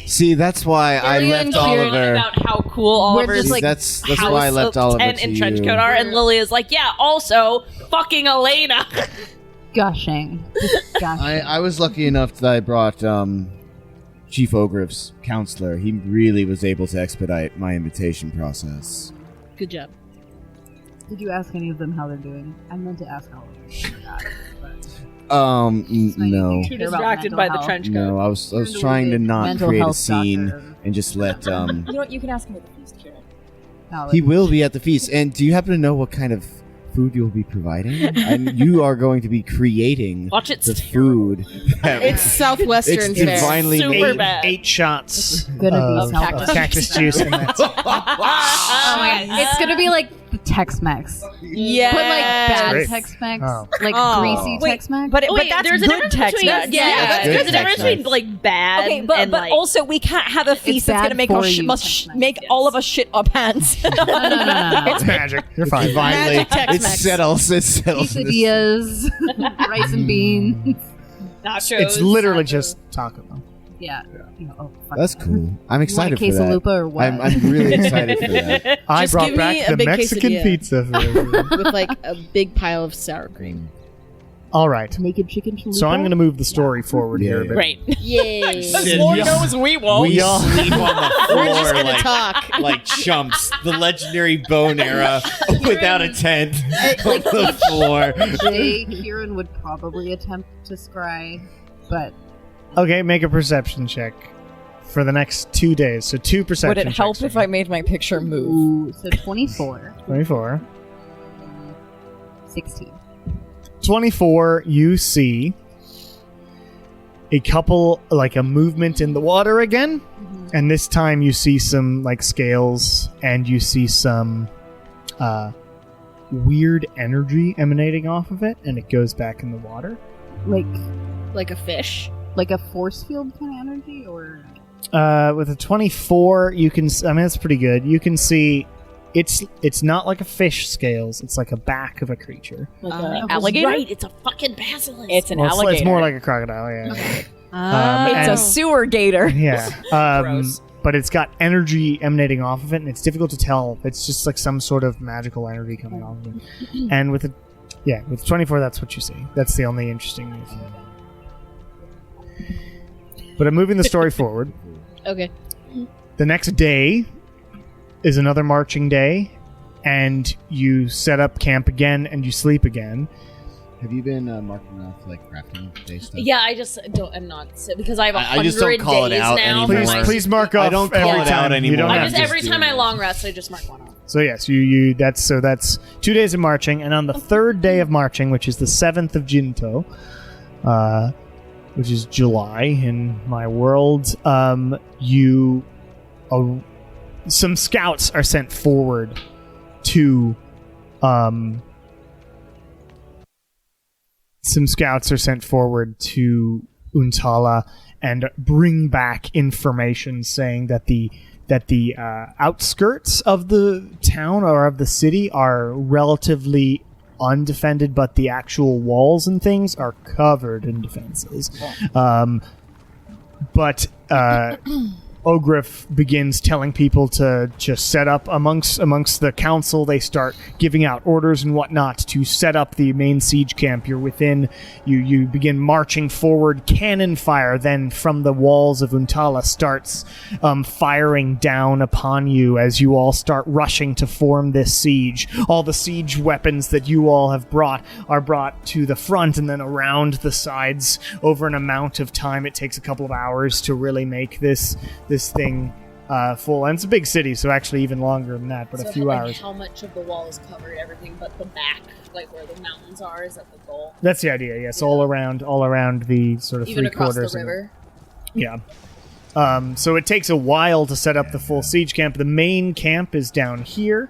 See, that's why I left Oliver. about how cool We're Oliver's just like that's house why I left of Oliver tent to and trench you. coat are, and Lily is like, yeah, also fucking Elena. gushing. Just gushing. I was lucky enough that I brought Chief Ogriff's counselor. He really was able to expedite my invitation process. Good job. Did you ask any of them how they're doing? I meant to ask all of them. I forgot, but- No. Too Care about distracted mental by the health. trench coat. No, I was Turned away trying to the not mental create a health scene doctor. and just let You know what? You can ask him at the feast, Kieran. No, he will be at the feast. And do you happen to know what kind of food you'll be providing? And you are going to be creating Watch it. the food. that- It's Southwestern It's fare. divinely Super made. bad. 8 shots gonna of be Southwest. cactus juice in that. Oh my god, it's gonna be like the Tex-Mex. Yeah. Put like bad Great. Tex-Mex, Oh. like Oh. greasy Wait, Tex-Mex. But Wait, that's there's a good difference between Tex-Mex. yeah, Good there's a difference Tex-Mex. between like bad Okay, but and like also we can't have a feast that's bad gonna make for us you, must Tex-Mex. make all of us shit our pants. no. It's magic. You're fine. Divinely, Magic Tex-Mex. it settles. Quesadillas, rice and beans. nachos. It's literally nachos. just Taco Bell. Yeah. Oh, fuck. That's cool. I'm You excited want for that. quesalupa or what? I'm really excited for that. I Just brought give me back a the big Mexican quesadilla. pizza. For everyone. With like a big pile of sour cream. All right. Naked chicken chalupa. So I'm going to move the story forward here a bit. Great. Yay. Lord knows we won't. We all sleep on the We're just floor gonna talk. like chumps. The legendary bone era without a tent on the floor. Jay, Kieran would probably attempt to scry, but Okay, make a perception check for the next 2 days. So 2 perception Would it checks. help if I made my picture move? ooh, so 24, 24. 16. 24, you see a couple, like a movement in the water again. And this time you see some like scales and you see some weird energy emanating off of it, and it goes back in the water. Like a fish? Like a force field kind of energy, or? With a 24, you can. I mean, that's pretty good. You can see, it's not like a fish scales. It's like a back of a creature. Like an alligator? Right, it's a fucking basilisk. It's an Well, alligator. It's more like a crocodile. Yeah. It's a sewer gator. Yeah. Gross. But it's got energy emanating off of it, and it's difficult to tell. It's just like some sort of magical energy coming off of it. And with 24, that's what you see. That's the only interesting thing. But I'm moving the story forward. Okay. The next day is another marching day, and you set up camp again, and you sleep again. Have you been marking off like crafting day stuff? Yeah, I just don't. I'm not because I have 100 I just don't call it days out now. anymore. for my- Please mark off. I don't call every it time. out anymore. You don't I have just to. every time I long rest, I just mark one off. So yes, you that's 2 days of marching, and on the third day of marching, which is the 7th of Jinto, which is July in my world, some scouts are sent forward to Untala and bring back information saying that the outskirts of the town or of the city are relatively undefended, but the actual walls and things are covered in defenses. But Ogrif begins telling people to just set up amongst the council. They start giving out orders and whatnot to set up the main siege camp. You're within. You begin marching forward. Cannon fire then from the walls of Untala starts firing down upon you as you all start rushing to form this siege. All the siege weapons that you all have brought are brought to the front and then around the sides over an amount of time. It takes a couple of hours to really make this thing full, and it's a big city, so actually even longer than that, but a few hours. How much of the wall is covered? Everything but the back, like where the mountains are. Is that the goal? That's the idea. Yes, all around the sort of Even across the 3/4 river. Yeah. So it takes a while to set up the full siege camp. The main camp is down here,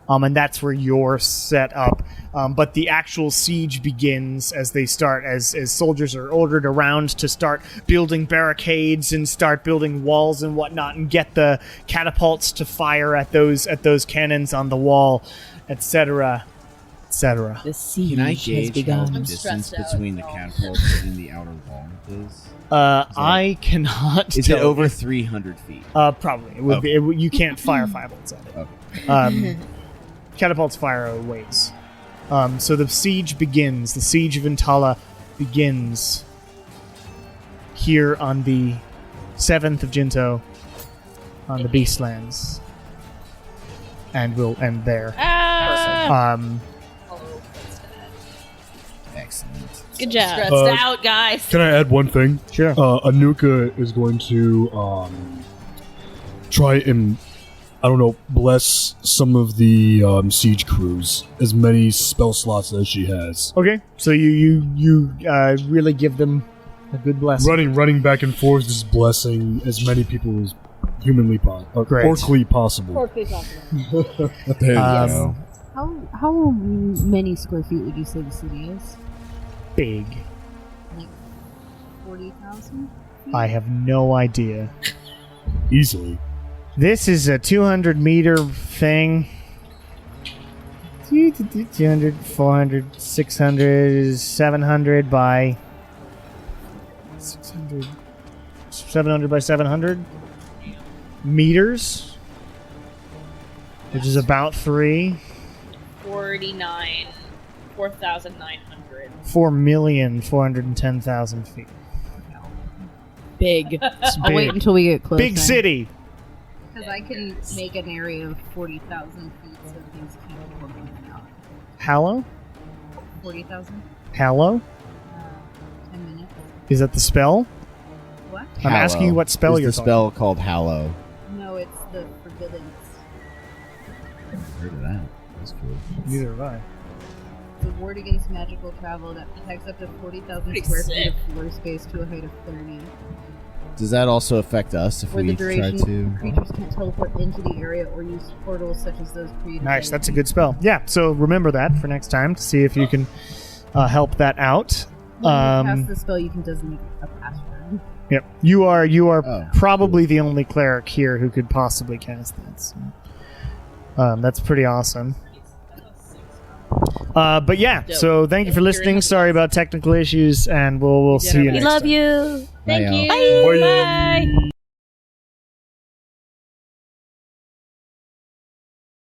and that's where you're set up. But the actual siege begins as they start, as soldiers are ordered around to start building barricades and start building walls and whatnot, and get the catapults to fire at those cannons on the wall, etc., etc. The siege Can I has gauge how begun. the I'm distance stressed out. between the catapults and the outer wall is? I cannot. Is tell it over 300 feet? Probably. It would be. You can't fire firebolts at it. Okay. Catapults fire a ways. So the siege begins. The siege of Untala begins here on the 7th of Jinto on the Beastlands. And will end there. Excellent. Good job. Stressed out, guys. Can I add one thing? Sure. Anuka is going to try and, I don't know, bless some of the siege crews, as many spell slots as she has. Okay. So you really give them a good blessing. Running back and forth, just blessing as many people as humanly possible. Great. Orcally possible. There you go. How many square feet would you say the city is? Big. Like 40,000? I have no idea. Easily. This is a 200-meter thing. 200, 400, 600, 700 by 600, 700 by 700 meters, which is about 4,900. 4,410,000 feet. Big. It's I'll wait big. until we get closer. Big city. Because I can make an area of 40,000 feet so things can't go out. Hallow? 40,000? Hallow? 10 minutes. Is that the spell? What? I'm asking you what spell There's you're the talking spell called Hallow. No, it's the Forbiddance. I've heard of that. That's cool. Neither have I. So ward against magical travel that protects up to 40,000 square feet of floor space to a height of 30. Does that also affect us if For we the try duration, to? creatures can't teleport into the area or use portals such as those created. Nice, that's a good spell. Yeah, so remember that for next time to see if you can help that out. When you cast the spell, you can designate a password. Yep, you are Oh, probably the only cleric here who could possibly cast that. So. That's pretty awesome. But yeah, so thank you for listening. Sorry about technical issues, and we'll see you next time. We love you. Thank Bye, you. y'all. Bye.